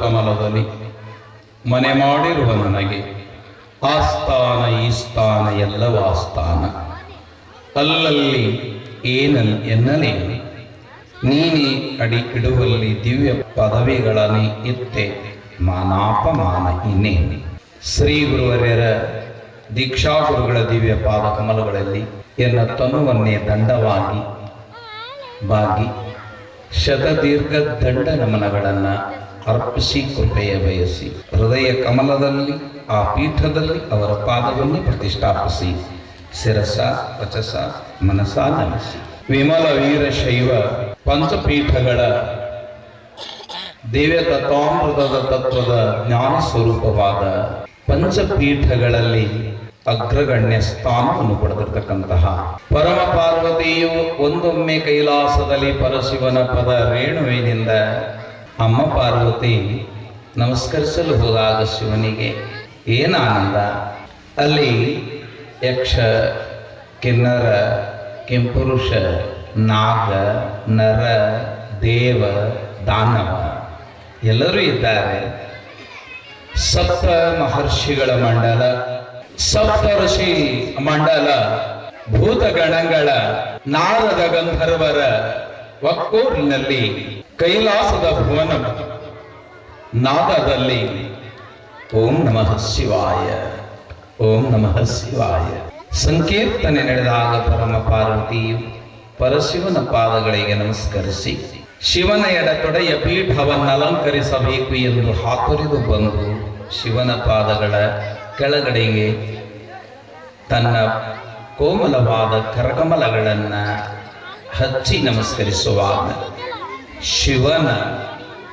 ಕಮಲದಲ್ಲಿ ಮನೆ ಮಾಡಿರುವ ನನಗೆ ಆಸ್ಥಾನ ಈ ಸ್ಥಾನ ಎಲ್ಲವ ಸ್ಥಾನ ಅಲ್ಲಲ್ಲಿ ಎನ್ನಲೇನು ನೀನೇ ಅಡಿ ಇಡುವಲ್ಲಿ ದಿವ್ಯ ಪದವಿಗಳನ್ನೇ ಇತ್ತೆ ಮಾನಾಪಮಾನ ಇನ್ನೇನು. ಶ್ರೀ ಗುರುವರ್ಯರ ದೀಕ್ಷಾಗುರುಗಳ ದಿವ್ಯ ಪಾದ ಕಮಲಗಳಲ್ಲಿ ಎನ್ನ ತನುವನ್ನೇ ದಂಡವಾಗಿ ಬಾಗಿ ಶತದೀರ್ಘ ದಂಡ ನಮನಗಳನ್ನು ಅರ್ಪಿಸಿ ಕೃಪೆಯ ಬಯಸಿ ಹೃದಯ ಕಮಲದಲ್ಲಿ ಆ ಪೀಠದಲ್ಲಿ ಅವರ ಪಾದವನ್ನು ಪ್ರತಿಷ್ಠಾಪಿಸಿ ಶಿರಸ ವಚಸ ಮನಸ ನಮಿಸಿ ವಿಮಲ ವೀರಶೈವ ಪಂಚಪೀಠಗಳ ದಿವ್ಯ ತತ್ವಾಮೃತದ ತತ್ವದ ಜ್ಞಾನ ಸ್ವರೂಪವಾದ ಪಂಚಪೀಠಗಳಲ್ಲಿ ಅಗ್ರಗಣ್ಯ ಸ್ಥಾನವನ್ನು ಪಡೆದಿರ್ತಕ್ಕಂತಹ ಪರಮ ಪಾರ್ವತಿಯು ಒಂದೊಮ್ಮೆ ಕೈಲಾಸದಲ್ಲಿ ಪರಶಿವನ ಪದ ರೇಣುವಿನಿಂದ ಅಮ್ಮ ಪಾರ್ವತಿ ನಮಸ್ಕರಿಸಲು ಹೋದಾಗ ಶಿವನಿಗೆ ಏನಾನಂದ. ಅಲ್ಲಿ ಯಕ್ಷ ಕಿನ್ನರ ಕೆಂಪುರುಷ ನಾಗ ನರ ದೇವ ದಾನವ ಎಲ್ಲರೂ ಇದ್ದಾರೆ. ಸಪ್ತ ಮಹರ್ಷಿಗಳ ಮಂಡಲ, ಸಪ್ತರ್ಷಿ ಮಂಡಲ, ಭೂತಗಣಗಳ, ನಾರದ ಗಂಧರ್ವರ ಒಕ್ಕೂರಿನಲ್ಲಿ ಕೈಲಾಸದ ಭುವನ ನಾದದಲ್ಲಿ ಓಂ ನಮಃ ಶಿವಾಯ ಓಂ ನಮಃ ಶಿವಾಯ ಸಂಕೀರ್ತನೆ ನಡೆದಾಗ ಪರಮ ಪಾರ್ವತಿಯು ಪರಶಿವನ ಪಾದಗಳಿಗೆ ನಮಸ್ಕರಿಸಿ ಶಿವನ ಎಡತೊಡೆಯ ಪೀಠವನ್ನು ಅಲಂಕರಿಸಬೇಕು ಎಂದು ಹಾತೊರೆದು ಬಂದು ಶಿವನ ಪಾದಗಳ ಕೆಳಗಡೆಗೆ ತನ್ನ ಕೋಮಲವಾದ ಕರಕಮಲಗಳನ್ನು ಹಚ್ಚಿ ನಮಸ್ಕರಿಸುವಾಗ ಶಿವನ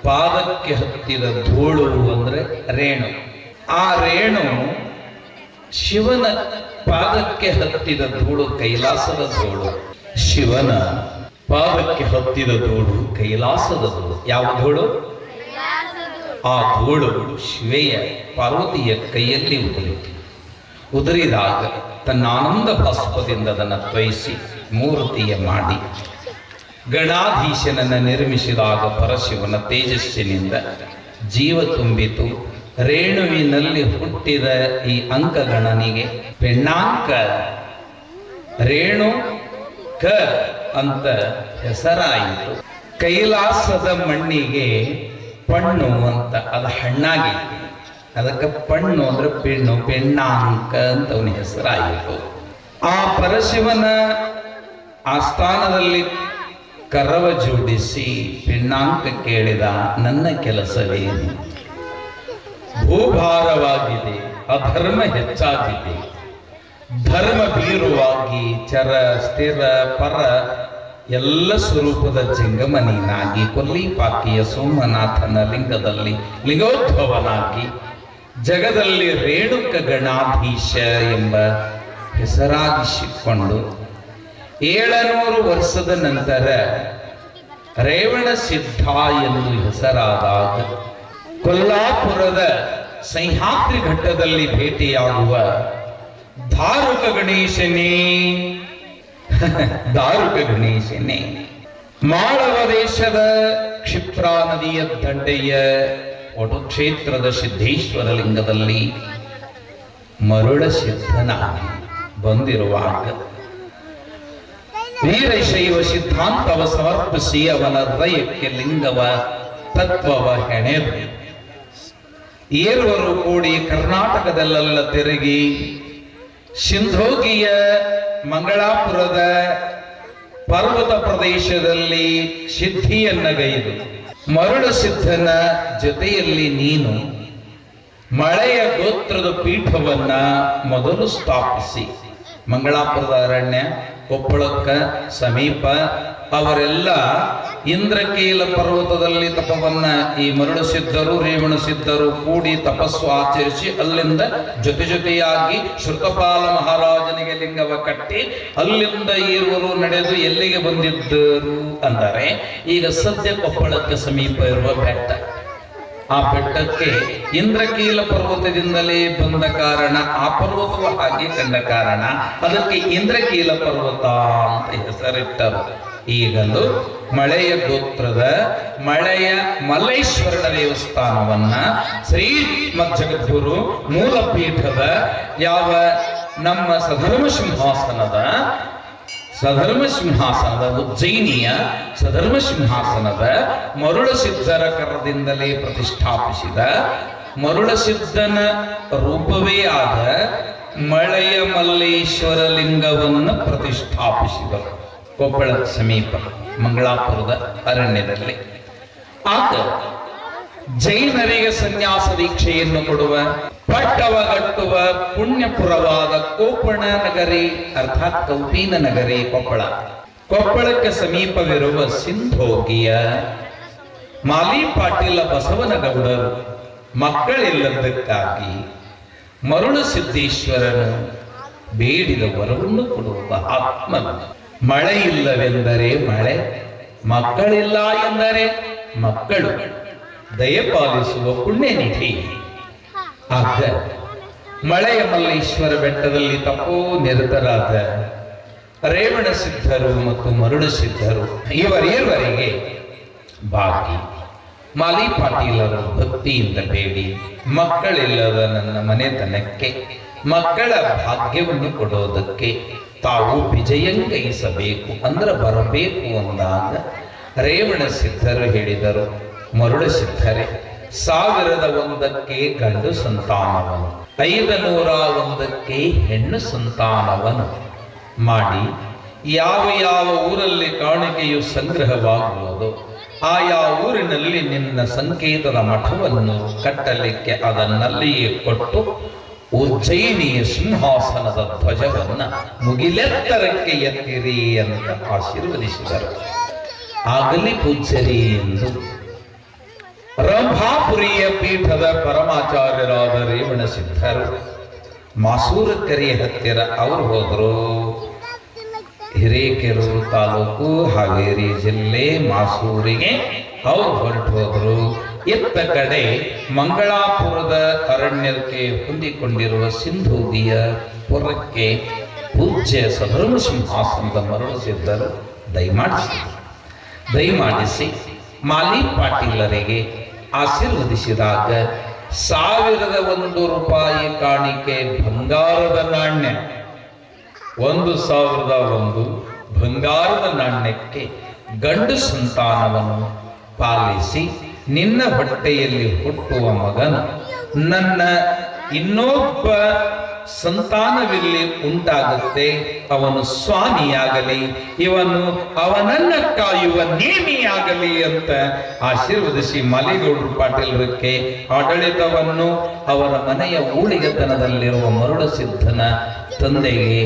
ಪಾದಕ್ಕೆ ಹತ್ತಿದ ಧೂಳು ಅಂದರೆ ರೇಣು. ಆ ರೇಣು ಶಿವನ ಪಾದಕ್ಕೆ ಹತ್ತಿದ ಧೂಳು ಕೈಲಾಸದ ಧೂಳು. ಶಿವನ ಪಾದಕ್ಕೆ ಹತ್ತಿದ ಧೂಳು ಕೈಲಾಸದ ಧೂಳು. ಯಾವ ಧೂಳು? ಆ ಧೂಳು ಶಿವೆಯ ಪಾರ್ವತಿಯ ಕೈಯಲ್ಲಿ ಉದುರಿದಾಗ ತನ್ನ ಆನಂದ ಭಾಸ್ಪದಿಂದ ಅದನ್ನು ತ್ವಯಿಸಿ ಮೂರ್ತಿಯ ಮಾಡಿ ಗಣಾಧೀಶನನ್ನು ನಿರ್ಮಿಸಿದಾಗ ಪರಶಿವನ ತೇಜಸ್ಸಿನಿಂದ ಜೀವ ತುಂಬಿತು. ರೇಣುವಿನಲ್ಲಿ ಹುಟ್ಟಿದ ಈ ಅಂಕಗಣನಿಗೆ ಪೆಣ್ಣಾಂಕ ರೇಣು ಕ ಅಂತ ಹೆಸರಾಯಿತು. ಕೈಲಾಸದ ಮಣ್ಣಿಗೆ ಪಣ್ಣು ಅಂತ ಅದು ಹಣ್ಣಾಗಿತ್ತು, ಅದಕ್ಕೆ ಪಣ್ಣು ಅಂದ್ರೆ ಪೆಣ್ಣು, ಪೆಣ್ಣಾಂಕ ಅಂತ ಅವನ ಹೆಸರಾಯಿತು. ಆ ಪರಶಿವನ ಆಸ್ಥಾನದಲ್ಲಿ ಕರವ ಜೋಡಿಸಿ ಪೆಣ್ಣಾಂಕ ಕೇಳಿದ, ನನ್ನ ಕೆಲಸವೇನು? ಭೂಭಾರವಾಗಿದೆ, ಅಧರ್ಮ ಹೆಚ್ಚಾಗಿದೆ, ಧರ್ಮ ಬೀರುವಾಗಿ ಚರ ಸ್ಥಿರ ಪರ ಎಲ್ಲ ಸ್ವರೂಪದ ಜಂಗಮ ನೀನಾಗಿ ಕೊಲ್ಲಿಪಾಕಿಯ ಸೋಮನಾಥನ ಲಿಂಗದಲ್ಲಿ ಲಿಂಗೋದ್ಭವನಾಗಿ ಜಗದಲ್ಲಿ ರೇಣುಕ ಗಣಾಧೀಶ ಎಂಬ ಹೆಸರಾಗಿಸಿಕೊಂಡು 700 ವರ್ಷದ ನಂತರ ರೇವಣ ಸಿದ್ಧ ಎಂದು ಹೆಸರಾದಾಗ ಕೊಲ್ಲಾಪುರದ ಸಹ್ಯಾದ್ರಿ ಘಟ್ಟದಲ್ಲಿ ಭೇಟಿಯಾಗುವ ದಾರುಕ ಗಣೇಶನೇ ದಾರುಕ ಗಣೇಶನೇ ಮಾಳವ ದೇಶದ ಕ್ಷಿಪ್ರಾ ನದಿಯ ದಂಡೆಯ ವಟುಕ್ಷೇತ್ರದ ಸಿದ್ದೇಶ್ವರ ಲಿಂಗದಲ್ಲಿ ಮರುಳ ಸಿದ್ಧನಾಗಿ ಬಂದಿರುವಾಗ ವೀರಶೈವ ಸಿದ್ಧಾಂತವ ಸಮರ್ಪಿಸಿ ಅವನ ಹೃದಯಕ್ಕೆ ಲಿಂಗವ ತತ್ವವ ಹೆಣೆದು ಏರ್ವರು ಕೂಡಿ ಕರ್ನಾಟಕದಲ್ಲೆಲ್ಲ ತಿರುಗಿ ಸಿಂಧೋಗಿಯ ಮಂಗಳಾಪುರದ ಪರ್ವತ ಪ್ರದೇಶದಲ್ಲಿ ಸಿದ್ಧಿಯನ್ನಗೈದು ಮರುಳ ಸಿದ್ಧನ ಜೊತೆಯಲ್ಲಿ ನೀನು ಮಳೆಯ ಗೋತ್ರದ ಪೀಠವನ್ನ ಮೊದಲು ಸ್ಥಾಪಿಸಿ ಮಂಗಳಾಪುರದ ಅರಣ್ಯ ಕೊಪ್ಪಳಕ್ಕ ಸಮೀಪ ಅವರೆಲ್ಲ ಇಂದ್ರಕೀಲ ಪರ್ವತದಲ್ಲಿ ತಪವನ್ನ ಈ ಮರುಳ ಸಿದ್ಧರು ರೇವಣ ಸಿದ್ಧರು ಕೂಡಿ ತಪಸ್ಸು ಆಚರಿಸಿ ಅಲ್ಲಿಂದ ಜೊತೆಯಾಗಿ ಶ್ರುತಪಾಲ ಮಹಾರಾಜನಿಗೆ ಲಿಂಗವ ಕಟ್ಟಿ ಅಲ್ಲಿಂದ ಇರುವರು ನಡೆದು ಎಲ್ಲಿಗೆ ಬಂದಿದ್ದರು ಅಂದರೆ ಈಗ ಸದ್ಯ ಕೊಪ್ಪಳಕ್ಕೆ ಸಮೀಪ ಇರುವ ಬೆಟ್ಟ. ಆ ಬೆಟ್ಟಕ್ಕೆ ಇಂದ್ರಕೀಲ ಪರ್ವತದಿಂದಲೇ ಬಂದ ಕಾರಣ ಆ ಪರ್ವತವು ಹಾಗೆ ಕಂಡ ಕಾರಣ ಅದಕ್ಕೆ ಇಂದ್ರಕೀಲ ಪರ್ವತ ಅಂತ ಹೆಸರಿಟ್ಟರು. ಈಗಲೂ ಮಳೆಯ ಗೋತ್ರದ ಮಳೆಯ ಮಲ್ಲೇಶ್ವರನ ದೇವಸ್ಥಾನವನ್ನ ಶ್ರೀ ಜಗದ್ಗುರು ಮೂಲಪೀಠದ ಯಾವ ನಮ್ಮ ಸಧರ್ಮ ಸಿಂಹಾಸನದ ಉಜ್ಜಯಿನಿಯ ಸಧರ್ಮ ಸಿಂಹಾಸನದ ಮರುಳಸಿದ್ಧರ ಕರದಿಂದಲೇ ಪ್ರತಿಷ್ಠಾಪಿಸಿದ ಮರುಳಸಿದ್ಧನ ರೂಪವೇ ಆದ ಮಳೆಯ ಮಲ್ಲೇಶ್ವರ ಲಿಂಗವನ್ನು ಪ್ರತಿಷ್ಠಾಪಿಸಿದರು ಕೊಪ್ಪಳ ಸಮೀಪ ಮಂಗಳಾಪುರದ ಅರಣ್ಯದಲ್ಲಿ. ಆಗ ಜೈನರಿಗೆ ಸನ್ಯಾಸ ದೀಕ್ಷೆಯನ್ನು ಕೊಡುವ ಪಟ್ಟವಗಟ್ಟುವ ಪುಣ್ಯಪುರವಾದ ಕೋಪಣ ನಗರಿ ಅರ್ಥಾತ್ ಕೌಪೀನ ನಗರಿ ಕೊಪ್ಪಳಕ್ಕೆ ಸಮೀಪವಿರುವ ಸಿಂಧೋಗಿಯ ಮಾಲಿ ಪಾಟೀಲ ಬಸವನಗೌಡರು ಮಕ್ಕಳಿಲ್ಲದಕ್ಕಾಗಿ ಮರುಳು ಸಿದ್ದೇಶ್ವರನು ಬೇಡಿದ ವರವನ್ನು ಕೊಡುವ ಆತ್ಮನ. ಮಳೆ ಇಲ್ಲವೆಂದರೆ ಮಳೆ, ಮಕ್ಕಳಿಲ್ಲ ಎಂದರೆ ಮಕ್ಕಳು, ದಯಪಾಲಿಸುವ ಪುಣ್ಯನಿಧಿ. ಆಗ ಮಳೆಯ ಮಲ್ಲೇಶ್ವರ ಬೆಟ್ಟದಲ್ಲಿ ತಪೋ ನಿರತರಾದ ರೇವಣ ಸಿದ್ಧರು ಮತ್ತು ಮರುಳು ಸಿದ್ಧರು ಇವರೆಲ್ಲರಿಗೆ ಬಾಗಿ ಮಾಲಿ ಪಾಟೀಲರು ಭಕ್ತಿಯಿಂದ ಬೇಡಿ ಮಕ್ಕಳಿಲ್ಲದ ನನ್ನ ಮನೆತನಕ್ಕೆ ಮಕ್ಕಳ ಭಾಗ್ಯವನ್ನು ಕೊಡೋದಕ್ಕೆ ತಾವು ವಿಜಯಂಗೈಸಬೇಕು ಅಂದ್ರೆ ಬರಬೇಕು ಅಂದಾಗ ರೇವಣ ಸಿದ್ಧರು ಹೇಳಿದರು, ಮರುಳು ಸಿದ್ಧರೇ 1001ಕ್ಕೆ ಗಂಡು ಸಂತಾನವನು 501ಕ್ಕೆ ಹೆಣ್ಣು ಸಂತಾನವನು ಮಾಡಿ ಯಾವ ಊರಲ್ಲಿ ಕಾಣಿಕೆಯು ಸಂಗ್ರಹವಾಗುವುದು ಆಯಾ ಊರಿನಲ್ಲಿ ನಿನ್ನ ಸಂಕೇತದ ಮಠವನ್ನು ಕಟ್ಟಲಿಕ್ಕೆ ಅದನ್ನಲ್ಲಿಯೇ ಕೊಟ್ಟು ಉಜ್ಜಯಿನಿಯ ಸಿಂಹಾಸನದ ಧ್ವಜವನ್ನ ಮುಗಿಲೆತ್ತರಕ್ಕೆ ಎತ್ತಿರಿ ಅಂತ ಆಶೀರ್ವದಿಸಿದರು. ಆಗಲಿ ಪೂಜ್ಯರಿ ಎಂದು ರಂಭಾಪುರಿಯ ಪೀಠದ ಪರಮಾಚಾರ್ಯರಾದ ರೇವಣ ಸಿದ್ಧರು ಮಾಸೂರ ಕೆರೆಯ ಹತ್ತಿರ ಅವರು ಹೋದರು. ಹಿರೇಕೆರೂರು ತಾಲೂಕು ಹಾವೇರಿ ಜಿಲ್ಲೆ ಮಾಸೂರಿಗೆ ಅವರು ಹೊರಟು ಹೋದರು. ಇತ್ತ ಕಡೆ ಮಂಗಳಾಪುರದ ಅರಣ್ಯಕ್ಕೆ ಹೊಂದಿಕೊಂಡಿರುವ ಸಿಂಧೂದಿಯ ಪುರಕ್ಕೆ ಪೂಜ್ಯ ಸಧರ್ಮ ಸಿಂಹಾಸನದ ಮರುಳು ಸಿದ್ಧರು ದಯಮಾಡಿಸಿ ಮಾಲಿ ಪಾಟೀಲರಿಗೆ ಆಶೀರ್ವದಿಸಿದಾಗ 1001 ರೂಪಾಯಿ ಕಾಣಿಕೆ ಬಂಗಾರದ ನಾಣ್ಯ 1001 ಬಂಗಾರದ ನಾಣ್ಯಕ್ಕೆ ಗಂಡು ಸಂತಾನವನ್ನು ಪಾಲಿಸಿ ನಿನ್ನ ಹೊಟ್ಟೆಯಲ್ಲಿ ಹುಟ್ಟುವ ಮಗನು ನನ್ನ ಇನ್ನೊಬ್ಬ ಸಂತಾನವಿಲ್ಲಿ ಉಂಟಾಗುತ್ತೆ, ಅವನು ಸ್ವಾಮಿಯಾಗಲಿ, ಇವನು ಅವನನ್ನ ಕಾಯುವ ನೇಮಿಯಾಗಲಿ ಅಂತ ಆಶೀರ್ವದಿಸಿ ಮಾಲಿಗೌಡರು ಪಾಟೀಲರಕ್ಕೆ ಆಡಳಿತವನ್ನು ಅವರ ಮನೆಯ ಊಳಿಗತನದಲ್ಲಿರುವ ಮರುಳು ಸಿದ್ಧನ ತಂದೆಗೆ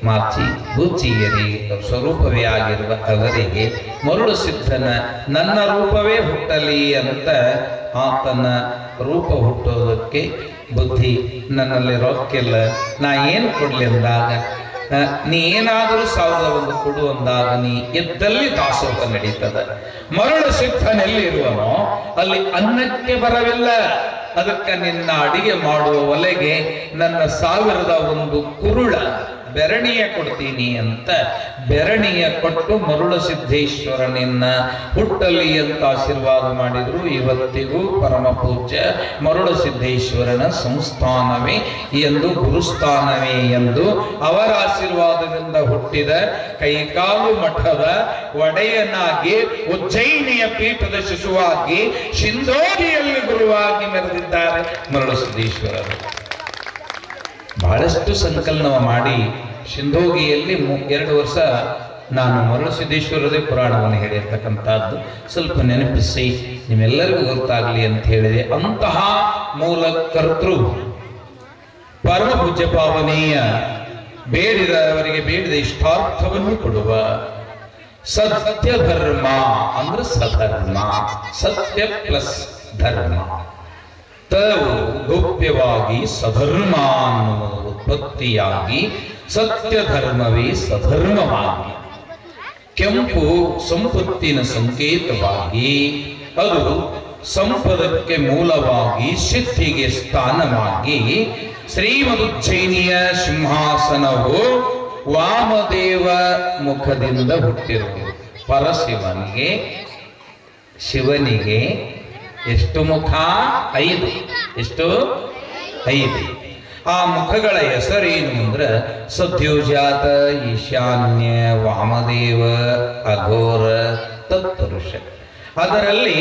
ಮಾಚಿ ಬೂಚಿಯರಿ ಸ್ವರೂಪವೇ ಆಗಿರುವ ಅವರಿಗೆ ಮರುಳು ಸಿದ್ಧನ ನನ್ನ ರೂಪವೇ ಹುಟ್ಟಲಿ ಅಂತ ಆತನ ರೂಪ ಹುಟ್ಟೋದಕ್ಕೆ ಬುದ್ಧಿ ನನ್ನಲ್ಲಿ ರೊಕ್ಕಿಲ್ಲ, ನಾ ಏನು ಕೊಡ್ಲಿ ಅಂದಾಗ ನೀ ಏನಾದರೂ 1001 ಕೊಡು ಅಂದಾಗ ನೀ ಎದ್ದಲ್ಲಿ ದಾಸೋಹ ನಡೀತದ. ಮರುಳು ಸಿದ್ಧನೆಲ್ಲಿರುವನೋ ಅಲ್ಲಿ ಅನ್ನಕ್ಕೆ ಬರವಿಲ್ಲ, ಅದಕ್ಕೆ ನಿನ್ನ ಅಡಿಗೆ ಮಾಡುವ ಒಲೆಗೆ ನನ್ನ 1001 ಕುರುಳ ಬೆರಣಿಯ ಕೊಡ್ತೀನಿ ಅಂತ ಬೆರಣಿಯ ಕೊಟ್ಟು ಮರುಳು ಸಿದ್ದೇಶ್ವರನಿನ್ನ ಹುಟ್ಟಲಿ ಅಂತ ಆಶೀರ್ವಾದ ಮಾಡಿದ್ರು. ಇವತ್ತಿಗೂ ಪರಮ ಪೂಜ್ಯ ಮರುಳು ಸಿದ್ದೇಶ್ವರನ ಸಂಸ್ಥಾನವೇ ಎಂದು ಗುರುಸ್ಥಾನವೇ ಎಂದು ಅವರ ಆಶೀರ್ವಾದದಿಂದ ಹುಟ್ಟಿದ ಕೈಕಾಲು ಮಠದ ಒಡೆಯನಾಗಿ ಉಜ್ಜಯಿನಿಯ ಪೀಠದ ಶಿಶುವಾಗಿ ಸಿಂಧೋಗಿಯಲ್ಲಿ ಗುರುವಾಗಿ ಮೆರೆದಿದ್ದಾರೆ ಮರುಳು ಸಿದ್ದೇಶ್ವರರು. ಬಹಳಷ್ಟು ಸಂಕಲನ ಮಾಡಿ ಸಿಂಧೋಗಿಯಲ್ಲಿ 2 ವರ್ಷ ನಾನು ಮರುಳು ಸಿದ್ದೇಶ್ವರದೇ ಪುರಾಣವನ್ನು ಹೇಳಿರ್ತಕ್ಕಂಥದ್ದು ಸ್ವಲ್ಪ ನೆನಪಿಸಿ ನಿಮ್ಮೆಲ್ಲರಿಗೂ ಗೊತ್ತಾಗಲಿ ಅಂತ ಹೇಳಿದೆ. ಅಂತಹ ಮೂಲ ಕರ್ತೃ ಪರಮ ಪೂಜ್ಯ ಪಾವನೀಯ ಬೇಡಿದವರಿಗೆ ಬೇಡಿದ ಇಷ್ಟಾರ್ಥವನ್ನು ಕೊಡುವ ಸತ್ಯ ಧರ್ಮ ಅಂದ್ರೆ ಸಧರ್ಮ, ಸತ್ಯ ಪ್ಲಸ್ ಧರ್ಮ, ತವು ಗೌಪ್ಯವಾಗಿ ಸಧರ್ಮ ಅನ್ನುವ ಉತ್ಪತ್ತಿಯಾಗಿ ಸತ್ಯ ಧರ್ಮವೇ ಸಧರ್ಮವಾಗಿ, ಕೆಂಪು ಸಂಪತ್ತಿನ ಸಂಕೇತವಾಗಿ, ಅದು ಸಂಪದಕ್ಕೆ ಮೂಲವಾಗಿ ಸಿದ್ಧಿಗೆ ಸ್ಥಾನವಾಗಿ ಶ್ರೀಮದುಜ್ಜಯಿನಿಯ ಸಿಂಹಾಸನವು ವಾಮದೇವ ಮುಖದಿಂದ ಹುಟ್ಟಿರುವುದು. ಪರಶಿವನಿಗೆ ಶಿವನಿಗೆ ಎಷ್ಟು ಮುಖ? 5. ಎಷ್ಟು? 5. ಆ ಮುಖಗಳ ಹೆಸರೇನು ಅಂದ್ರೆ ಸದ್ಯೋಜಾತ, ಈಶಾನ್ಯ, ವಾಮದೇವ, ಅಘೋರ, ತತ್ಪುರುಷ. ಅದರಲ್ಲಿ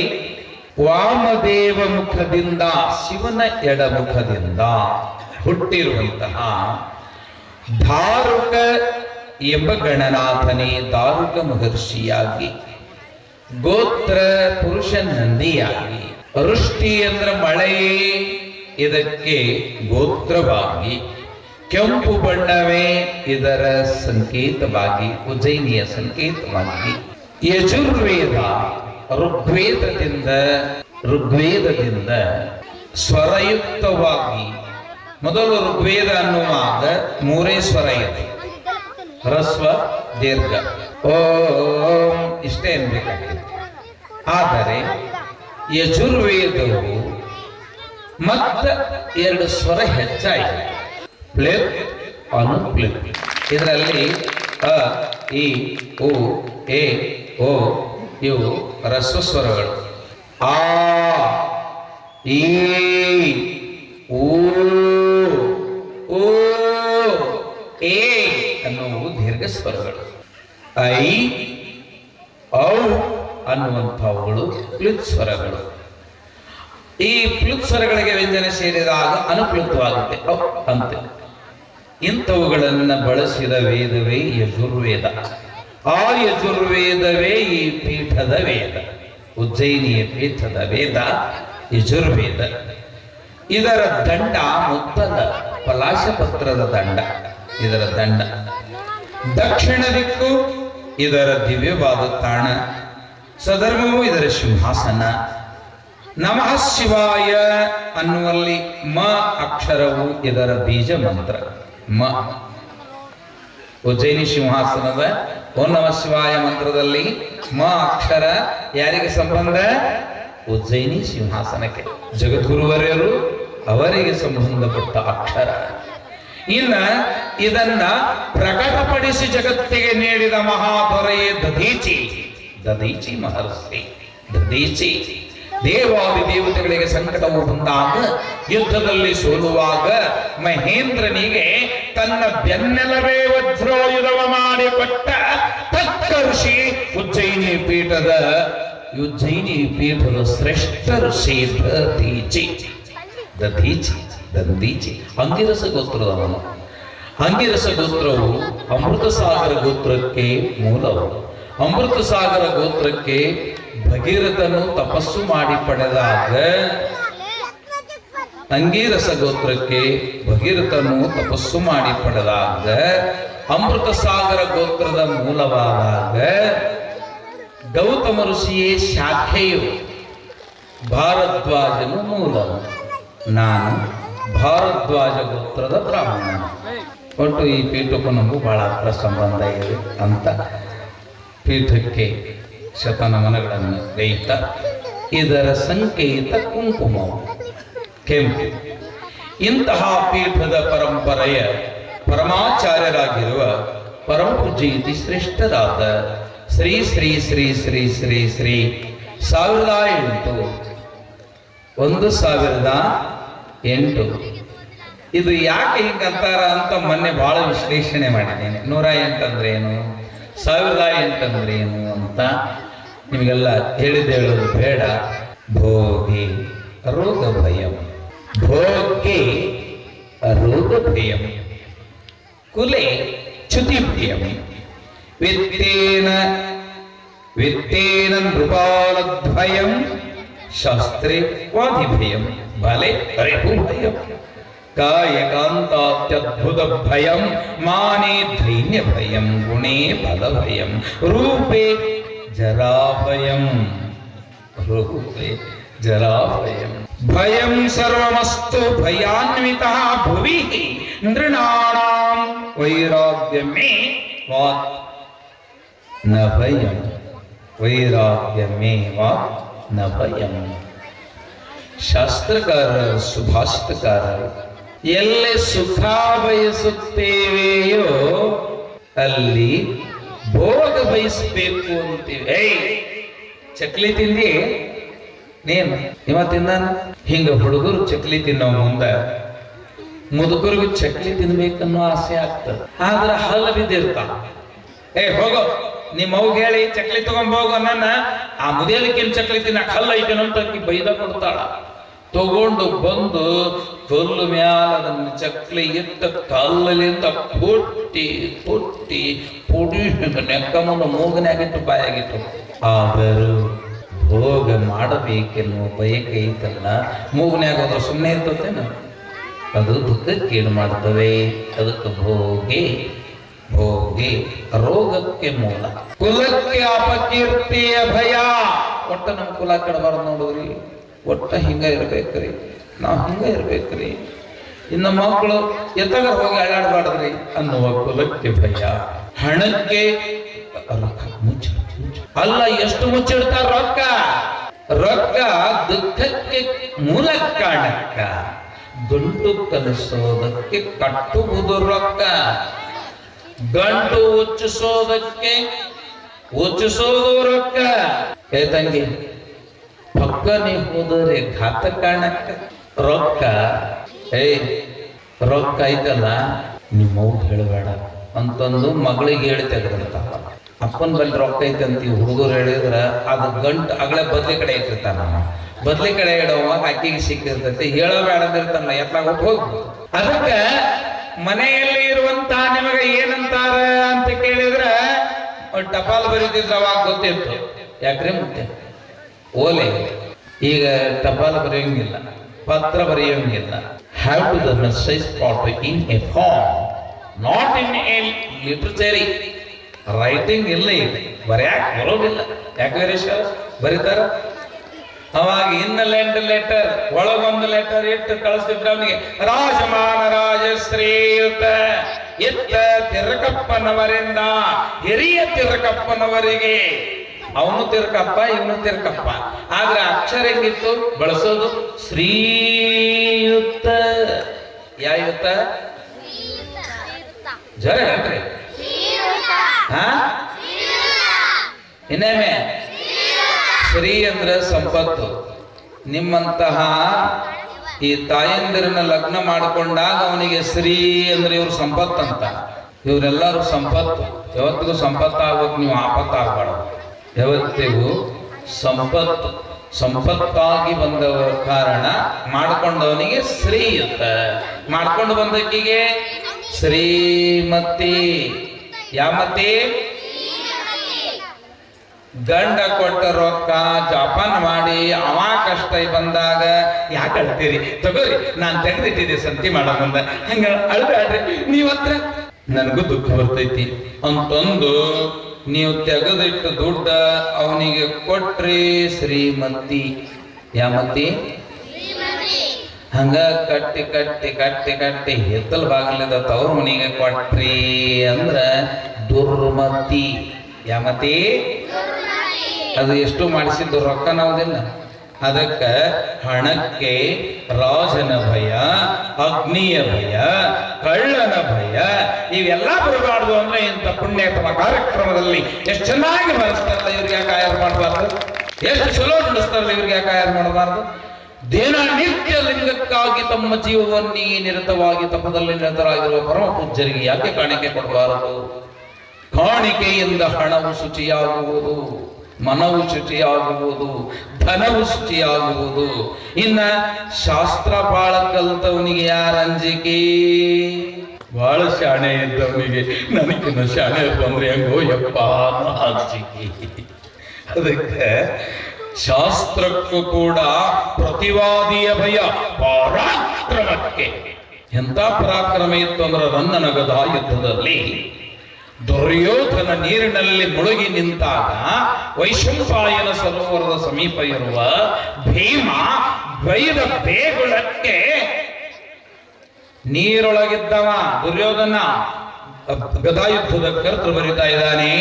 ವಾಮದೇವ ಮುಖದಿಂದ, ಶಿವನ ಎಡಮುಖದಿಂದ ಹುಟ್ಟಿರುವಂತಹ ದಾರುಕ ಎಂಬ ಗಣನಾಥನೇ ದಾರುಕ ಮಹರ್ಷಿಯಾಗಿ, ಗೋತ್ರ ಪುರುಷ ನಂದಿಯಾಗಿ, ವೃಷ್ಟಿ ಅಂದ್ರೆ ಮಳೆಯೇ ಇದಕ್ಕೆ ಗೋತ್ರವಾಗಿ, ಕೆಂಪು ಬಣ್ಣವೇ ಇದರ ಸಂಕೇತವಾಗಿ, ಉಜ್ಜಯಿನಿಯ ಸಂಕೇತವಾಗಿ, ಯಜುರ್ವೇದ ಋಗ್ವೇದದಿಂದ ಸ್ವರಯುಕ್ತವಾಗಿ, ಮೊದಲು ಋಗ್ವೇದ ಅನ್ನುವಾಗ 3 ಸ್ವರ ಇದೆ, ಹ್ರಸ್ವ ದೀರ್ಘ ಓಂ ಇಷ್ಟೇ ಅನ್ಬೇಕಾಗಿದೆ. ಆದರೆ ಯಜುರ್ವೇದವು ಮತ್ತ 2 ಸ್ವರ ಹೆಚ್ಚಾಯಿತು, ಪ್ಲೇತ್ ಅನುಪ್ಲೇತ್. ಇದರಲ್ಲಿ ಅ, ಇ, ಉ, ಎ, ಓ ಇವು ಹ್ರಸ್ವ ಸ್ವರಗಳು. ಆ, ಈ, ಊ, ಎ ಅನ್ನುವು ದೀರ್ಘ ಸ್ವರಗಳು. ಐ, ಔ ಅನ್ನುವಂಥವುಗಳು ಪ್ಲುತ್ ಸ್ವರಗಳು. ಈ ಪ್ಲುತ್ ಸ್ವರಗಳಿಗೆ ವ್ಯಂಜನ ಸೇರಿದಾಗ ಅನುಪ್ಲುತವಾಗುತ್ತೆ ಔ ಅಂತೆ. ಇಂಥವುಗಳನ್ನು ಬಳಸಿದ ವೇದವೇ ಯಜುರ್ವೇದ. ಆ ಯಜುರ್ವೇದವೇ ಈ ಪೀಠದ ವೇದ, ಉಜ್ಜಯಿನಿಯ ಪೀಠದ ವೇದ ಯಜುರ್ವೇದ. ಇದರ ದಂಡ ಮುತ್ತಲ ಪಲಾಶಪತ್ರದ ದಂಡ, ಇದರ ದಂಡ. ದಕ್ಷಿಣ ದಿಕ್ಕು ಇದರ ದಿವ್ಯವಾದ ತಾಣ, ಸಧರ್ಮವು ಇದರ ಸಿಂಹಾಸನ. ನಮಃ ಶಿವಾಯ ಅನ್ನುವಲ್ಲಿ ಮ ಅಕ್ಷರವು ಇದರ ಬೀಜ ಮಂತ್ರ. ಮ ಉಜ್ಜಯಿನಿ ಸಿಂಹಾಸನದ ಓಂ ನಮಃ ಶಿವಾಯ ಮಂತ್ರದಲ್ಲಿ ಮ ಅಕ್ಷರ ಯಾರಿಗೆ ಸಂಬಂಧ? ಉಜ್ಜಯಿನಿ ಸಿಂಹಾಸನಕ್ಕೆ, ಜಗದ್ಗುರುವರ್ಯರು ಅವರಿಗೆ ಸಂಬಂಧಪಟ್ಟ ಅಕ್ಷರ. ಇನ್ನ ಇದನ್ನ ಪ್ರಕಟಪಡಿಸಿ ಜಗತ್ತಿಗೆ ನೀಡಿದ ಮಹಾದೊರೆಯೇ ದಧೀಚಿ ಮಹರ್ಷಿ. ದಧೀಚಿ ದೇವಾದಿ ದೇವತೆಗಳಿಗೆ ಸಂಕಟವು ಬಂದಾಗ, ಯುದ್ಧದಲ್ಲಿ ಸೋಲುವಾಗ ಮಹೇಂದ್ರನಿಗೆ ತನ್ನ ಬೆನ್ನೆಲವೇ ವಜ್ರಾಯುಧವ ಮಾಡಿಕೊಟ್ಟ ತಕ್ಕ ಋಷಿ ಉಜ್ಜಯಿನಿ ಪೀಠದ ಶ್ರೇಷ್ಠ ಋಷಿ ದಧೀಚಿ. ಅಂಗಿರಸ ಗೋತ್ರದವನು. ಅಂಗಿರಸ ಗೋತ್ರವು ಅಮೃತ ಸಾಗರ ಗೋತ್ರಕ್ಕೆ ಮೂಲವು. ಅಮೃತ ಸಾಗರ ಗೋತ್ರಕ್ಕೆ ಭಗೀರಥನು ತಪಸ್ಸು ಮಾಡಿ ಪಡೆದಾಗ, ಅಂಗೀರಸ ಗೋತ್ರಕ್ಕೆ ಭಗೀರಥನು ತಪಸ್ಸು ಮಾಡಿ ಪಡೆದಾಗ, ಅಮೃತ ಸಾಗರ ಗೋತ್ರದ ಮೂಲವಾದಾಗ ಗೌತಮ ಋಷಿಯೇ ಶಾಖೆಯು, ಭಾರದ್ವಾಜನು ಮೂಲವು. ನಾನು ಭಾರದ್ವಾಜ ಗೋತ್ರದ ಬ್ರಾಹ್ಮಣ. ಒಟ್ಟು ಈ ಪೀಠಕ್ಕೂ ನಮಗೂ ಬಹಳ ಹತ್ರ ಸಂಬಂಧ ಇದೆ ಅಂತ ಪೀಠಕ್ಕೆ ಶತನಮನಗಳನ್ನು ಗೈತ. ಇದರ ಸಂಕೇತ ಕುಂಕುಮವು, ಕೆಂಪು. ಇಂತಹ ಪೀಠದ ಪರಂಪರೆಯ ಪರಮಾಚಾರ್ಯರಾಗಿರುವ ಪರಮ ಪೂಜ್ಯ ಶ್ರೇಷ್ಠರಾದ ಶ್ರೀ ಶ್ರೀ ಶ್ರೀ ಶ್ರೀ ಶ್ರೀ ಶ್ರೀ 1008 ಇದು ಯಾಕೆ ಹಿಂಗಂತಾರ ಅಂತ ಮೊನ್ನೆ ಬಹಳ ವಿಶ್ಲೇಷಣೆ ಮಾಡಿದ್ದೇನೆ. 108 ಅಂದ್ರೆ ಏನು, 1008 ಅಂದ್ರೆ ಏನು ಅಂತ ನಿಮಗೆಲ್ಲ ಹೇಳೋದು ಬೇಡ. ಭೋಗಿ ರೋಗ ಭಯಂ, ಭೋಗಿ ರೋಗ ಭಯಂ, ಕುಲೆ ಚ್ಯುತಿ ಭಯಂ, ವಿತ್ತೇನ ನೃಪಾಲದ್ಭಯಂ, ಶಾಸ್ತ್ರೇ ವಾದಿಭಯಂ, ಬಲೆ ಹರಿಭೂ ಭಯಂ, ಕಾಯಕಾಂತಾತ್ಯದ್ಭುತ ಭಯಂ, ಮಾನೇ ದೈನ್ಯ ಭಯಂ, ಗುಣೇ ಬಲ ಭಯಂ, ರೂಪೇ ಜರಾ ಭಯಂ, ರೂಪೇ ಜರಾ ಭಯಂ, ಭಯಂ ಸರ್ವಮಸ್ತು ಭಯಾನ್ವಿತಃ ಭುವಿ ನೃಣಾಣಾಂ ವೈರಾಗ್ಯಮೇ ವಾತ್ ನ ಭಯಂ, ವೈರಾಗ್ಯಮೇ ವಾತ್ ನ ಭಯಂ. ಶಾಸ್ತ್ರಕಾರರು, ಸುಭಾಷಿತಕಾರರು ಎಲ್ಲಿ ಸುಖ ಬಯಸುತ್ತೇವೆಯೋ ಅಲ್ಲಿ ಭೋಗ ಬಯಸ್ಬೇಕು ಅಂತೀವಿ. ಚಕ್ಲಿ ತಿಂದಿ ನೀನ್ ಇವತ್ತಿಂದ ಹಿಂಗ ಹುಡುಗರು ಚಕ್ಲಿ ತಿನ್ನೋ ಮುಂದ ಮುದುಕರಿಗೂ ಚಕ್ಲಿ ತಿನ್ಬೇಕನ್ನೋ ಆಸೆ ಆಗ್ತದೆ. ಆದ್ರೆ ಹಲ್ಲ ಬಿದ್ದಿರ್ತಾವ. ಹೋಗೋ ನಿಮ್ಮ ಅವ್ಗೆ ಹೇಳಿ ಚಕ್ಲಿ ತಗೊಂಡ್ಬೋಗು ನನ್ನ ಆ ಮುದಿಯಲಿಕ್ಕಿನ ಚಕ್ಲಿ ತಿನ್ನಕ್ ಹಲ್ಲ ಐತೇನಂತ ಬೈದ ಕೊಡ್ತಾಳ. ತಗೊಂಡು ಬಂದು ಕಲ್ಲು ಮ್ಯಾಲ ಅದನ್ನ ಚಕ್ಲಿ ಇಟ್ಟ ಕಲ್ಲಲಿಂದ ಪುಟ್ಟಿ ಪುಟ್ಟಿ ಪುಡಿ ನೆಕ್ಕ ಮುಂದೆ ಮೂಗನಾಗಿಟ್ಟು ಬಾಯಾಗಿಟ್ಟು. ಆದರೂ ಭೋಗ ಮಾಡಬೇಕೆನ್ನುವ ಬಯಕೆ ಐತಲ್ಲ, ಮೂಗನ್ಯಾಗ ಹೋದ್ರೆ ಸುಮ್ಮನೆ ಇರ್ತೇನ, ಅದು ದುಃಖಕ್ಕೇನು ಮಾಡ್ತವೆ. ಅದಕ್ಕೆ ಭೋಗಿ ಭೋಗಿ ರೋಗಕ್ಕೆ ಮೂಲ. ಕುಲಕ್ಕೆ ಅಪಕೀರ್ತಿಯ ಭಯ. ಒಟ್ಟ ನಮ್ಮ ಕುಲ ಕೆಡಬಾರ್ದು ನೋಡುದ್ರಿ. ಒಟ್ಟ ಹಿಂಗ ಇರ್ಬೇಕ್ರಿ, ನಾವು ಹಿಂಗ ಇರ್ಬೇಕ್ರಿ, ಇನ್ನು ಮಕ್ಕಳು ಎತ್ತಗ ಹೋಗಿ ಅಳ್ಳಾಡ್ಬಾರ್ದ್ರಿ ಅನ್ನುವ ಕುಲಕ್ಕೆ ಭಯ. ಹಣಕ್ಕೆ ಅಲ್ಲ, ಎಷ್ಟು ಮುಚ್ಚಿಡ್ತಾರ ರೊಕ್ಕ. ರೊಕ್ಕ ದುಃಖಕ್ಕೆ ಮೂಲ ಕಾರಣಕ್ಕ. ಗಂಟು ಕಲಿಸೋದಕ್ಕೆ ಕಟ್ಟುವುದು ರೊಕ್ಕ, ಗಂಟು ಉಚ್ಚಿಸೋದಕ್ಕೆ ಉಚ್ಚಿಸೋದು ರೊಕ್ಕ. ತಂಗಿ ಪಕ್ಕನೆ ಹೋದರೆ ಘಾತ ಕಾರಣಕ್ಕ ರೊಕ್ಕ. ರೊಕ್ಕ ಐತಲ್ಲ ನಿಮ್ಮವ್ ಹೇಳಬೇಡ ಅಂತಂದು ಮಗಳಿಗೆ ಹೇಳಿ ತೆಗೆದಿರ್ತಾವ. ಅಪ್ಪನ ಬಳಿ ರೊಕ್ಕ ಐತೆ ಅಂತೀವಿ, ಹುಡುಗರು ಹೇಳಿದ್ರ ಅದು ಗಂಟು ಅಗಳೆ ಬದ್ಲಿ ಕಡೆ ಇಟ್ಟಿರ್ತಾನ. ಬದ್ಲಿ ಕಡೆ ಇಡುವಾಗ ಅಕ್ಕಿಗೆ ಸಿಕ್ಕಿರ್ತೈತಿ, ಹೇಳಬೇಡದಿರ್ತಾನ, ಎತ್ತಾಗ ಹೋಗ್ಬೋದು. ಅದಕ್ಕ ಮನೆಯಲ್ಲಿ ಇರುವಂತ ನಿಮಗೆ ಏನಂತಾರ ಅಂತ ಕೇಳಿದ್ರ ಟಪಾಲ್ ಬರೀತಿದ್ರ ಅವಾಗ ಗೊತ್ತಿತ್ತು. ಯಾಕ್ರಿ ಮತ್ತೆ ಓಲೆ ಈಗ ಟಪಾಲ್ ಬರೆಯೋಂಗಿಲ್ಲ, ಪತ್ರ ಬರೆಯೋಂಗಿಲ್ಲ. Have to the message part in a form, not in a literary writing. ಇಲ್ಲ ಈಗ ಬರ್ಯಾಕ ಬರೋದಿಲ್ಲ. ಯಾಕೆ ಬರೀತಾರ ಅವಾಗ ಇನ್ನ ಲೆಟರ್ ಒಳಗೊಂದು ಲೆಟರ್ ಇಟ್ಟು ಕಳಿಸ್ತಿದ್ರ ಅವನಿಗೆ. ರಾಜಮಾನ ರಾಜಶ್ರೀಯುತ ಇತ್ತ ತಿರುಕಪ್ಪನವರಿಂದ ಹಿರಿಯ ತಿರುಕಪ್ಪನವರಿಗೆ. ಅವನು ತಿರುಕಪ್ಪ, ಇವನು ತಿರುಕಪ್ಪ. ಆದ್ರೆ ಅಕ್ಷರ ಹೆಂಗಿತ್ತು ಬಳಸೋದು? ಶ್ರೀಯುತ. ಯಾಯುತ ಜರ ಹೇಳ್ರಿ. ಇನ್ನೇಮೆ ಶ್ರೀ ಅಂದ್ರೆ ಸಂಪತ್ತು. ನಿಮ್ಮಂತಹ ಈ ತಾಯಂದಿರನ್ನ ಲಗ್ನ ಮಾಡಿಕೊಂಡಾಗ ಅವನಿಗೆ ಶ್ರೀ ಅಂದ್ರೆ ಇವ್ರ ಸಂಪತ್ತಂತ. ಇವರೆಲ್ಲರೂ ಸಂಪತ್ತು. ಯಾವತ್ತಿಗೂ ಸಂಪತ್ತಾಗ್ಬೇಕು, ನೀವು ಆಪತ್ತಾಗಬಾರ್ದು. ಯಾವತ್ತಿಗೂ ಸಂಪತ್ತು ಸಂಪತ್ತಾಗಿ ಬಂದವ ಕಾರಣ ಮಾಡಿಕೊಂಡವನಿಗೆ ಶ್ರೀಯುತ. ಮಾಡ್ಕೊಂಡು ಬಂದಕ್ಕಿಗೆ ಶ್ರೀಮತಿ. ಯಾಮತಿ ಗಂಡ ಕೊಟ್ಟ ರೊಕ್ಕ ಜಪಾನ್ ಮಾಡಿ ಅವ ಕಷ್ಟ ಬಂದಾಗ ಯಾಕೆ ಅಳ್ತೀರಿ? ತಗೋರಿ, ನಾನ್ ತೆಗೆದಿಟ್ಟಿದ್ದೆ ಸಂತಿ ಮಾಡೋ ಮುಂದ. ಹಂಗ ಅಳ್ಬೇಡ್ರಿ ನೀವ್ ಹತ್ರ, ನನಗೂ ದುಃಖ ಬರ್ತೈತಿ ಅಂತಂದು ನೀವು ತೆಗೆದಿಟ್ಟು ದುಡ್ಡ ಅವನಿಗೆ ಕೊಟ್ರಿ ಶ್ರೀಮತಿ. ಯಾಮತಿ ಹಂಗ ಕಟ್ಟಿ ಕಟ್ಟಿ ಕಟ್ಟಿ ಕಟ್ಟಿ ಹಿತ್ತಲ್ ಬಾಗಿಲಿದ ತವ್ರ ಮನಿಗೆ ಕೊಟ್ರಿ ಅಂದ್ರ ದುರ್ಮತಿ. ಯಾಮತಿ ಅದು ಎಷ್ಟು ಮಾಡಿಸಿದ್ದು ರೊಕ್ಕ ನಾವುದಿಲ್ಲ. ಅದಕ್ಕ ಹಣಕ್ಕೆ ರಾಜನ ಭಯ, ಅಗ್ನಿಯ ಭಯ, ಕಳ್ಳನ ಭಯ ಇವೆಲ್ಲ ಬರಬಾರ್ದು ಅಂದ್ರೆ ಇಂಥ ಪುಣ್ಯತಮ ಕಾರ್ಯಕ್ರಮದಲ್ಲಿ ಎಷ್ಟು ಚೆನ್ನಾಗಿ ಬಳಸ್ತಾರಲ್ಲ, ಇವ್ರಿಗೆ ಯಾಕೆ ಆಯಾರ ಮಾಡಬಾರ್ದು? ಎಷ್ಟು ಚಲೋ ನಡೆಸ್ತಾರಲ್ಲ, ಇವ್ರಿಗೆ ಯಾಕೆ ಆಯಾರ ಮಾಡಬಾರ್ದು? ದಿನ ನಿತ್ಯ ಲಿಂಗಕ್ಕಾಗಿ ತಮ್ಮ ಜೀವವನ್ನೇ ನಿರತವಾಗಿ ತಪದಲ್ಲಿ ನಿರತರಾಗಿರುವ ಪರಮ ಪೂಜ್ಯರಿಗೆ ಯಾಕೆ ಕಾಣಿಕೆ ಕೊಡಬಾರದು? ಕಾಣಿಕೆಯಿಂದ ಹಣವು ಶುಚಿಯಾಗುವುದು, ಮನವು ಶುಚಿಯಾಗುವುದು, ಧನವು ಶುಚಿಯಾಗುವುದು. ಇನ್ನ ಶಾಸ್ತ್ರ ಬಾಳ ಕಲ್ತವನಿಗೆ ಯಾರ ಅಂಜಿಕೆ? ಬಹಳ ಶಾಣೆ ಇದ್ದವನಿಗೆ ನನಗಿನ್ನ ಶಾಣೆ ಬಂದ್ರೆ ಹೆಂಗೋ ಯಪ್ಪ ಅಂಜಿಕೆ. ಅದಕ್ಕೆ ಶಾಸ್ತ್ರಕ್ಕೂ ಕೂಡ ಪ್ರತಿವಾದಿಯ ಭಯ, ಪರಾಕ್ರಮಕ್ಕೆ. ಎಂತ ಪರಾಕ್ರಮ ಇತ್ತು ಅಂದ್ರೆ ರನ್ನನ ಗದಾ ಯುದ್ಧದಲ್ಲಿ ದುರ್ಯೋಧನ ನೀರಿನಲ್ಲಿ ಮುಳುಗಿ ನಿಂತಾಗ ವೈಶಂಪಾಯನ ಸರೋವರದ ಸಮೀಪ ಇರುವ ಭೀಮ ದ್ವೈದ ಬೇಗುಳಕ್ಕೆ ನೀರೊಳಗಿದ್ದವ ದುರ್ಯೋಧನ ಗದಾಯುದ್ಧದ ಕರ್ತೃ ಬರಿತಾ ಇದ್ದಾನೆ.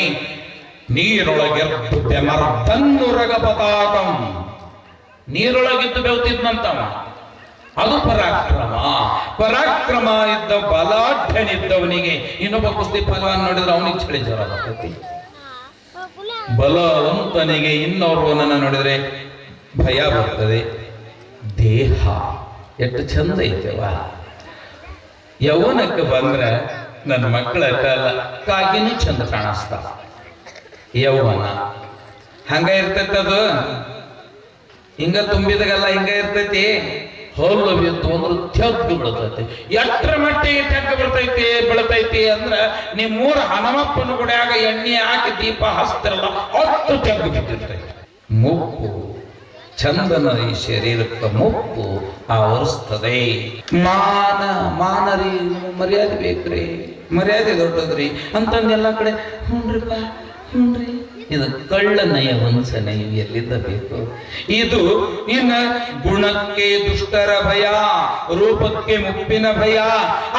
ನೀರೊಳಗೆದ್ದು ಬೆಮರ್ದನ್ನುರಗ ಪತಾಕಂ, ನೀರೊಳಗಿದ್ದು ಬೆವತಿದ್ನಂತವ. ಅದು ಪರಾಕ್ರಮ. ಪರಾಕ್ರಮ ಇದ್ದ ಬಲಾಢ್ಯನಿದ್ದವನಿಗೆ ಇನ್ನೊಬ್ಬ ಕುಸ್ತಿ ಫಲವನ್ನು ನೋಡಿದ್ರೆ ಅವನಿಗೆ ಚಳಿ ಜ್ವರ ಬರ್ತೈತಿ. ಬಲವಂತನಿಗೆ ಇನ್ನೋರ್ವನನ್ನು ನೋಡಿದ್ರೆ ಭಯ ಬರ್ತದೆ. ದೇಹ ಎಷ್ಟು ಚಂದ ಐತೆವ. ಯೌವನಕ್ಕೆ ಬಂದ್ರೆ ನನ್ನ ಮಕ್ಕಳ ಅಲ್ಲ ಕಾಗಿನೂ ಚಂದ ಕಾಣಿಸ್ತಾವ. ಯೌವನ ಹಂಗ ಇರ್ತೈತಿ, ಅದು ಹಿಂಗ ತುಂಬಿದಾಗಲ್ಲ ಹಿಂಗ ಇರ್ತೈತಿ. ಹೊಲ್ಲು ಬಿದ್ದು ಅಂದ್ರೆ ತೆಗ್ದು ಬಿಡ್ತೈತಿ. ಎಷ್ಟರ ಮಟ್ಟಿಗೆ ತೆಗ್ದು ಬಿಡ್ತೈತಿ ಬೆಳತೈತಿ ಅಂದ್ರ ನಿಮ್ಮೂರ ಹನುಮಪ್ಪನ ಗುಡಿಯಾಗ ಎಣ್ಣೆ ಹಾಕಿ ದೀಪ ಹಚ್ತಿರಲ್ಲ ಅಷ್ಟು ತೆಗ್ದು ಬಿದ್ದಿರ್ತೈತಿ. ಮುಪ್ಪು ಚಂದನ ಈ ಶರೀರಕ್ಕೆ ಮುಪ್ಪು ಆವರಿಸ್ತದೆ. ಮಾನರಿ ಮರ್ಯಾದೆ ಬೇಕ್ರಿ, ಮರ್ಯಾದೆ ದೊಡ್ಡದ್ರಿ ಅಂತಂದೆಲ್ಲ ಕಡೆ ಹ್ಞೂನ್ರಿಪ್ಪ ಹ್ಞೂನ್ರಿ. ಇದು ಕಳ್ಳನಯ ವಂಚನೆ ಎಲ್ಲಿದ್ದ ಬೇಕು. ಇದು ಇನ್ನ ಗುಣಕ್ಕೆ ದುಷ್ಟರ ಭಯ, ರೂಪಕ್ಕೆ ಮುಪ್ಪಿನ ಭಯ.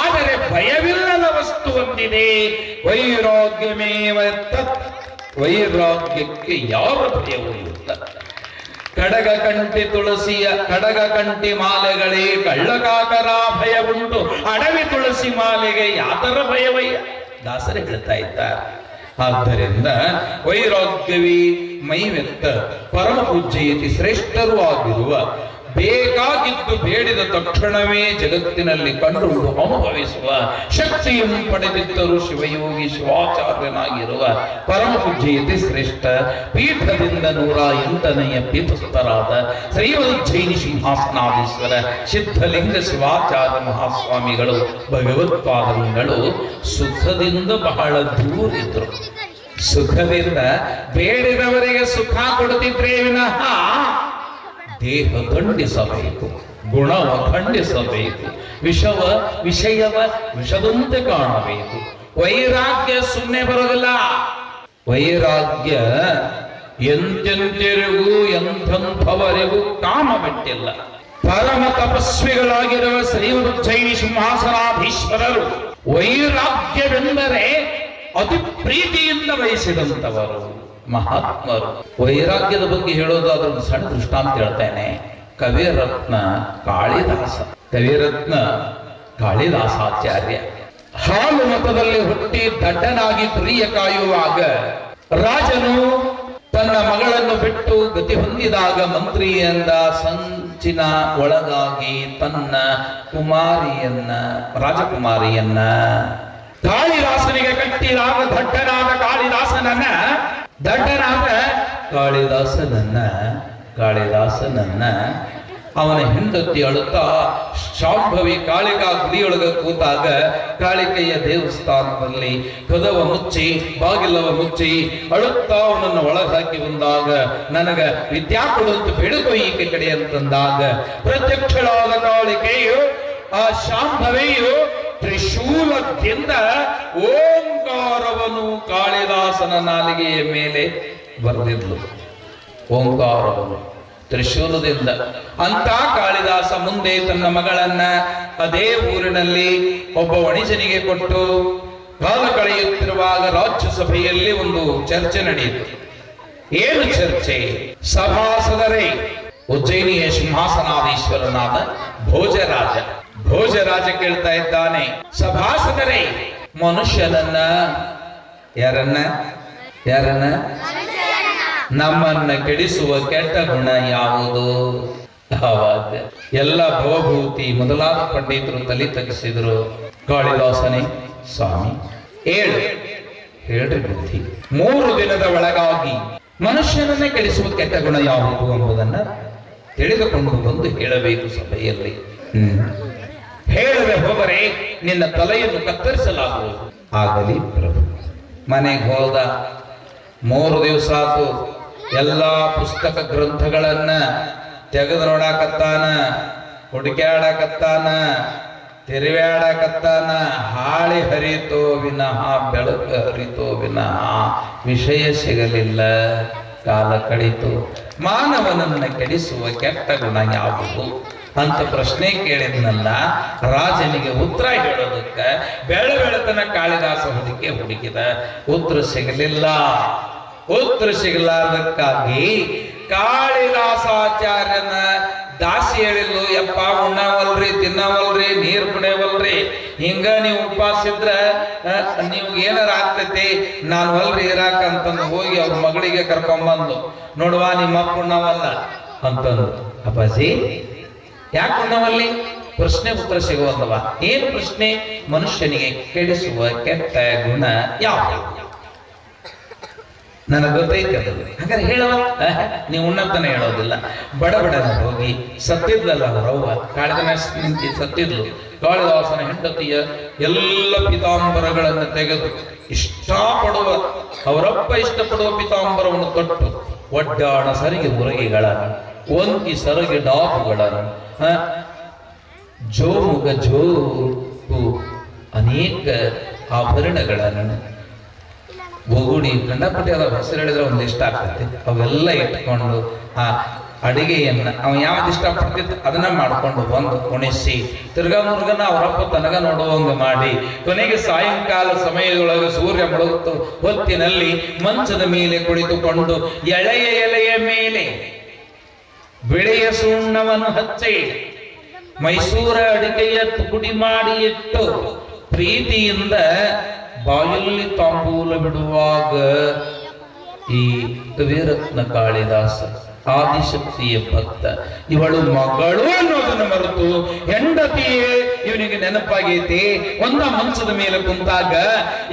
ಆದರೆ ಭಯವಿಲ್ಲದ ವಸ್ತು ಒಂದಿದೆ, ವೈರಾಗ್ಯಮೇವ ತತ್. ವೈರಾಗ್ಯಕ್ಕೆ ಯಾವ ಭಯವೂ ಇಲ್ಲ. ಕಡಗ ಕಂಠಿ ತುಳಸಿಯ ಕಡಗ ಕಂಠಿ ಮಾಲೆಗಳೇ ಕಳ್ಳಕಾಕರ ಭಯವುಂಟು, ಅಡವಿ ತುಳಸಿ ಮಾಲೆಗೆ ಯಾತರ ಭಯವಯ್ಯ ದಾಸರೇ ಹೇಳ್ತಾ ಇದ್ದಾರೆ. ಆದ್ದರಿಂದ ವೈರಾಗ್ಯವೇ ಮೈವೆತ್ತ ಪರಮ ಪೂಜ್ಯಯತಿ ಶ್ರೇಷ್ಠರೂ ಆಗಿರುವ, ಬೇಕಾಗಿದ್ದು ಬೇಡಿದ ತಕ್ಷಣವೇ ಜಗತ್ತಿನಲ್ಲಿ ಕಂಡುಕೊಂಡು ಅನುಭವಿಸುವ ಶಕ್ತಿಯನ್ನು ಪಡೆದಿದ್ದರು ಶಿವಯೋಗಿ ಶಿವಾಚಾರ್ಯನಾಗಿರುವ ಪರಮ ಪೂಜ್ಯಯತಿ ಶ್ರೇಷ್ಠ ಪೀಠದಿಂದ 108ನೆಯ ಪೀಠಸ್ಥರಾದ ಶ್ರೀಮದುಜ್ಜಯಿನಿ ಸಿಂಹಾಸನಾಧೀಶ್ವರ ಸಿದ್ಧಲಿಂಗ ಶಿವಾಚಾರ್ಯ ಮಹಾಸ್ವಾಮಿಗಳು ಭಗವತ್ಪಾದಗಳು ಸುಖದಿಂದ ಬಹಳ ದೂರಿದ್ರು. ಸುಖದಿಂದ ಬೇಡಿದವರಿಗೆ ಸುಖ ಕೊಡುತ್ತಿದ್ರೆ ವಿನಃ ದೇಹ ಖಂಡಿಸಬೇಕು, ಗುಣವ ಖಂಡಿಸಬೇಕು, ವಿಷಯವ ವಿಷದಂತೆ ಕಾಣಬೇಕು. ವೈರಾಗ್ಯ ಸುಮ್ಮನೆ ಬರೋದಿಲ್ಲ. ವೈರಾಗ್ಯ ಎಂತೆಂತೆರಿಗೂ ಎಂಥವರೆಗೂ ಕಾಮ ಬಿಟ್ಟಿಲ್ಲ. ಪರಮ ತಪಸ್ವಿಗಳಾಗಿರುವ ಶ್ರೀಮದುಜ್ಜಯಿನಿ ಸಿಂಹಾಸನಾಧೀಶ್ವರರು ವೈರಾಗ್ಯವೆಂದರೆ ಅತಿ ಪ್ರೀತಿಯಿಂದ ವಹಿಸಿದಂಥವರು ಮಹಾತ್ಮರು. ವೈರಾಗ್ಯದ ಬಗ್ಗೆ ಹೇಳೋದಾದ್ರೆ ಒಂದು ಸಣ್ಣ ದೃಷ್ಟಾಂತ ಹೇಳ್ತೇನೆ. ಕವಿರತ್ನ ಕಾಳಿದಾಸಾಚಾರ್ಯ ಹಾಲು ಮತದಲ್ಲಿ ಹುಟ್ಟಿ ದಡ್ಡನಾಗಿ ತುರಿಯ ಕಾಯುವಾಗ ರಾಜನು ತನ್ನ ಮಗಳನ್ನು ಬಿಟ್ಟು ಗತಿ ಹೊಂದಿದಾಗ ಮಂತ್ರಿಯಿಂದ ಸಂಚಿನ ಒಳಗಾಗಿ ತನ್ನ ರಾಜಕುಮಾರಿಯನ್ನ ಕಾಳಿದಾಸನಿಗೆ ಕಟ್ಟಿದಾಗ ದಡ್ಡನಾದ ಕಾಳಿದಾಸನನ್ನ ಅವನ ಹೆಂಡತಿ ಅಳುತ್ತಾ ಶಾಂಭವಿ ಕಾಳಿಕಾ ಗುಡಿಯೊಳಗ ಕೂತಾಗ ಕಾಳಿಕೆಯ ದೇವಸ್ಥಾನದಲ್ಲಿ ಕದವ ಮುಚ್ಚಿ ಬಾಗಿಲವ ಮುಚ್ಚಿ ಅಳುತ್ತಾ ಅವನನ್ನು ಒಳಗೆ ಹಾಕಿ ಬಂದಾಗ, ನನಗ ವಿದ್ಯಾ ಕೊಡುವಂತ ಬೇಡುಕೋ ಈಕೆ ಕಡೆ ಅಂತಂದಾಗ ಪ್ರತ್ಯಕ್ಷಳಾದ ಕಾಳಿಕೆಯು ಆ ಶಾಂಭವಿಯು ತ್ರಿಶೂಲದಿಂದ ಓಂಕಾರವನ್ನು ಕಾಳಿದಾಸನ ನಾಲಿಗೆಯ ಮೇಲೆ ಬರೆದಿದ್ಲು. ಓಂಕಾರವನ್ನು ತ್ರಿಶೂಲದಿಂದ. ಅಂತ ಕಾಳಿದಾಸ ಮುಂದೆ ತನ್ನ ಮಗಳನ್ನ ಅದೇ ಊರಿನಲ್ಲಿ ಒಬ್ಬ ವಣಿಜನಿಗೆ ಕೊಟ್ಟು ಕಾಲ ಕಳೆಯುತ್ತಿರುವಾಗ ರಾಜ್ಯಸಭೆಯಲ್ಲಿ ಒಂದು ಚರ್ಚೆ ನಡೆಯಿತು. ಏನು ಚರ್ಚೆ? ಸಭಾಸದರೇ, ಉಜ್ಜಯಿನಿಯ ಸಿಂಹಾಸನಾಧೀಶ್ವರನಾದ ಭೋಜರಾಜ ಕೇಳ್ತಾ ಇದ್ದಾನೆ, ಸಭಾಸದರೇ, ಮನುಷ್ಯನನ್ನ ಯಾರನ್ನ ನಮ್ಮನ್ನ ಕೆಡಿಸುವ ಕೆಟ್ಟ ಗುಣ ಯಾವುದು? ಆವಾಗ ಎಲ್ಲ ಭವಭೂತಿ ಮೊದಲಾದ ಪಂಡಿತರು ತಲೆ ತಗ್ಗಿಸಿದ್ರು. ಕಾಳಿದಾಸನೇ, ಸ್ವಾಮಿ ಹೇಳ್ರಿ ಬುದ್ಧಿ. 3 ದಿನದ ಒಳಗಾಗಿ ಮನುಷ್ಯನನ್ನೇ ಕೆಡಿಸುವ ಕೆಟ್ಟ ಗುಣ ಯಾವುದು ಎಂಬುದನ್ನ ತಿಳಿದುಕೊಂಡು ಬಂದು ಹೇಳಬೇಕು ಸಭೆಯಲ್ಲಿ. ಹೇಳದೆ ಹೋದರೆ ನಿನ್ನ ತಲೆಯನ್ನು ಕತ್ತರಿಸಲಾಗುವುದು. ಆಗಲಿ ಪ್ರಭು. ಮನೆಗೆ ಹೋದ. 3 ದಿವಸ ಆತು. ಎಲ್ಲಾ ಪುಸ್ತಕ ಗ್ರಂಥಗಳನ್ನ ತೆಗೆದು ನೋಡಾಕತ್ತಾನ, ಹುಡುಕ್ಯಾಡಕತ್ತಾನ, ತಿರುವ್ಯಾಡಕತ್ತಾನ. ಹಾಳಿ ಹರಿತೋ ವಿನಃ ಬೆಳಕು ಹರಿತೋ ವಿನಃ ವಿಷಯ ಸಿಗಲಿಲ್ಲ. ಕಾಲ ಕಳೀತು. ಮಾನವನನ್ನ ಕೆಡಿಸುವ ಕೆಟ್ಟ ಗುಣ ಯಾವುದು ಅಂತ ಪ್ರಶ್ನೆ ಕೇಳಿದ್ನಲ್ಲ. ರಾಜನಿಗೆ ಉತ್ತರ ಹೇಳೋದಕ್ಕೆ ಬೆಳತನ ಕಾಳಿದಾಸ ಹುಡುಕಿದ. ಉತ್ತರ ಸಿಗಲಾರದಕ್ಕಾಗಿ ಕಾಳಿದಾಸಾಚಾರ್ಯನ ದಾಸಿ ಹೇಳಿದ್ಲು, ಯಪ್ಪ ಉಣ್ಣವಲ್ರಿ, ತಿನ್ನವಲ್ರಿ, ನೀರ್ ಕುಡಿಯವಲ್ರಿ, ಹಿಂಗ ನೀವು ಉಪವಾಸ ಇದ್ರ ನೀವು ಏನಾರ ಆಗ್ತೈತಿ, ನಾನು ಅಲ್ರಿ ಇರಾಕ ಅಂತಂದು ಹೋಗಿ ಅವ್ರ ಮಗಳಿಗೆ ಕರ್ಕೊಂಬಂದು, ನೋಡುವ ನಿಮ್ಮ ಅಪ್ಪ ಉಣ್ಣವಲ್ಲ ಅಂತಂದು. ಅಪ್ಪಾಜಿ ಯಾಕೆ ಉಣ್ಣವಲ್ಲಿ? ಪ್ರಶ್ನೆ ಉತ್ತರ ಸಿಗುವಂತವ. ಏನ್ ಪ್ರಶ್ನೆ? ಮನುಷ್ಯನಿಗೆ ಕೆಡಿಸುವ ಕೆಟ್ಟ ಗುಣ ಯಾವ? ನನಗೆ ಗೊತ್ತೈತೆ ಅದು. ಹಾಗಾದ್ರೆ ಹೇಳುವ, ನೀವು ಉಣ್ಣತನ ಹೇಳೋದಿಲ್ಲ. ಬಡಬಡನ ಹೋಗಿ ಸತ್ತಿದ್ಲಲ್ಲ ಅವರವ್ವ, ಕಾಳಿದ ನಿಂತಿ ಸತ್ತಿದ್ಲು. ಕಾಳಿದಾಸನ ಹೆಂಡತಿಯ ಎಲ್ಲ ಪಿತಾಂಬರಗಳನ್ನು ತೆಗೆದು ಇಷ್ಟಪಡುವ, ಅವರಪ್ಪ ಇಷ್ಟಪಡುವ ಪಿತಾಂಬರವನ್ನು ತೊಟ್ಟು ಒಡ್ಡಾಣ ಸರಿಗೆ ಮುರಗಿಗಳನ್ನು, ಒಂಕಿ ಸರಿಗೆ ಡಾಬುಗಳನ್ನು, ಜೋಮುಗ ಜೋಪು ಅನೇಕ ಆಭರಣಗಳನ್ನು, ಬೊಗುಡಿ ಕಂಡಪಟ್ಟಿ ಅದ ಹೆಸರು ಹೇಳಿದ್ರೆ ಒಂದು ಇಷ್ಟ ಆಗ್ತೈತಿ, ಅವೆಲ್ಲ ಇಟ್ಕೊಂಡು ಆ ಅಡಿಗೆಯನ್ನ ಅವ ಯಾವ್ದು ಇಷ್ಟಪಡ್ತಿತ್ತು ಅದನ್ನ ಮಾಡ್ಕೊಂಡು ಬಂದು ಕುಣಿಸಿ ತಿರ್ಗಾ ಮುರುಗನ ಅವರಪ್ಪ ತನಗ ನೋಡುವಂಗ ಮಾಡಿ, ಕೊನೆಗೆ ಸಾಯಂಕಾಲ ಸಮಯದೊಳಗೆ ಸೂರ್ಯ ಮುಳುಗುತ್ತ ಹೊತ್ತಿನಲ್ಲಿ ಮಂಚದ ಮೇಲೆ ಕುಳಿತುಕೊಂಡು ಎಳೆಯ ಮೇಲೆ ಬಿಳೆಯ ಸುಣ್ಣವನ್ನು ಹಚ್ಚಿ ಮೈಸೂರ ಅಡಿಕೆಯ ಪುಡಿ ಮಾಡಿ ಇಟ್ಟು ಪ್ರೀತಿಯಿಂದ ಬಾಯಲ್ಲಿ ತಾಂಬೂಲ ಬಿಡುವಾಗ ಈ ಕವಿರತ್ನ ಕಾಳಿದಾಸ ಆದಿಶಕ್ತಿಯ ಭಕ್ತ, ಇವಳು ಮಗಳು ಅನ್ನೋದನ್ನು ಮರೆತು ಹೆಂಡತಿಯೇ ಇವನಿಗೆ ನೆನಪಾಗೈತಿ. ಒಂದ ಮಂಚದ ಮೇಲೆ ಕುಂತಾಗ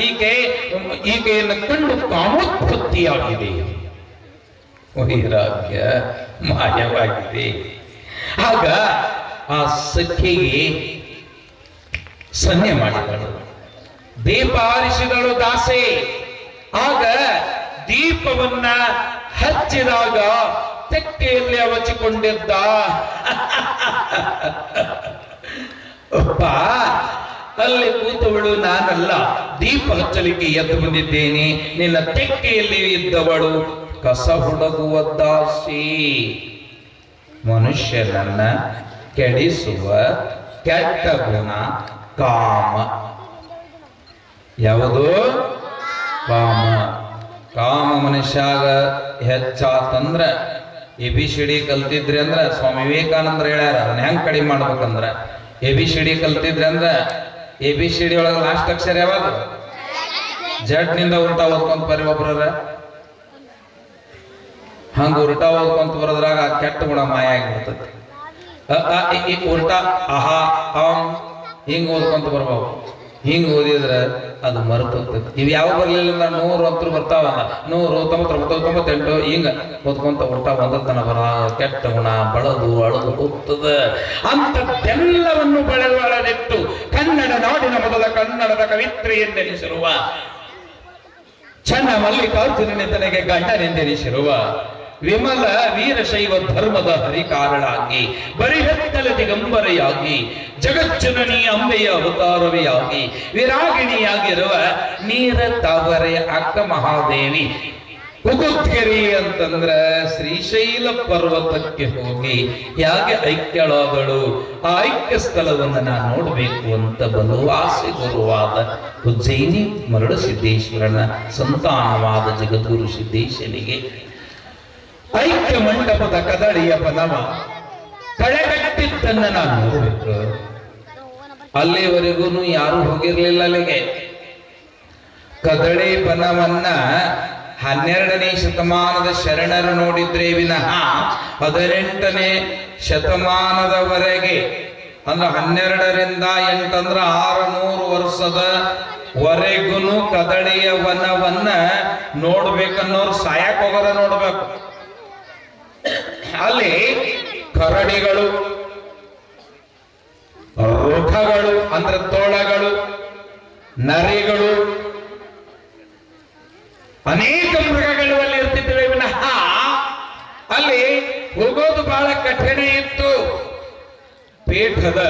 ಈಕೆಯನ್ನು ಕಂಡು ಕಾಮೋತ್ಪತ್ತಿಯಾಗಿದೆ, ವೈರಾಗ್ಯ ಮಾಯವಾಗಿದೆ. ಆಗ ಆ ಸಖಿಗೆ ಸನ್ನೆ ಮಾಡಿದಳು, ದೀಪ ಆರಿಸಿದಳು ದಾಸೆ. ಆಗ ದೀಪವನ್ನ ಹಚ್ಚಿದಾಗ ತೆಕ್ಕೆಯಲ್ಲಿ ಅವಚಿಕೊಂಡಿದ್ದ ಒಬ್ಬ ಅಲ್ಲಿ ಕೂತವಳು ನಾನಲ್ಲ, ದೀಪ ಹಚ್ಚಲಿಕ್ಕೆ ಎದ್ದು ಬಂದಿದ್ದೇನೆ, ನಿನ್ನ ತೆಕ್ಕೆಯಲ್ಲಿ ಇದ್ದವಳು ಕಸ ಹುಡುಗುವ ದಾಸಿ. ಮನುಷ್ಯನನ್ನ ಕೆಡಿಸುವ ಕೆಟ್ಟ ಗುಣ ಕಾಮ. ಯಾವುದು? ಕಾಮ. ಕಾಮ ಮನುಷ್ಯಾಗ ಹೆಚ್ಚಾತಂದ್ರ ABCD ಕಲ್ತಿದ್ರಿ ಅಂದ್ರ, ಸ್ವಾಮಿ ವಿವೇಕಾನಂದ್ರ ಹೇಳ್ಯಾರ, ಅದನ್ನ ಹೆಂಗ್ ಕಡಿಮೆ ಮಾಡ್ಬೇಕಂದ್ರ ABCD ಕಲ್ತಿದ್ರಿ ಅಂದ್ರ ABCD ಒಳಗ ಲಾಸ್ಟ್ ಅಕ್ಷರ ಯಾವಾಗ? ಜಡ್ ನಿಂದ ಉಲ್ಟಾ ಓದ್ಕೊಂತ ಬರಿ ಒಬ್ರ ಹಂಗ ಉಲ್ಟಾ ಓದ್ಕೊಂತ ಬರೋದ್ರಾಗ ಕೆಟ್ಟ ಗುಣ ಮಾಯ ಆಗಿರ್ತದೆ. ಉಲ್ಟಾ ಅಹಾ ಅಂ ಹಿಂಗ್ ಓದ್ಕೊಂತ ಬರ್ಬೇಕು. ಹಿಂಗ್ ಓದಿದ್ರೆ ಅದು ಮರೆತು ಹೋಗ್ತದೆ. ಇವ್ ಯಾವ ಬರ್ಲಿಲ್ಲ 100 ಅಂತೂ ಬರ್ತಾವಲ್ಲ, 100, 90, 98 ಹಿಂಗ ಓದ್ಕೊಂತ ಉಲ್ಟಾ ಒಂದತನ ಬರ ಕೆಟ್ಟ ಗುಣ ಬಳದು ಅಳದು ಹೋಗ್ತದೆ. ಅಂತದ್ದೆಲ್ಲವನ್ನು ಬಳದಿಟ್ಟು ಕನ್ನಡ ನಾಡಿನ ಮೊದಲ ಕನ್ನಡದ ಕವಿತ್ರಿಯೆಂದೆನಿಸಿರುವ ಚನ್ನ ಮಲ್ಲಿಕಾರ್ಜುನನೇ ತನಗೆ ಗಂಡನೆಂದೆನಿಸಿರುವ ವಿಮಲ ವೀರಶೈವ ಧರ್ಮದ ಹರಿಕಾರಳಾಗಿ ಬರಿಹತ್ತಲ ದಿಗಂಬರೆಯಾಗಿ ಜಗಜ್ಜನನಿ ಅಂಬೆಯ ಅವತಾರವೆಯಾಗಿ ವಿರಾಗಿಣಿಯಾಗಿರುವ ನೀರ ತಾವರೆ ಅಕ್ಕ ಮಹಾದೇವಿ ಕುಕುತ್ಗೆರಿ ಅಂತಂದ್ರ ಶ್ರೀಶೈಲ ಪರ್ವತಕ್ಕೆ ಹೋಗಿ ಯಾಕೆ ಐಕ್ಯಳಾದಳು, ಆ ಐಕ್ಯ ಸ್ಥಳವನ್ನು ನಾನು ನೋಡಬೇಕು ಅಂತ ಬಲು ಆಸೆ ಗುರುವಾದ ಉಜ್ಜಯಿನಿ ಮರಳು ಸಿದ್ದೇಶ್ವರನ ಸಂತಾನವಾದ ಜಗದ್ಗುರು ಸಿದ್ದೇಶನಿಗೆ ಐಕ್ಯ ಮಂಟಪದ ಕದಳಿಯ ಬನವ ಕಳೆಗಟ್ಟಿದ್ದನ್ನ ನಾನು ನೋಡಬೇಕು. ಅಲ್ಲಿವರೆಗೂ ಯಾರು ಹೋಗಿರ್ಲಿಲ್ಲ ಅಲ್ಲಿಗೆ. ಕದಳಿ ಬನವನ್ನ 12ನೇ ಶತಮಾನದ ಶರಣರು ನೋಡಿದ್ರೆ ವಿನಃ 18ನೇ ಶತಮಾನದವರೆಗೆ ಅಂದ್ರೆ 12ರಿಂದ 8 ಅಂದ್ರೆ 600 ವರ್ಷದ ವರೆಗೂ ಕದಳಿಯ ವನವನ್ನ ನೋಡ್ಬೇಕನ್ನೋರು ಸಾಯಕ್ ಹೋಗೋದ ನೋಡ್ಬೇಕು. ಅಲ್ಲಿ ಕರಡಿಗಳು, ರುಖಗಳು ಅಂದ್ರೆ ತೋಳಗಳು, ನರಿಗಳು, ಅನೇಕ ಮೃಗಗಳು ಅಲ್ಲಿ ಇರ್ತಿದ್ವಿ ವಿನಃ ಅಲ್ಲಿ ಹೋಗೋದು ಬಹಳ ಕಠಿಣ ಇತ್ತು. ಪೀಠದ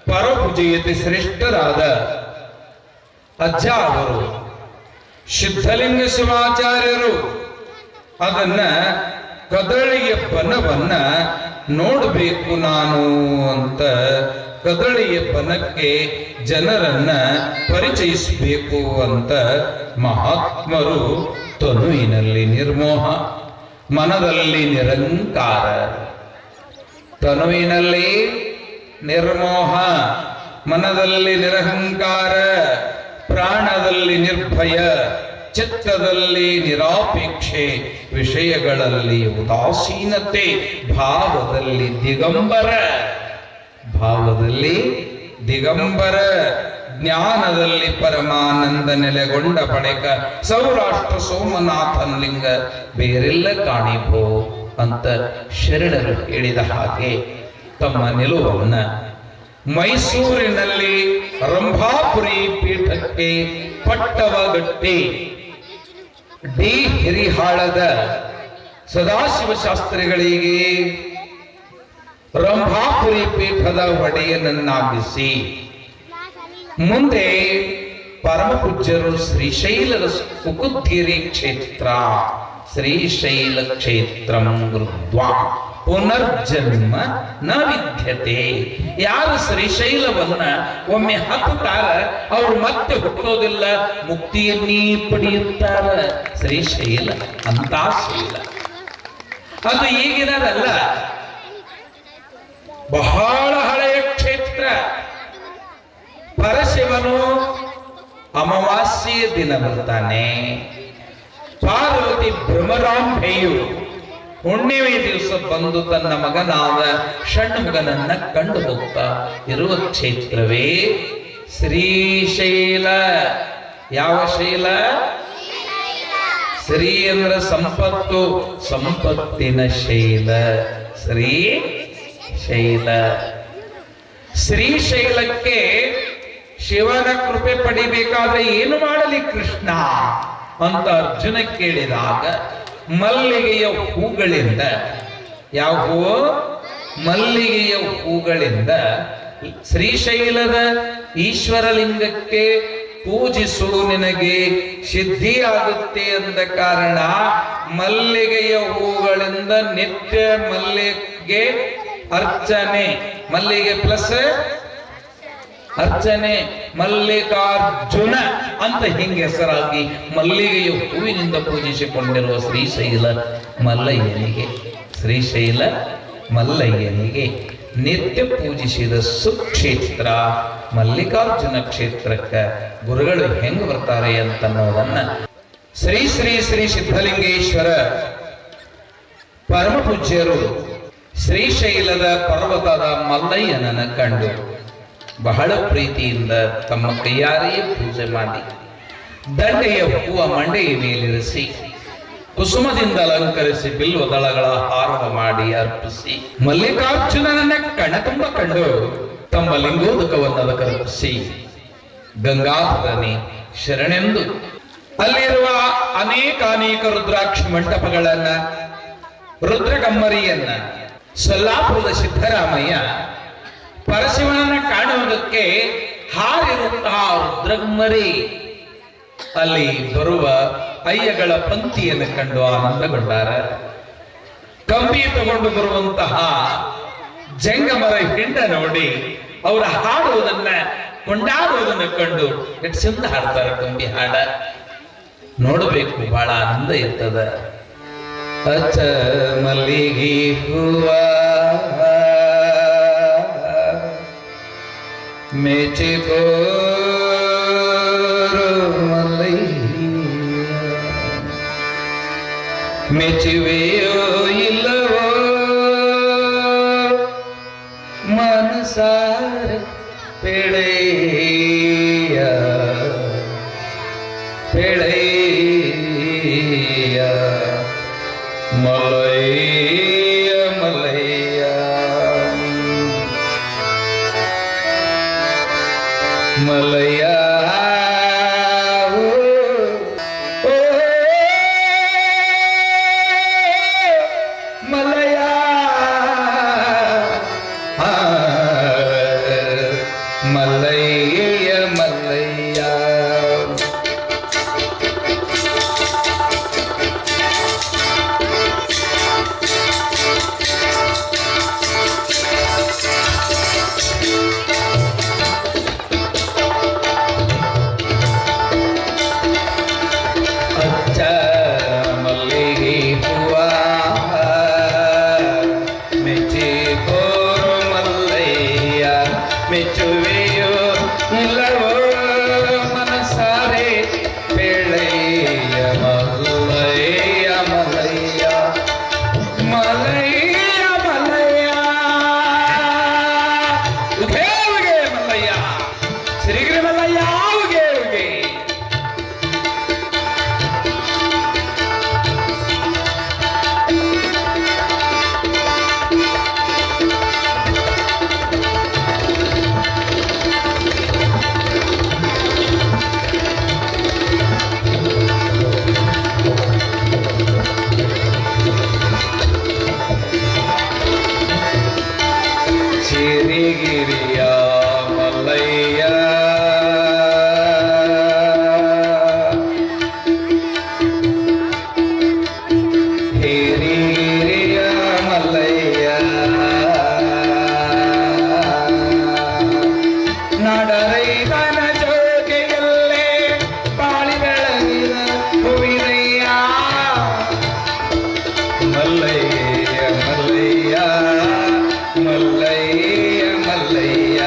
ಪರಪೂಜೆಯತಿ ಶ್ರೇಷ್ಠರಾದ ಅಜ್ಜ ಅವರು ಸಿದ್ಧಲಿಂಗ ಶಿವಾಚಾರ್ಯರು ಅದನ್ನ ಕದಳಿಯ ಬನವನ್ನ ನೋಡಬೇಕು ನಾನು ಅಂತ ಕದಳಿಯ ಬನಕ್ಕೆ ಜನರನ್ನ ಪರಿಚಯಿಸಬೇಕು ಅಂತ ಮಹಾತ್ಮರು ತನುವಿನಲ್ಲಿ ನಿರ್ಮೋಹ, ಮನದಲ್ಲಿ ನಿರಂಕಾರ, ತನುವಿನಲ್ಲಿ ನಿರ್ಮೋಹ, ಮನದಲ್ಲಿ ನಿರಹಂಕಾರ, ಪ್ರಾಣದಲ್ಲಿ ನಿರ್ಭಯ, ಚಿತ್ತದಲ್ಲಿ ನಿರಾಪೇಕ್ಷೆ, ವಿಷಯಗಳಲ್ಲಿ ಉದಾಸೀನತೆ, ಭಾವದಲ್ಲಿ ದಿಗಂಬರ, ಜ್ಞಾನದಲ್ಲಿ ಪರಮಾನಂದ ನೆಲೆಗೊಂಡ ಬಳಿಕ ಸೌರಾಷ್ಟ್ರ ಸೋಮನಾಥನ್ ಲಿಂಗ ಬೇರೆಲ್ಲ ಕಾಣಿಭೋ ಅಂತ ಶರಣರು ಹೇಳಿದ ಹಾಗೆ ತಮ್ಮ ನಿಲುವನ್ನ ಮೈಸೂರಿನಲ್ಲಿ ರಂಭಾಪುರಿ ಪೀಠಕ್ಕೆ ಪಟ್ಟವಗಟ್ಟಿ ಡಿ ಹಿರಿಹಾಳದ ಸದಾಶಿವಶಾಸ್ತ್ರಿಗಳಿಗೆ ರಂಭಾಪುರಿ ಪೀಠದ ಒಡೆಯನನ್ನಾಗಿಸಿ ಮುಂದೆ ಪರಮಪೂಜ್ಯರು ಶ್ರೀಶೈಲದ ಕುಕುದ್ಗಿರಿ ಕ್ಷೇತ್ರ ಶ್ರೀಶೈಲ ಕ್ಷೇತ್ರಂ ಗುರುದ್ವಾ ಪುನರ್ಜನ್ಮ ನ ವಿದ್ಯತೆ. ಯಾರು ಶ್ರೀಶೈಲವನ್ನ ಒಮ್ಮೆ ಹತ್ತುತ್ತಾರ ಅವರು ಮತ್ತೆ ಹುಟ್ಟೋದಿಲ್ಲ, ಮುಕ್ತಿಯನ್ನೇ ಪಡೆಯುತ್ತಾರ. ಶ್ರೀಶೈಲ ಅಂತ ಶೈಲ ಅದು ಈಗಿನದಲ್ಲ, ಬಹಳ ಹಳೆಯ ಕ್ಷೇತ್ರ. ಪರಶಿವನು ಅಮಾವಾಸ್ಯೆಯ ದಿನ ಬರ್ತಾನೆ, ಪಾರ್ವತಿ ಭ್ರಮರಾಂಬೆಯು ಹುಣ್ಣಿಮೆ ದಿವಸ ಬಂದು ತನ್ನ ಮಗನಾದ ಷಣ್ಮುಗನನ್ನ ಕಂಡು ಹೋಗ್ತಾ ಇರುವ ಕ್ಷೇತ್ರವೇ ಶ್ರೀಶೈಲ. ಯಾವ ಶೈಲ? ಶ್ರೀ ಅಂದ್ರ ಸಂಪತ್ತು, ಸಂಪತ್ತಿನ ಶೈಲ ಶ್ರೀಶೈಲ. ಶ್ರೀಶೈಲಕ್ಕೆ ಶಿವನ ಕೃಪೆ ಪಡಿಬೇಕಾದ್ರೆ ಏನು ಮಾಡಲಿ ಕೃಷ್ಣ ಅಂತ ಅರ್ಜುನ ಕೇಳಿದಾಗ ಮಲ್ಲಿಗೆಯ ಹೂಗಳಿಂದ, ಯಾವ ಹೂವು? ಮಲ್ಲಿಗೆಯ ಹೂಗಳಿಂದ ಶ್ರೀಶೈಲದ ಈಶ್ವರಲಿಂಗಕ್ಕೆ ಪೂಜಿಸು, ನಿನಗೆ ಸಿದ್ಧಿಯಾಗುತ್ತೆ ಅಂದ ಕಾರಣ ಮಲ್ಲಿಗೆಯ ಹೂಗಳಿಂದ ನಿತ್ಯ ಮಲ್ಲಿಗೆ ಅರ್ಚನೆ, ಮಲ್ಲಿಗೆ ಪ್ಲಸ್ ಅರ್ಚನೆ, ಮಲ್ಲಿಕಾರ್ಜುನ ಅಂತ ಹಿಂಗೆ ಹೆಸರಾಗಿ ಮಲ್ಲಿಗೆಯ ಹೂವಿನಿಂದ ಪೂಜಿಸಿಕೊಂಡಿರುವ ಶ್ರೀಶೈಲ ಮಲ್ಲಯ್ಯನಿಗೆ ನಿತ್ಯ ಪೂಜಿಸಿದ ಸುಕ್ಷೇತ್ರ ಮಲ್ಲಿಕಾರ್ಜುನ ಕ್ಷೇತ್ರಕ್ಕೆ ಗುರುಗಳು ಹೆಂಗ್ ಬರ್ತಾರೆ ಅಂತನ್ನೋದನ್ನ ಶ್ರೀ ಶ್ರೀ ಶ್ರೀ ಸಿದ್ಧಲಿಂಗೇಶ್ವರ ಪರಮಪೂಜ್ಯರು ಶ್ರೀಶೈಲದ ಪರ್ವತದ ಮಲ್ಲಯ್ಯನನ್ನ ಕಂಡು ಬಹಳ ಪ್ರೀತಿಯಿಂದ ತಮ್ಮ ಕೈಯಾರೆ ಪೂಜೆ ಮಾಡಿ ದಂಡೆಯ ಹೂವ ಮಂಡೆಯ ಮೇಲಿರಿಸಿ ಕುಸುಮದಿಂದ ಅಲಂಕರಿಸಿ ಬಿಲ್ವ ದಳಗಳ ಹಾರ ಮಾಡಿ ಅರ್ಪಿಸಿ ಮಲ್ಲಿಕಾರ್ಜುನನನ್ನ ಕಣತುಂಬ ಕಂಡು ತಮ್ಮ ಲಿಂಗೋದಕವನ್ನು ಅಲಂಕರಿಸಿ ಗಂಗಾಧರನೇ ಶರಣೆಂದು ಅಲ್ಲಿರುವ ಅನೇಕ ರುದ್ರಾಕ್ಷಿ ಮಂಟಪಗಳನ್ನ, ರುದ್ರಗಮ್ಮರಿಯನ್ನ ಸೊಲ್ಲಾಪುರದ ಸಿದ್ದರಾಮಯ್ಯ ಪರಶಿವನನ್ನ ಕಾಣುವುದಕ್ಕೆ ಹಾರಿರುವಂತಹ ರುದ್ರಗಮ್ಮರಿ ಅಲ್ಲಿ ಬರುವ ಅಯ್ಯಗಳ ಪಂಕ್ತಿಯನ್ನು ಕಂಡು ಆನಂದಗೊಂಡಾರ. ಕಂಬಿ ತಗೊಂಡು ಬರುವಂತಹ ಜಂಗಮರ ಹಿಂಡ ನೋಡಿ ಅವರ ಹಾಡುವುದನ್ನ ಕೊಂಡಾಡುವುದನ್ನು ಕಂಡು ಎಷ್ಟು ಚಂದ ಹಾಡ್ತಾರೆ ಕಂಬಿ ಹಾಡ. ನೋಡಬೇಕು, ಬಹಳ ಆನಂದ ಇರ್ತದ. ಅಚ್ಚ ಮಲ್ಲಿಗೆ ಹೂವ ಮೇಚಿಕೋ ಮೆಚ್ಚುವೆಯೋ ಇಲ್ಲವೋ ಮನಸಾರ ಪೆಳೆಯ ಮಲಯ್ಯ ಮಲಯ್ಯ ಮಲಯ್ಯ ಹಿರಿಯ ಮಲ್ಲಯ್ಯ ನಡರೈತನ ಜೋಕೆಯಲ್ಲೇ ಬಾಳಿ ಬೆಳಗಿದ ಹೂವಿನಯ್ಯ ಮಲ್ಲಯ್ಯ ಮಲ್ಲಯ್ಯ ಮಲ್ಲಯ್ಯ ಮಲ್ಲಯ್ಯ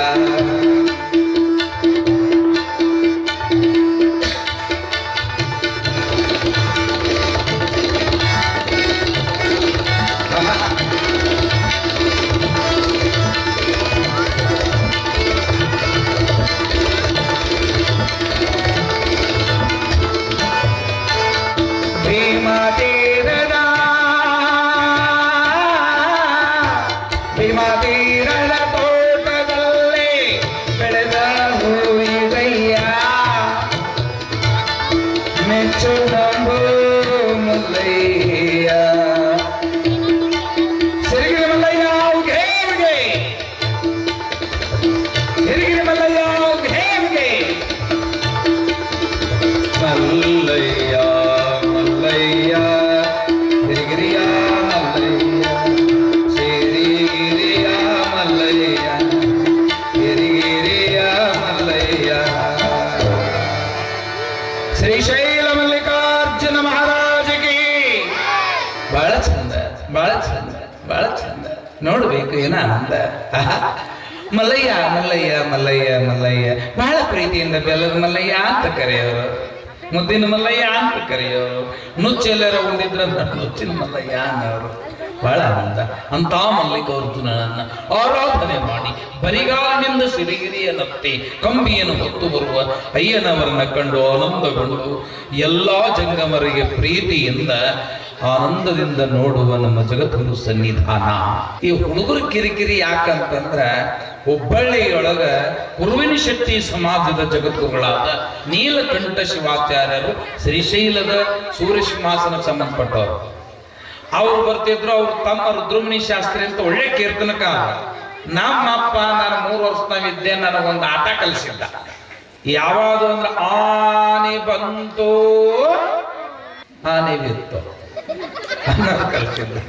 ಭೀಮಾತೀರದ ತೋಟದಲ್ಲೇ ಬೆಳೆದ ಹೂವಿದಯ್ಯ ಮೆಚ್ಚು ನಂಬು ಮಲ್ಲಯ್ಯ ಸಿರಿಗಿರಿ ಮಲ್ಲಯ್ಯ ಉಗೆ ಸಿರಿಗಿರಿ ಮಲ್ಲಯ್ಯ ಉಗೆ ಮಲ್ಲಯ್ಯ ಮಲ್ಲಯ್ಯ ಸಿರಿಗಿರಿಯ ಮಲ್ಲಯ್ಯ ಸಿರಿಗಿರಿಯ ಮಲ್ಲಯ್ಯ ಸಿರಿಗಿರಿಯ ಮಲ್ಲಯ್ಯ ಶ್ರೀಶೈಲ ಮಲ್ಲಿಕಾರ್ಜುನ ಮಹಾರಾಜಗೆ ಬಹಳ ಚಂದ ಬಹಳ ಚಂದ ಬಹಳ ಚಂದ ನೋಡ್ಬೇಕು ಏನ ಆನಂದ ಮಲ್ಲಯ್ಯ ಮಲ್ಲಯ್ಯ ಮಲ್ಲಯ್ಯ ಮಲ್ಲಯ್ಯ ಬಹಳ ಪ್ರೀತಿಯಿಂದ ಬೆಲ್ಲದ ಮಲ್ಲಯ್ಯ ಅಂತ ಕರೆಯೋರು ಮುದ್ದಿನ ಮಲ್ಲಯ್ಯ ಅಂತ ಕರೆಯೋರು ನುಚ್ಚೆಲ್ಲರ ಒಂದಿದ್ರ ನುಚ್ಚಿನ ಮಲ್ಲಯ್ಯ ಅನ್ನೋರು ಬಹಳ ಆನಂದ ಅಂತ ಮಲ್ಲಿಕಾರ್ಜುನನನ್ನ ಆರಾಧನೆ ಮಾಡಿ ಬರಿಗಾಲಿನಿಂದ ಸಿರಿಗಿರಿಯನತ್ತಿ ಕಂಬಿಯನ್ನು ಹೊತ್ತು ಬರುವ ಅಯ್ಯನವರನ್ನ ಕಂಡು ಆನಂದಗೊಂಡು ಎಲ್ಲಾ ಜಂಗಮರಿಗೆ ಪ್ರೀತಿಯಿಂದ ಆನಂದದಿಂದ ನೋಡುವ ನಮ್ಮ ಜಗದ್ಗುರು ಸನ್ನಿಧಾನ. ಈ ಹುಡುಗರು ಕಿರಿಕಿರಿ ಯಾಕಂತಂದ್ರ ಹುಬ್ಬಳ್ಳಿಯೊಳಗ ಕುರುವಿನ ಶೆಟ್ಟಿ ಸಮಾಜದ ಜಗದ್ಗುರುಗಳಾದ ನೀಲಕಂಠ ಶಿವಾಚಾರ್ಯರು ಶ್ರೀಶೈಲದ ಸೂರ್ಯ ಸಿಂಹಾಸನಕ್ಕೆ ಸಂಬಂಧಪಟ್ಟವರು. ಅವ್ರು ಬರ್ತಿದ್ರು. ಅವ್ರು ತಮ್ಮ ರುದ್ರಮುನಿ ಶಾಸ್ತ್ರಿ ಅಂತ ಒಳ್ಳೆ ಕೀರ್ತನಕಾರ. ನಮ್ಮಪ್ಪ ನಾನು 3 ವರ್ಷದವಿದ್ದೆ, ನನಗೊಂದು ಆಟ ಕಲಿಸಿದ್ದ. ಯಾವುದು ಅಂದ್ರೆ ಆನೆ ಬಂತು ಆನೆ ಬಿತ್ತು ಅನ್ನೋದು ಕಲಿಸಿದ್ದು.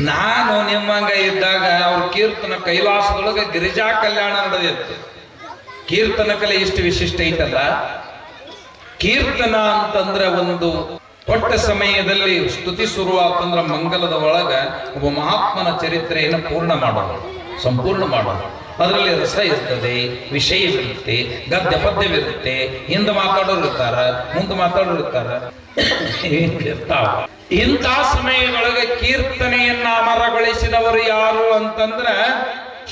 ನಾನು ನಿಮ್ಮಂಗ ಇದ್ದಾಗ ಅವ್ರ ಕೀರ್ತನ ಕೈಲಾಸದೊಳಗೆ ಗಿರಿಜಾ ಕಲ್ಯಾಣ ನಡೆದಿತ್ತು. ಕೀರ್ತನ ಕಲೆ ಇಷ್ಟು ವಿಶಿಷ್ಟ ಐತಲ್ಲ. ಕೀರ್ತನ ಅಂತಂದ್ರೆ ಒಂದು ಕೊಟ್ಟ ಸಮಯದಲ್ಲಿ ಸ್ತುತಿ ಶುರುವಾತಂದ್ರ ಮಂಗಲದ ಒಳಗ ಒಬ್ಬ ಮಹಾತ್ಮನ ಚರಿತ್ರೆಯನ್ನು ಪೂರ್ಣ ಮಾಡೋದು, ಸಂಪೂರ್ಣ ಮಾಡೋದು. ಅದರಲ್ಲಿ ರಸ ಇರ್ತದೆ, ವಿಷಯವಿರುತ್ತೆ, ಗದ್ಯ ಪದ್ಯವಿರುತ್ತೆ, ಹಿಂದೆ ಮಾತಾಡೋರು ಇರ್ತಾರ, ಮುಂದೆ ಮಾತಾಡೋರು ಇರ್ತಾರ, ಇರ್ತಾವ. ಇಂಥ ಸಮಯದೊಳಗೆ ಕೀರ್ತನೆಯನ್ನ ಅಮರಗೊಳಿಸಿದವರು ಯಾರು ಅಂತಂದ್ರ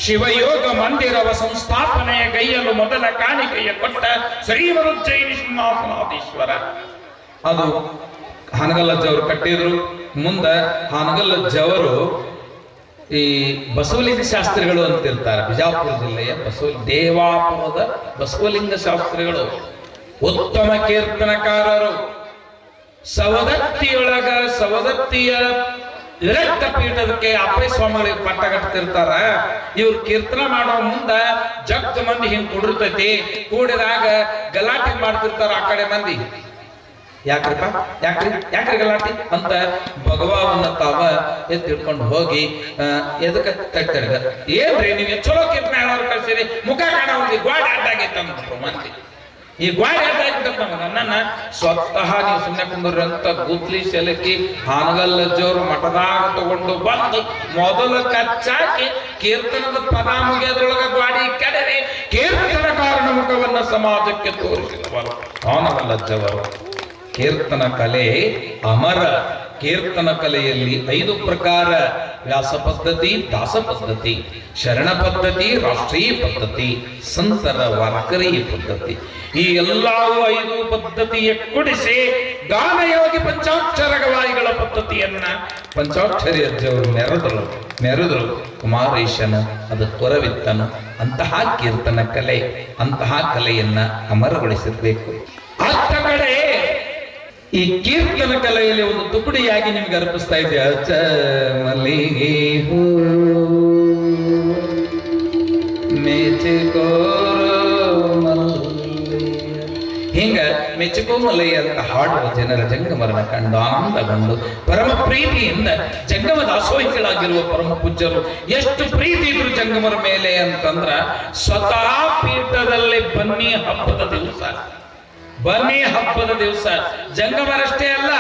ಶಿವಯೋಗ ಮಂದಿರವ ಸಂಸ್ಥಾಪನೆಯ ಗೈಯಲು ಮೊದಲ ಕಾಣಿಕೆಯ ಕೊಟ್ಟ ಶ್ರೀವರುಜ್ಜಯಿನಿ ಸಿಂಹಾಸನಾಧೀಶ್ವರ. ಅದು ಹಾನಗಲ್ಲಜ್ಜವರು ಕಟ್ಟಿದ್ರು. ಮುಂದ ಹಾನಗಲ್ಲಜ್ಜವರು ಈ ಬಸವಲಿಂಗ ಶಾಸ್ತ್ರಿಗಳು ಅಂತಿರ್ತಾರೆ. ಬಿಜಾಪುರ ಜಿಲ್ಲೆಯ ದೇವಾಪುರದ ಬಸವಲಿಂಗ ಶಾಸ್ತ್ರಿಗಳು ಉತ್ತಮ ಕೀರ್ತನಕಾರರು. ಸವದತ್ತಿಯೊಳಗ ಸವದತ್ತಿಯ ವಿರಕ್ತ ಪೀಠದಕ್ಕೆ ಅಪ್ಪೈ ಸ್ವಾಮಿಗಳಿಗೆ ಪಟ್ಟ ಕಟ್ತಿರ್ತಾರ. ಇವ್ರು ಕೀರ್ತನ ಮಾಡೋ ಮುಂದ ಜಗ್ ಮಂದಿ ಹಿಂಗ್ ಕುಡಿರ್ತೈತಿ. ಕೂಡಿದಾಗ ಗಲಾಟೆ ಮಾಡ್ತಿರ್ತಾರ ಆ ಕಡೆ ಮಂದಿ. ಯಾಕ್ರಿಪ್ಪ ಯಾಕ್ರಿ ಗಲಾಟೆ ಅಂತ ಭಗವಾವನ್ನ ತಾವ ಎತ್ತಿಡ್ಕೊಂಡು ಹೋಗಿ ಎದಕ್ಕೆ ತಟ್ಟರ್ಗ ಏನ್ರಿ ನೀವು ಚಲೋ ಕೀರ್ತನ ಹೇಳೋರು ಕಳ್ಸಿರಿ, ಮುಖ ಕಾಣೋರಿಗೆ ಗ್ವಾಡ ಅಡ್ಡಾಗೈತಂದ್ರು ಮಂದಿ. ಈ ಗ್ವಾಡ ಅಡ್ಡಾಗಿತ್ತಪ್ಪ ನನ್ನ ಸ್ವತಃ ನೀವು ಸುಮ್ಮನೆ ಕುಂದ್ರಿ ಅಂತ ಗುದ್ಲಿ ಸೆಲಕಿ ಹಾನಗಲ್ಲಜ್ಜವರು ಮಠದಾಗ ತಗೊಂಡು ಬಂದು ಮೊದಲ ಕಚ್ಚಾಕಿ ಕೀರ್ತನದ ಪದ ಮುಗಿಯೋದ್ರೊಳಗ ಗ್ವಾಡಿ ಕಡೆರೆ ಕೀರ್ತನಕಾರನ ಮುಖವನ್ನ ಸಮಾಜಕ್ಕೆ ತೋರಿಸಿದವರು ಹಾನಗಲ್ಲಜ್ಜವರು. ಕೀರ್ತನ ಕಲೆ ಅಮರ. ಕೀರ್ತನ ಕಲೆಯಲ್ಲಿ 5 ಪ್ರಕಾರ: ವ್ಯಾಸ ಪದ್ಧತಿ, ದಾಸ ಪದ್ಧತಿ, ಶರಣ ಪದ್ಧತಿ, ರಾಷ್ಟ್ರೀಯ ಪದ್ಧತಿ, ಸಂತರ ವಾರಕರಿ ಪದ್ಧತಿ. ಈ ಎಲ್ಲವೂ 5 ಪದ್ಧತಿಯ ಕೂಡಿಸಿ ಗಾನಯೋಗಿ ಪಂಚಾಕ್ಷರ ಗವಾಯಿಗಳ ಪದ್ಧತಿಯನ್ನ ಪಂಚಾಕ್ಷರಿ ಅಜ್ಜವರು ಮೆರೆದರು. ಕುಮಾರೇಶನು ಅದು ತೊರವಿತ್ತನು. ಅಂತಹ ಕೀರ್ತನ ಕಲೆ, ಅಂತಹ ಕಲೆಯನ್ನ ಅಮರಗೊಳಿಸಬೇಕು. ಅತ್ತ ಕಡೆ ಈ ಕೀರ್ತನ ಕಲೆಯಲ್ಲಿ ಒಂದು ತುಕಡಿಯಾಗಿ ನಿಮ್ಗೆ ಅರ್ಪಿಸ್ತಾ ಇದೆ. ಅಚ್ಚ ಮಲ್ಲಿಗೆ ಹೂ ಮೇಚಿಕೋ ಹಿಂಗ ಮೆಚ್ಚುಕೋಮಲೈ ಅಂತ ಹಾಡುವ ಜನರ ಜಂಗಮರನ ಕಂಡು ಆನಂದಗೊಂಡು ಪರಮ ಪ್ರೀತಿಯಿಂದ ಜಂಗಮ ದಾಸೋಹಿಗಳಾಗಿರುವ ಪರಮ ಪೂಜ್ಯರು ಎಷ್ಟು ಪ್ರೀತಿ ಇದ್ರು ಜಂಗಮರ ಮೇಲೆ ಅಂತಂದ್ರ ಸ್ವತಃ ಪೀಠದಲ್ಲಿ ಬನ್ನಿ ಹಬ್ಬದ ದಿವಸ ಜಂಗಮರಷ್ಟೇ ಅಲ್ಲ,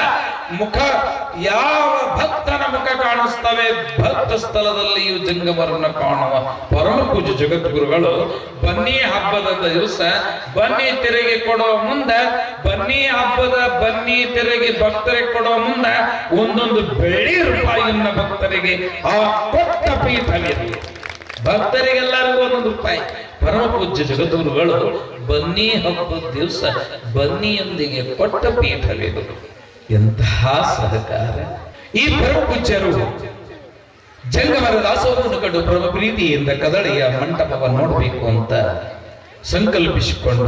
ಮುಖ ಯಾವ ಭಕ್ತನ ಮುಖ ಕಾಣಿಸ್ತವೆ ಭಕ್ತ ಸ್ಥಳದಲ್ಲಿಯೂ ಜಂಗಮರನ್ನ ಕಾಣುವ ಪರಮ ಪೂಜ್ಯ ಜಗದ್ಗುರುಗಳು ಬನ್ನಿ ಹಬ್ಬದ ದಿವಸ ಬನ್ನಿ ತೆರಿಗೆ ಕೊಡುವ ಮುಂದೆ, ಬನ್ನಿ ಹಬ್ಬದ ಬನ್ನಿ ತೆರಿಗೆ ಭಕ್ತರಿಗೆ ಕೊಡುವ ಮುಂದೆ ಒಂದೊಂದು ಬೆಳ್ಳಿ ರೂಪಾಯಿಯನ್ನ ಭಕ್ತರಿಗೆ ಆ ಕೊಟ್ಟ ಪೀಠವಿದೆ. ಭಕ್ತರಿಗೆಲ್ಲರಿಗೂ ಒಂದೊಂದು ರೂಪಾಯಿ. ಪರಮ ಪೂಜ್ಯ ಜಗದ್ಗುರುಗಳು ಬನ್ನಿ ಹಬ್ಬದ ದಿವಸ ಬನ್ನಿಯೊಂದಿಗೆ ಕೊಟ್ಟ ಪೀಠವಿದು. ಎಂತಹ ಸಹಕಾರ! ಈ ಪರಮ ಪೂಜ್ಯರು ಜಂಗಮರ ದಾಸೋಹವನ್ನು ಕಂಡು ಪರಮ ಪ್ರೀತಿಯಿಂದ ಕದಳಿಯ ಮಂಟಪವನ್ನು ನೋಡಬೇಕು ಅಂತ ಸಂಕಲ್ಪಿಸಿಕೊಂಡು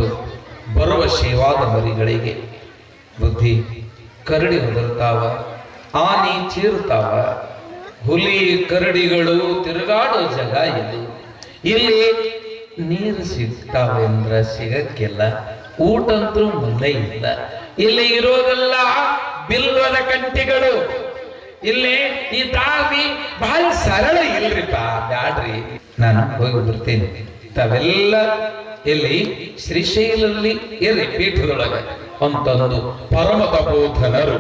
ಬರುವ ಸೇವಾದ ಮರಿಗಳಿಗೆ ಬುದ್ಧಿ ಕರಡಿ ಹೊದರ್ತಾವ, ಆನೆ ಚೀರ್ತಾವ, ಹುಲಿ ಕರಡಿಗಳು ತಿರುಗಾಡೋ ಜಾಗ ಇದು. ಇಲ್ಲಿ ನೀರು ಸಿಗ್ತಾವೆಂದ್ರ ಸಿಗಕ್ಕಿಲ್ಲ, ಊಟಂತೂ ಮುಂದೆ ಇಲ್ಲ. ಇಲ್ಲಿ ಇರೋದೆಲ್ಲ ಬಿಲ್ವದ ಕಂಟಿಗಳು. ಇಲ್ಲಿ ಈ ದಾರಿ ಬಹಳ ಸರಳ ಇಲ್ರಿಪ್ಪ, ಬ್ಯಾಡ್ರಿ, ನಾನು ಹೋಗಿ ಬರ್ತೀನಿ. ತಾವೆಲ್ಲ ಇಲ್ಲಿ ಶ್ರೀಶೈಲದಲ್ಲಿ ಇರ್ರಿ ಪೀಠದೊಳಗೆ ಅಂತಂದು ಪರಮ ತಪೋಧನರು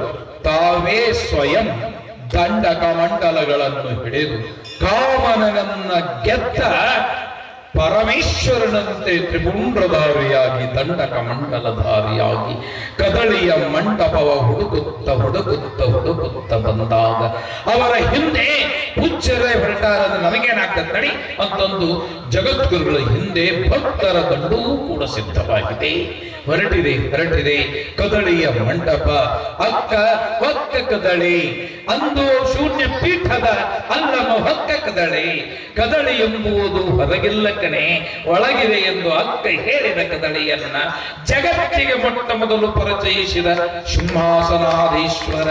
ತಾವೇ ಸ್ವಯಂ ದಂಡಕ ಮಂಡಲಗಳನ್ನು ಹಿಡಿದು ಕಾಮನನ್ನ ಗೆದ್ದ ಪರಮೇಶ್ವರನಂತೆ ತ್ರಿಪುಂಡ್ರಧಾರಿಯಾಗಿ ದಂಡಕ ಮಂಡಲಧಾರಿಯಾಗಿ ಕದಳಿಯ ಮಂಟಪವ ಹುಡುಕುತ್ತ ಬಂದಾಗ ಅವರ ಹಿಂದೆ ಪೂಜ್ಯರೇ ಹೊರಟಾರದ ನಮಗೇನಾಗ್ತದೆ ನಡಿ ಅಂತಂದು ಜಗದ್ಗುರುಗಳ ಹಿಂದೆ ಭಕ್ತರ ದಂಡವೂ ಕೂಡ ಸಿದ್ಧವಾಗಿದೆ. ಹೊರಟಿದೆ ಕದಳಿಯ ಮಂಟಪ. ಒಕ್ಕ ಕದಳಿ ಅಂದು ಶೂನ್ಯ ಪೀಠದ ಅಲ್ಲಮ ಹೊಕ್ಕ ಕದಳಿ ಎಂಬುದು ಹೊರಗಿಲ್ಲ ಕಣೆ, ಒಳಗಿದೆ ಎಂದು ಅಕ್ಕ ಹೇಳಿದ ಕದಳಿಯನ್ನ ಜಗತ್ತಿಗೆ ಮೊಟ್ಟ ಮೊದಲು ಪರಿಚಯಿಸಿದ ಸಿಂಹಾಸನಾಧೀಶ್ವರ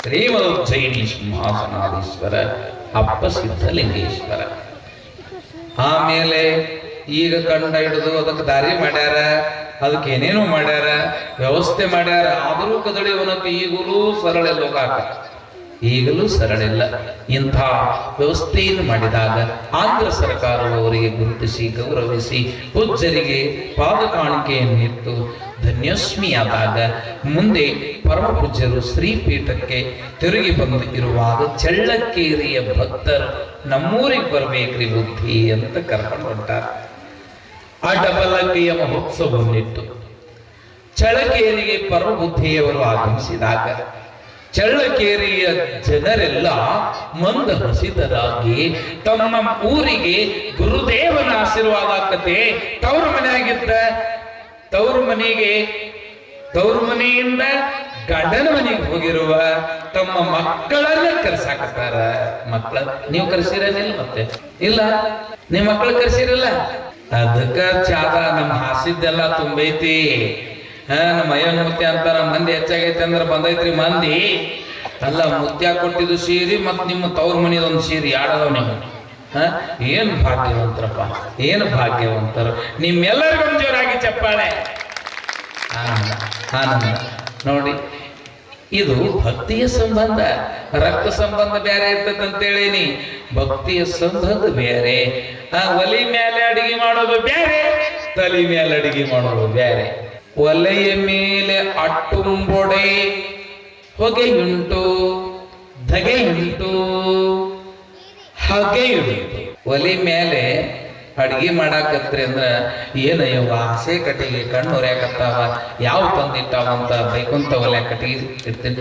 ಶ್ರೀಮದೋಜ್ಜಯಿನಿ ಸಿಂಹಾಸನಾಧೀಶ್ವರ ಅಪ್ಪ ಸಿದ್ಧಲಿಂಗೇಶ್ವರ. ಆಮೇಲೆ ಈಗ ಕಂಡ ಹಿಡಿದು ಅದಕ್ಕೆ ದಾರಿ ಮಾಡ್ಯಾರ, ಅದಕ್ಕೆ ಏನೇನೋ ಮಾಡ್ಯಾರ, ವ್ಯವಸ್ಥೆ ಮಾಡ್ಯಾರ. ಆದರೂ ಕದಳಿ ಅವನಕ್ಕೆ ಈಗಲೂ ಸರಳ ಲೋಕಾಕ, ಈಗಲೂ ಸರಳಿಲ್ಲ. ಇಂಥ ವ್ಯವಸ್ಥೆಯನ್ನು ಮಾಡಿದಾಗ ಆಂಧ್ರ ಸರ್ಕಾರವು ಅವರಿಗೆ ಗುರುತಿಸಿ ಗೌರವಿಸಿ ಪೂಜ್ಯರಿಗೆ ಪಾದ ಕಾಣಿಕೆಯನ್ನಿತ್ತು ಧನ್ಯೋಸ್ಮಿಯಾದಾಗ ಮುಂದೆ ಪರಮ ಪೂಜ್ಯರು ಶ್ರೀಪೀಠಕ್ಕೆ ತಿರುಗಿ ಬಂದು ಇರುವಾಗ ಚಳ್ಳಕ್ಕೇರಿಯ ಭಕ್ತರು ನಮ್ಮೂರಿಗೆ ಬರ್ಬೇಕ್ರಿ ಬುದ್ಧಿ ಅಂತ ಕರ್ಕೊಂಡು ಹೊಂಟಾರ. ಆ ಡಬಲಕ್ಕೆಯ ಮಹೋತ್ಸವವನ್ನಿಟ್ಟು ಚಳ್ಳಕೇರಿಗೆ ಪರಮ ಬುದ್ಧಿಯವರು ಆಗಮಿಸಿದಾಗ ಚಳ್ಳಕೇರಿಯ ಜನರೆಲ್ಲ ಮಂದ ಹಸಿತರಾಗಿ ತಮ್ಮ ಊರಿಗೆ ಗುರುದೇವನ ಆಶೀರ್ವಾದ ಆಕತೆ. ತವರು ಮನೆಯಿಂದ ಗಂಡನ ಮನೆಗೆ ಹೋಗಿರುವ ತಮ್ಮ ಮಕ್ಕಳನ್ನ ಕರ್ಸಾಕತ್ತಾರ. ನೀವು ಕರ್ಸಿರಲಿಲ್ಲ? ಮತ್ತೆ ಇಲ್ಲ, ನಿಮ್ ಮಕ್ಕಳು ಕರ್ಸಿರಲ್ಲ. ಅದಕ್ಕ ಚಾದ ನಮ್ಮ ಹಾಸಿದ್ದೆಲ್ಲ ತುಂಬೈತಿ. ನಮ್ಮ ಅಯ್ಯನ ಮುತ್ಯ ಅಂತಾರ, ಮಂದಿ ಹೆಚ್ಚಾಗೈತಿ ಅಂದ್ರ ಬಂದೈತ್ರಿ ಮಂದಿ. ಅಲ್ಲ, ಮುತ್ಯ ಕೊಟ್ಟಿದ್ದು ಸೀರಿ ಮತ್ ನಿಮ್ಮ ತವ್ರ ಮನೆದೊಂದು ಸೀರಿ ಆಡದವ್ ನೀವು. ಏನು ಭಾಗ್ಯವಂತರಪ್ಪ, ಏನು ಭಾಗ್ಯವಂತರು. ನಿಮ್ಮೆಲ್ಲರಿಗೊಂದು ಜೋರಾಗಿ ಚಪ್ಪಾಳೆ. ಆನಂದ ನೋಡಿ. ಇದು ಭಕ್ತಿಯ ಸಂಬಂಧ. ರಕ್ತ ಸಂಬಂಧ ಬೇರೆ ಇರ್ತದೆ ಅಂತೇಳೀನಿ, ಭಕ್ತಿಯ ಸಂಬಂಧ ಬೇರೆ. ಒಲಿ ಮೇಲೆ ಅಡಿಗೆ ಮಾಡೋದು ಬೇರೆ, ತಲೆ ಮೇಲೆ ಅಡಿಗೆ ಮಾಡೋದು ಬೇರೆ. ಒಲೆಯ ಮೇಲೆ ಅಟ್ಟುಂಬೊಡೆ ಹೊಗೆಯುಂಟು, ಧಗೆಯುಂಟು, ಹಗೆಯುಂಟು. ಒಲಿ ಮೇಲೆ ಅಡ್ಗೆ ಮಾಡಾಕತ್ರಿ ಅಂದ್ರ ಏನಯ್ಯವ ಆಸೆ ಕಟ್ಟಿಗೆ ಕಣ್ಣು ಹೊರ್ಯಾಕತ್ತಾವ, ಯಾವ ತಂದಿಟ್ಟಾವ ಅಂತ ಬೈಕೊಂತ ಒಲೆ ಕಟ್ಟಿಗೆ ಇಡ್ತೀನಿ.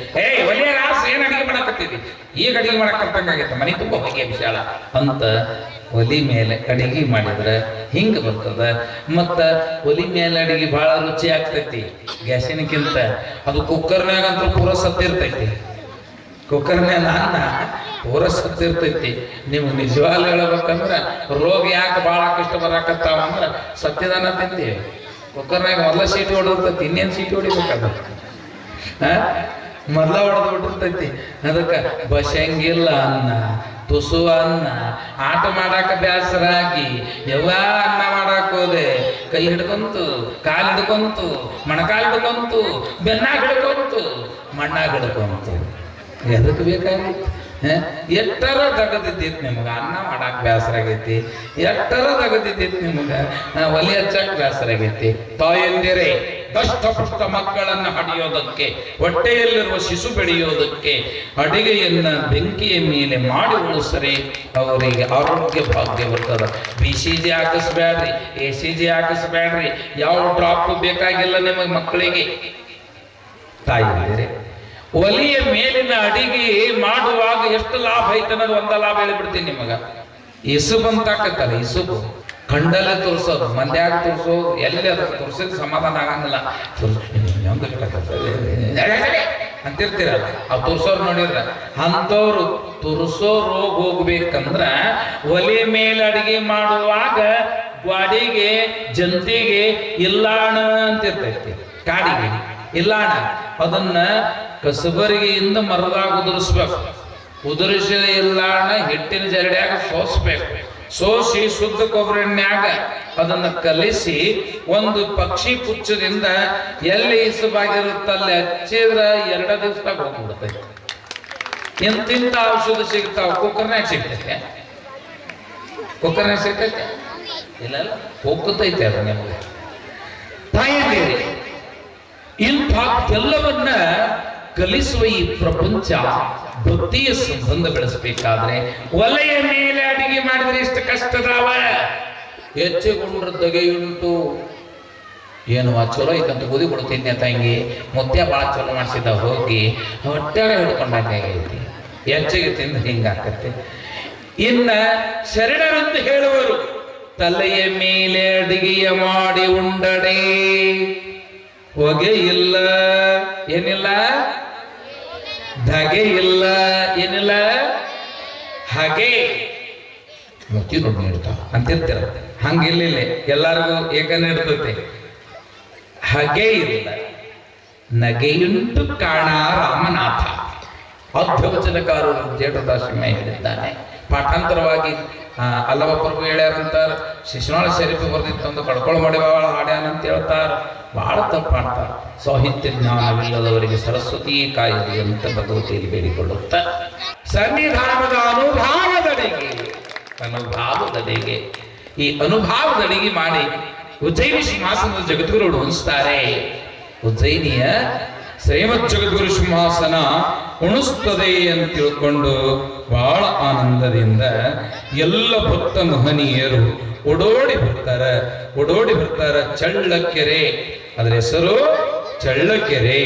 ಒಲೆ ಆಸೆ ಏನ್ ಅಡಿಗೆ ಮಾಡಾಕತ್ತೀವಿ, ಈಗ ಅಡಿಗೆ ಮಾಡಾಕತ್ತಂಗಾಗೈತೆ, ಮನೆ ತುಂಬ ಹೊಗೆ ವಿಶಾಲ ಅಂತ ಒಲಿ ಮೇಲೆ ಅಡಿಗೆ ಮಾಡಿದ್ರೆ ಹಿಂಗ ಬರ್ತದ. ಮತ್ತ ಒಲಿ ಮೇಲೆ ಅಡಿಗೆ ಬಹಳ ರುಚಿ ಆಗ್ತೈತಿ ಗ್ಯಾಸಿನಕ್ಕಿಂತ. ಅದು ಕುಕ್ಕರ್ನಾಗಂತೂ ಪೂರ ಸತ್ತಿರ್ತೈತಿ. ಕುಕ್ಕರ್ನ್ಯಾಗ ಅನ್ನ ಪೂರ ಸತ್ತಿರ್ತೈತಿ. ನಿಮ್ಗೆ ನಿಜವಾಗ್ಲೂ ಹೇಳ್ಬೇಕಂದ್ರ ರೋಗ ಯಾಕೆ ಭಾಳ ಕಷ್ಟ ಬರಾಕತ್ತಾವ ಅಂದ್ರ ಸತ್ಯದಾನ ತಿಂತೀವಿ. ಕುಕ್ಕರ್ನಾಗ ಮೊದಲ ಸೀಟಿ ಹೊಡಿರ್ತೈತಿ, ಇನ್ನೇನು ಸೀಟಿ ಹೊಡಿಬೇಕಾದ. ಮೊದಲ ಹೊಡೆದು ಬಿಟ್ಟಿರ್ತೈತಿ. ಅದಕ್ಕೆ ಬಸಂಗಿಲ್ಲ ಅನ್ನ, ತುಸು ಅನ್ನ, ಆಟ ಮಾಡಾಕ ಬ್ಯಾಸರಾಗಿ ಯಾವ ಅನ್ನ ಮಾಡಾಕ ಹೋದೆ, ಕೈ ಹಿಡ್ಕೊಂತು, ಕಾಲು ಹಿಡ್ಕೊಂತು, ಮೊಣಕಾಲು ಹಿಡ್ಕೊಂತು, ಬೆನ್ನಾಗ ಹಿಡ್ಕೊಂತು, ಮಣ್ಣಾಗ ಹಿಡ್ಕೊಂತು. ಎದಕ್ಕೆ ಬೇಕಾಗಿತ್ತು? ಎಷ್ಟರ ತಗದಿದ್ದೈತಿ ನಿಮ್ಗೆ ಅನ್ನ ಮಾಡಾಕ ಬ್ಯಾಸರಾಗೈತಿ, ಎಷ್ಟರ ತಗದಿದ್ದೈತಿ ನಿಮ್ಗೆ ಒಲೆ ಹಚ್ಚಕ್ ಬ್ಯಾಸರಾಗೈತಿ. ತಾಯಂದಿರೇ, ದಷ್ಟಪುಷ್ಟ ಮಕ್ಕಳನ್ನ ಹಡಿಯೋದಕ್ಕೆ, ಹೊಟ್ಟೆಯಲ್ಲಿರುವ ಶಿಶು ಬೆಳೆಯೋದಕ್ಕೆ ಅಡಿಗೆಯನ್ನ ಬೆಂಕಿಯ ಮೇಲೆ ಮಾಡಿ ಉಳಿಸ್ರಿ, ಅವರಿಗೆ ಆರೋಗ್ಯ ಭಾಗ್ಯ ಬರ್ತದ. BCG ಹಾಕಿಸ್ಬೇಡ್ರಿ, ACG ಹಾಕಿಸ್ಬೇಡ್ರಿ, ಯಾವ ಡ್ರಾಪ್ ಬೇಕಾಗಿಲ್ಲ ನಿಮಗೆ ಮಕ್ಕಳಿಗೆ. ತಾಯಿಯಂದಿರೇ, ಒಲಿಯ ಮೇಲಿನ ಅಡಿಗೆ ಮಾಡುವಾಗ ಎಷ್ಟು ಲಾಭ ಐತನ್ನೋದು ಒಂದ ಲಾಭ ಹೇಳಿಬಿಡ್ತೀನಿ ನಿಮಗ. ಇಸುಬು ಅಂತಾಕತ್ತಲ್ಲ, ಇಸುಬು ಕಂಡಲ್ಲೇ ತೋರಿಸೋದು, ಮಂದ್ಯಾಗ ತೋರಿಸೋದು, ಎಲ್ಲಿ ಅದಕ್ಕೆ ತೋರಿಸಿದ್ರೆ ಸಮಾಧಾನ ಆಗಂಗಿಲ್ಲ ಅಂತಿರ್ತೀರಲ್ಲ. ಅವ್ ತೋರ್ಸೋರು ನೋಡಿದ್ರ ಅಂಥವ್ರು ತುರ್ಸೋ ರೋಗ ಹೋಗ್ಬೇಕಂದ್ರ ಒಲೆ ಮೇಲೆ ಅಡಿಗೆ ಮಾಡುವಾಗ ಗ್ವಾಡಿಗೆ ಜಂತಿಗೆ ಇಲ್ಲಾಣ ಅಂತಿರ್ತೈತಿ, ಕಾಡಿಗೆ ಇಲ್ಲಾಣ. ಅದನ್ನ ಕಸಬರಿಗೆಯಿಂದ ಮರದಾಗ ಉದುರಿಸ್ಬೇಕು. ಉದುರಿಸಿದ ಇಲ್ಲಾಣ ಹಿಟ್ಟಿನ ಜರಡ್ಯಾಗ ಸೋಸ್ಬೇಕು. ಸೋಸಿ ಶುದ್ಧ ಕೊಬ್ಬರಿನ್ಯಾಗ ಅದನ್ನ ಕಲಿಸಿ ಒಂದು ಪಕ್ಷಿ ಪುಚ್ಚದಿಂದ ಎಲ್ಲಿ ಇಸಬಾಗಿರುತ್ತಲ್ಲಿ ಹಚ್ಚಿದ್ರ 2 ದಿವಸದಾಗ ಹೋಗ್ಬಿಡ್ತೈತಿ. ಎಂತಿಂತ ಔಷಧ ಸಿಗ್ತಾವ, ಕುಕ್ಕರ್ನಾಗ ಸಿಗ್ತೈತೆ, ಕುಕ್ಕರ್ನಾಗ ಸಿಗ್ತೈತೆ ಇಲ್ಲ, ಹೋಗ್ತೈತೆ ಅದು ನಿಮಗೆ. ತಾಯಿಯಂದಿರೇ, ಇಂಥದ್ದೆಲ್ಲವನ್ನ ಕಲಿಸುವ ಈ ಪ್ರಪಂಚ ಭಕ್ತಿಯ ಸಂಬಂಧ ಬೆಳೆಸಬೇಕಾದ್ರೆ ಒಲೆಯ ಮೇಲೆ ಅಡಿಗೆ ಮಾಡಿದ್ರೆ ಇಷ್ಟು ಕಷ್ಟದಾವ. ಹೆಚ್ಚುಗೊಂಡ್ರ ದಗೆಯುಂಟು. ಏನು ಚಲೋ ಐತಂತ ಬುದಿ ಕೊಡ್ತೀನಿ ತಂಗಿ, ಮುದ್ದೆ ಭಾಳ ಚಲೋ ಮಾಡಿಸಿದ ಹೋಗಿ ಹೊಟ್ಟೆಗೆ ಹಿಡ್ಕೊಂಡಾಗೈತಿ, ಹೆಚ್ಚಿಗೆ ತಿಂದು ಹಿಂಗಾಕತ್ತೆ. ಇನ್ನ ಶರಣರಂತ ಹೇಳುವರು, ತಲೆಯ ಮೇಲೆ ಅಡಿಗೆಯ ಮಾಡಿ ಉಂಡಡೆ ಹೊಗೆ ಇಲ್ಲ, ಏನಿಲ್ಲ, ಧಗೆ ಇಲ್ಲ, ಏನಿಲ್ಲ, ಹಾಗೆ ಮುತ್ತಿ ನೋಡಿ ನೀಡ್ತಾವ ಅಂತಿರ್ತೀರ. ಹಂಗಿಲ್ಲ, ಎಲ್ಲರಿಗೂ ಏಕನೇ ಇರ್ತೈತೆ. ಹಾಗೆ ಇಲ್ಲ, ನಗೆಯುಂಟು ಕಾಣ ರಾಮನಾಥ. ಅಧ್ಯವಚನಕಾರರು ಜೇಠದಾಶ್ರಮ ಹೇಳಿದ್ದಾನೆ. ಪಾಠಾಂತರವಾಗಿ ಅಲ್ಲವ ಪ್ರಭು ಹೇಳ್ಯಾರಂತಾರ. ಶಿಶುನಾಳ ಶರೀಫ್ ಬರ್ದಿತ್ತಂದು ಕಡ್ಕೊಳು ಮಾಡಿವಾಳ ಹಾಡ್ಯಾನ ಅಂತ ಹೇಳ್ತಾರ. ಬಹಳ ತಪ್ಪಾಡ್ತಾರ. ಸಾಹಿತ್ಯ ಜ್ಞಾನವಿಲ್ಲದವರಿಗೆ ಸರಸ್ವತಿ ಕಾಯಿದೆ ಅಂತ ಭಗವತಿಯಲ್ಲಿ ಬೇಡಿಕೊಳ್ಳುತ್ತ ಸನ್ನಿಧಾನದ ಅನುಭಾವದಡೆಗೆ ಈ ಅನುಭಾವದಡಿಗೆ ಮಾಡಿ ಉಜ್ಜಯಿನಿ ಸಿಂಹಾಸನದ ಜಗದ್ಗುರುಗಳು ಉಣಿಸ್ತಾರೆ. ಉಜ್ಜಯಿನಿಯ ಶ್ರೀಮದ್ ಜಗದ್ಗುರು ಸಿಂಹಾಸನ ಉಣಿಸ್ತದೆ ಅಂತ ತಿಳ್ಕೊಂಡು ಬಹಳ ಆನಂದದಿಂದ ಎಲ್ಲ ಭಕ್ತ ಮಹನೀಯರು ಓಡೋಡಿ ಬರ್ತಾರ. ಚಳ್ಳಕೆರೆ, ಅದರ ಹೆಸರು ಚಳ್ಳಕೆರೆ.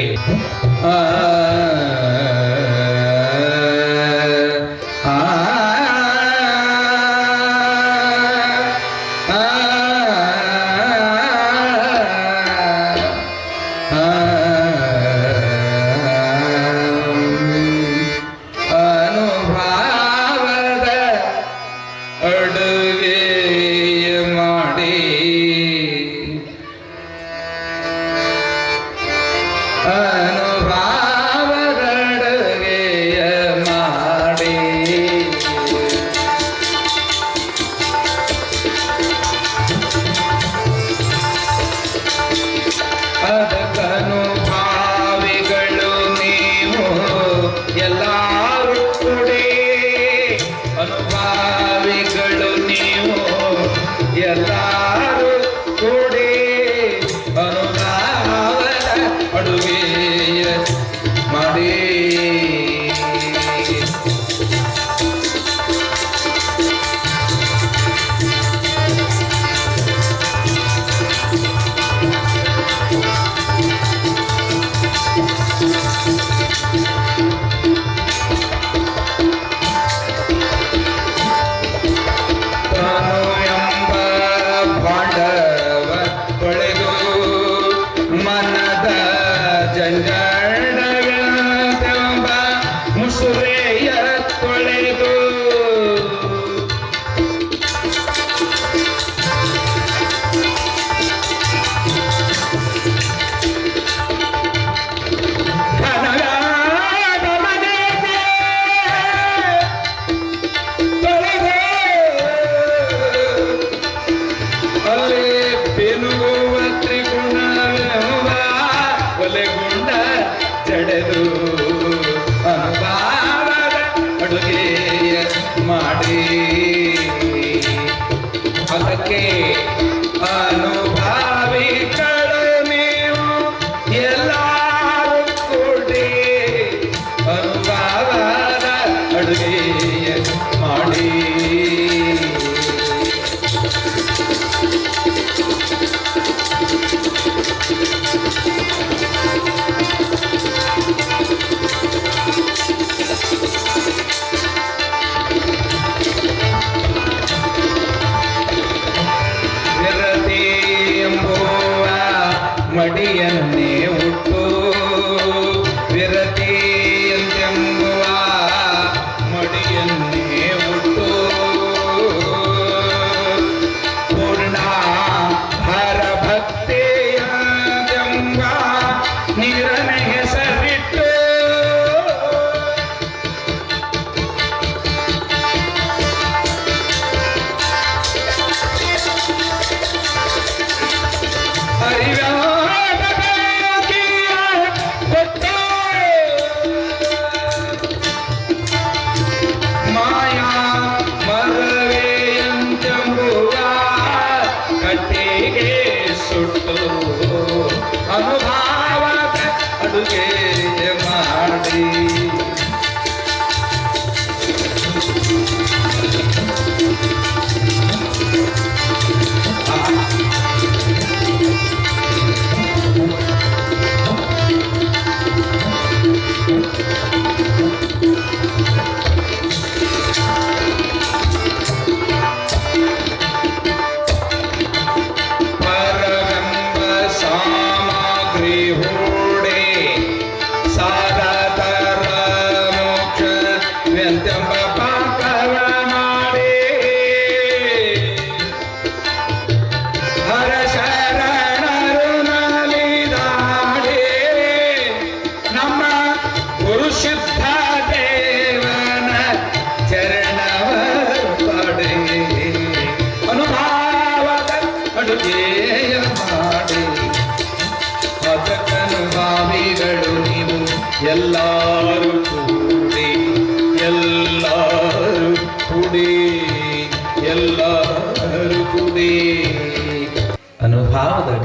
ಅನುಭಾವದ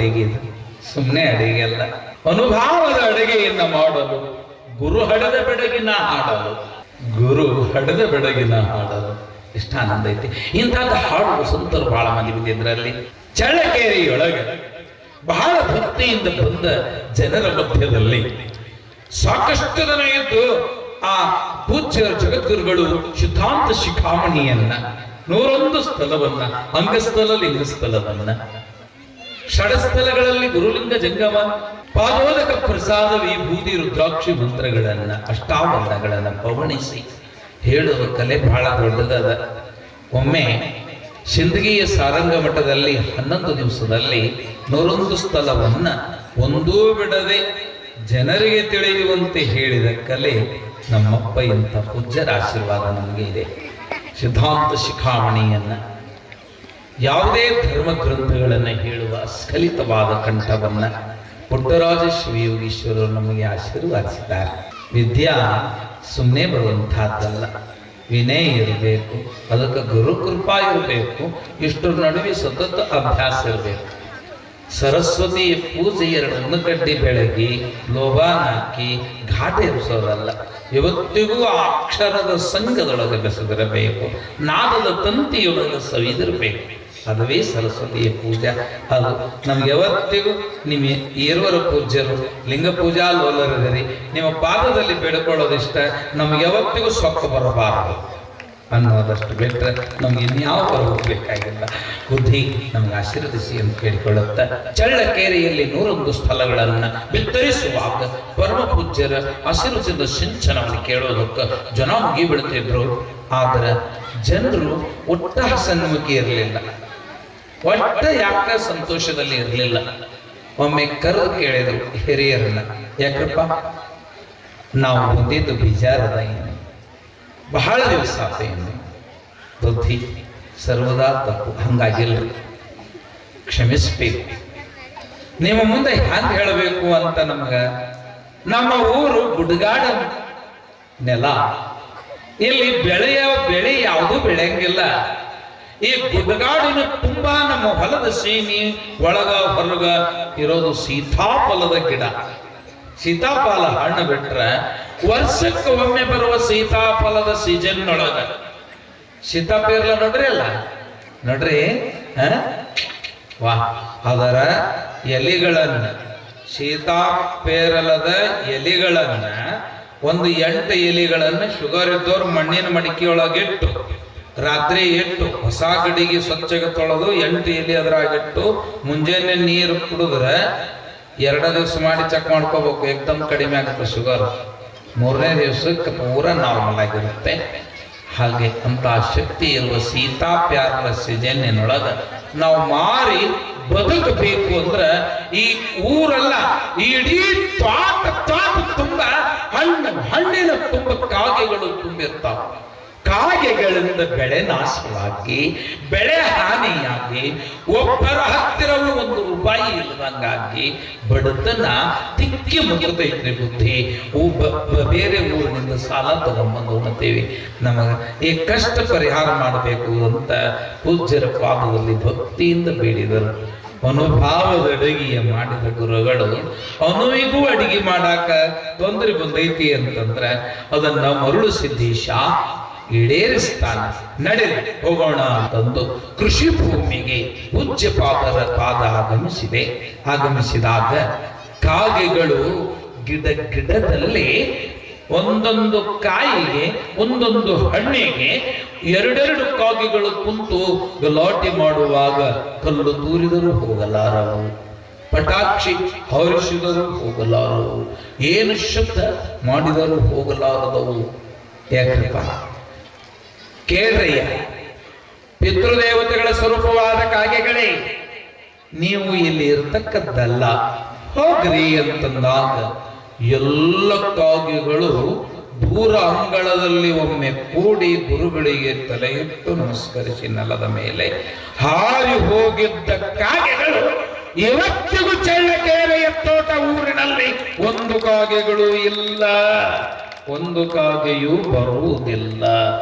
ಅಡಿಗೆ ಇದು, ಸುಮ್ಮನೆ ಅಡಿಗೆ ಅಲ್ಲ. ಅನುಭಾವದ ಅಡಿಗೆಯನ್ನ ಮಾಡಲು ಗುರು ಹಡೆದ ಬೆಡಗಿನ ಹಾಡಲು, ಗುರು ಹಡೆದ ಬೆಡಗಿನ ಹಾಡಲು ಇಷ್ಟ ಆನಂದ ಐತಿ. ಇಂಥದ್ದು ಹಾಡುವ ಸಂತರು ಬಹಳ ಮಂದಿ ಬಿದ್ದಿದ್ರಲ್ಲಿ. ಚಳ್ಳಕೆರೆಯೊಳಗೆ ಬಹಳ ಭಕ್ತಿಯಿಂದ ಬಂದ ಜನರ ಮಧ್ಯದಲ್ಲಿ ಸಾಕಷ್ಟು ಜನ ಇದ್ದು ಆ ಪೂಜ್ಯ ಜಗದ್ಗುರುಗಳು ಶುದ್ಧಾಂತ ಶಿಖಾಮಣಿಯನ್ನ 101 ಸ್ಥಳವನ್ನ, ಅಂಗಸ್ಥಳ ಲಿಂಗಸ್ಥಳವನ್ನ, ಷಡಸ್ಥಳಗಳಲ್ಲಿ ಗುರುಲಿಂಗ ಜಂಗಮ, ಪಾದೋದಕ ಪ್ರಸಾದ ವಿಭೂತಿ ರುದ್ರಾಕ್ಷಿ ಮಂತ್ರಗಳನ್ನ, ಅಷ್ಟಾವರಣಗಳನ್ನ ಪವಣಿಸಿ ಹೇಳುವ ಕಲೆ ಬಹಳ ದೊಡ್ಡದಾದ. ಒಮ್ಮೆ ಸಿಂದಗಿಯ ಸಾರಂಗ ಮಠದಲ್ಲಿ 11 ದಿವಸದಲ್ಲಿ 101 ಸ್ಥಳವನ್ನ ಒಂದೂ ಬಿಡದೆ ಜನರಿಗೆ ತಿಳಿಯುವಂತೆ ಹೇಳಿದ ಕಲೆ ನಮ್ಮಪ್ಪ ಇಂಥ ಪೂಜ್ಯರ ಆಶೀರ್ವಾದ ನಮಗೆ ಇದೆ. ಸಿದ್ಧಾಂತ ಶಿಖಾಮಣಿಯನ್ನ, ಯಾವುದೇ ಧರ್ಮ ಗ್ರಂಥಗಳನ್ನು ಹೇಳುವ ಸ್ಖಲಿತವಾದ ಕಂಠವನ್ನ ಪುಟ್ಟರಾಜ ಶಿವಯೋಗೀಶ್ವರರು ನಮಗೆ ಆಶೀರ್ವಾದಿಸಿದ್ದಾರೆ. ವಿದ್ಯಾ ಸುಮ್ಮನೆ ಬರುವಂತಹದ್ದಲ್ಲ, ವಿನಯ ಇರಬೇಕು, ಅದಕ್ಕೆ ಗುರುಕೃಪಾ ಇರಬೇಕು, ಇಷ್ಟರ ನಡುವೆ ಸತತ ಅಭ್ಯಾಸ ಇರಬೇಕು. ಸರಸ್ವತಿಯ ಪೂಜೆ 2 ಕಡ್ಡಿ ಬೆಳಗಿ ಲೋಬಾನ್ ಹಾಕಿ ಘಾಟ ಎಬ್ಸೋದಲ್ಲ. ಇವತ್ತಿಗೂ ಆ ಅಕ್ಷರದ ಸಂಘದೊಳಗೆ ಬೆಸೆದಿರಬೇಕು, ನಾದದ ತಂತಿಯೊಳಗೆ ಸವಿದಿರಬೇಕು. ಅದುವೇ ಸರಸ್ವತಿಯ ಪೂಜೆ. ಅದು ನಮ್ಗೆ ಯಾವತ್ತಿಗೂ ನಿಮ್ಮ ಏರ್ವರ ಪೂಜ್ಯರು ಲಿಂಗ ಪೂಜಾ ಲೋಲರಿರಿ, ನಿಮ್ಮ ಪಾದದಲ್ಲಿ ಬೇಡಿಕೊಳ್ಳೋದಿಷ್ಟ, ನಮ್ಗೆ ಯಾವತ್ತಿಗೂ ಸೊಕ್ಕ ಬರಬಾರದು ಅನ್ನೋದಷ್ಟು ಬಿಟ್ಟರೆ ನಮ್ಗೆ ಇನ್ಯಾವ ಬರಬೇಕಾಗಿಲ್ಲ. ಬುದ್ಧಿ ನಮ್ಗೆ ಆಶೀರ್ವದಿಸಿ ಅಂತ ಕೇಳಿಕೊಳ್ಳುತ್ತ ಚಳ್ಳಕೆರೆಯಲ್ಲಿ 101 ಸ್ಥಳಗಳನ್ನ ಬಿತ್ತರಿಸುವಾಗ ಪರಮ ಪೂಜ್ಯರ ಆಶೀರ್ವಚನದ ಸಿಂಚನವನ್ನು ಕೇಳೋದಕ್ಕೆ ಜನ ಮುಗಿ ಬಿಡ್ತಿದ್ರು. ಆದ್ರೆ ಜನರು ಒಟ್ಟ ಹಸನ್ಮುಖಿ ಇರಲಿಲ್ಲ, ಒಟ್ಟ ಯಾಕ ಸಂತೋಷದಲ್ಲಿ ಇರಲಿಲ್ಲ. ಒಮ್ಮೆ ಕರೆದು ಕೇಳಿದ್ರು ಹಿರಿಯರನ್ನ, ಯಾಕ್ರಪ್ಪ ನಾವು ಬಂದಿದ್ದು ಬಿಜಾರದ, ಬಹಳ ದಿವಸ ಆತ, ಬುದ್ಧಿ ಸರ್ವದಾ ತಪ್ಪು, ಹಂಗಾಗಿಲ್ಲ, ಕ್ಷಮಿಸ್ಬೇಕು. ನಿಮ್ಮ ಮುಂದೆ ಹ್ಯಾಂಗ ಹೇಳಬೇಕು ಅಂತ ನಮ್ಮ ಊರು ಗುಡ್ಗಾಡ ನೆಲ, ಇಲ್ಲಿ ಬೆಳೆ ಯಾವುದೂ ಬೆಳೆಯಂಗಿಲ್ಲ. ಈ ಗುಡ್ಗಾಡಿನ ತುಂಬಾ ನಮ್ಮ ಹೊಲದ ಸೀಮಿ ಒಳಗ ಹೊರಗ ಇರೋದು ಸೀತಾಫಲದ ಗಿಡ. ಸೀತಾಫಲ ಹಣ್ಣು ಬಿಟ್ರೆ ವರ್ಷಕ್ಕೆ ಒಮ್ಮೆ ಬರುವ ಸೀತಾಫಲದ ಸೀಸನ್ ಒಳಗ ಸೀತಾಪೇರ್ಲ ನೋಡ್ರಿ ಅಲ್ಲ, ನೋಡ್ರಿ ವಾ, ಅದರ ಎಲಿಗಳನ್ನ, ಸೀತಾಪೇರಲದ ಎಲಿಗಳನ್ನ ಒಂದು 8 ಎಲಿಗಳನ್ನ ಶುಗರ್ ಇದ್ದವ್ರು ಮಣ್ಣಿನ ಮಡಿಕೆಯೊಳಗಿಟ್ಟು ರಾತ್ರಿ ಇಟ್ಟು ಹೊಸ ಗಡಿಗೆ ಸ್ವಚ್ಛಗೆ ತೊಳೆದು 8 ಎಲೆ ಅದ್ರಾಗಿಟ್ಟು ಮುಂಜಾನೆ ನೀರು ಕುಡಿದ್ರೆ 2 ದಿವಸ ಮಾಡಿ ಚೆಕ್ ಮಾಡ್ಕೋಬೇಕು, ಏಕ್ದಮ್ ಕಡಿಮೆ ಆಗುತ್ತೆ ಶುಗರ್. 3ನೇ ದಿವಸಕ್ಕೆ ಪೂರಾ ನಾರ್ಮಲ್ ಆಗಿರುತ್ತೆ. ಹಾಗೆ ಅಂತ ಶಕ್ತಿ ಇರುವ ಸೀತಾಪ್ಯಾರಲ ಸೀಜನ್ನಿನೊಳಗ ನಾವು ಮಾರಿ ಬದುಕಬೇಕು ಅಂದ್ರೆ ಈ ಊರೆಲ್ಲ ಇಡೀ ತ್ವಾಟ ತುಂಬ ಹಣ್ಣಿನ ತುಂಬ ಕಾಗೆಗಳು ತುಂಬಿರ್ತಾವ. ಕಾಗೆಗಳಿಂದ ಬೆಳೆ ನಾಶವಾಗಿ, ಬೆಳೆ ಹಾನಿಯಾಗಿ, ಒಬ್ಬರ ಹತ್ತಿರವೂ 1 ರೂಪಾಯಿ ಇಲ್ಲದಂಗಾಗಿ ಬಡತನ ತಿಕ್ಕಿ ಮುಗಿದೈತ್ರಿ ಬುದ್ಧಿ. ಬೇರೆ ಊರಿನಿಂದ ಸಾಲ ತಗೊಂಡ್ಬಂದು ಉಣ್ತೇವೆ, ನಮಗ ಈ ಕಷ್ಟ ಪರಿಹಾರ ಮಾಡಬೇಕು ಅಂತ ಪೂಜ್ಯರ ಪಾದದಲ್ಲಿ ಭಕ್ತಿಯಿಂದ ಬೇಡಿದರು. ಅನುಭಾವದ ಅಡುಗೆಯ ಮಾಡಿದ ಗುರುಗಳು ಅನುವಿಗೂ ಅಡಿಗೆ ಮಾಡಾಕ ತೊಂದರೆ ಬಂದೈತಿ ಅಂತಂದ್ರೆ ಅದನ್ನ ಮರುಳು ಸಿದ್ದೇಶ ಈಡೇರಿಸ್ತಾನ. ನಡೆದು ಹೋಗೋಣ ಅಂತಂದು ಕೃಷಿ ಭೂಮಿಗೆ ಪೂಜ್ಯ ಪಾದ ಆಗಮಿಸಿದಾಗ ಕಾಗೆಗಳು ಗಿಡದಲ್ಲಿ ಒಂದೊಂದು ಕಾಯಿಗೆ ಒಂದೊಂದು ಹಣ್ಣಿಗೆ 2 ಕಾಗೆಗಳು ಕುಂತು ಗಲಾಟೆ ಮಾಡುವಾಗ ಕಲ್ಲು ತೂರಿದರೂ ಹೋಗಲಾರವು, ಪಟಾಕ್ಷಿ ಹೊರಿಸಿದರೂ ಹೋಗಲಾರವು, ಏನು ಶಬ್ದ ಮಾಡಿದರೂ ಹೋಗಲಾರದವು. ಯಾಕಪ್ಪ ಕೇಳ್ರಯ್ಯ, ಪಿತೃದೇವತೆಗಳ ಸ್ವರೂಪವಾದ ಕಾಗೆಗಳೇ, ನೀವು ಇಲ್ಲಿ ಇರ್ತಕ್ಕದ್ದಲ್ಲ, ಹೋಗ್ರಿ ಅಂತಂದಾಗ ಎಲ್ಲ ಕಾಗೆಗಳು ದೂರ ಅಂಗಳದಲ್ಲಿ ಒಮ್ಮೆ ಕೂಡಿ ಗುರುಗಳಿಗೆ ತಲೆ ಇಟ್ಟು ನಮಸ್ಕರಿಸಿ ನೆಲದ ಮೇಲೆ ಹಾರಿ ಹೋಗಿದ್ದ ಕಾಗೆಗಳು ಇವತ್ತಿಗೂ ಚಳ್ಳಕೆರೆಯ ತೋಟ ಊರಿನಲ್ಲಿ 1 ಕಾಗೆಗಳು ಇಲ್ಲ, 1 ಕಾಗೆಯೂ ಬರುವುದಿಲ್ಲ,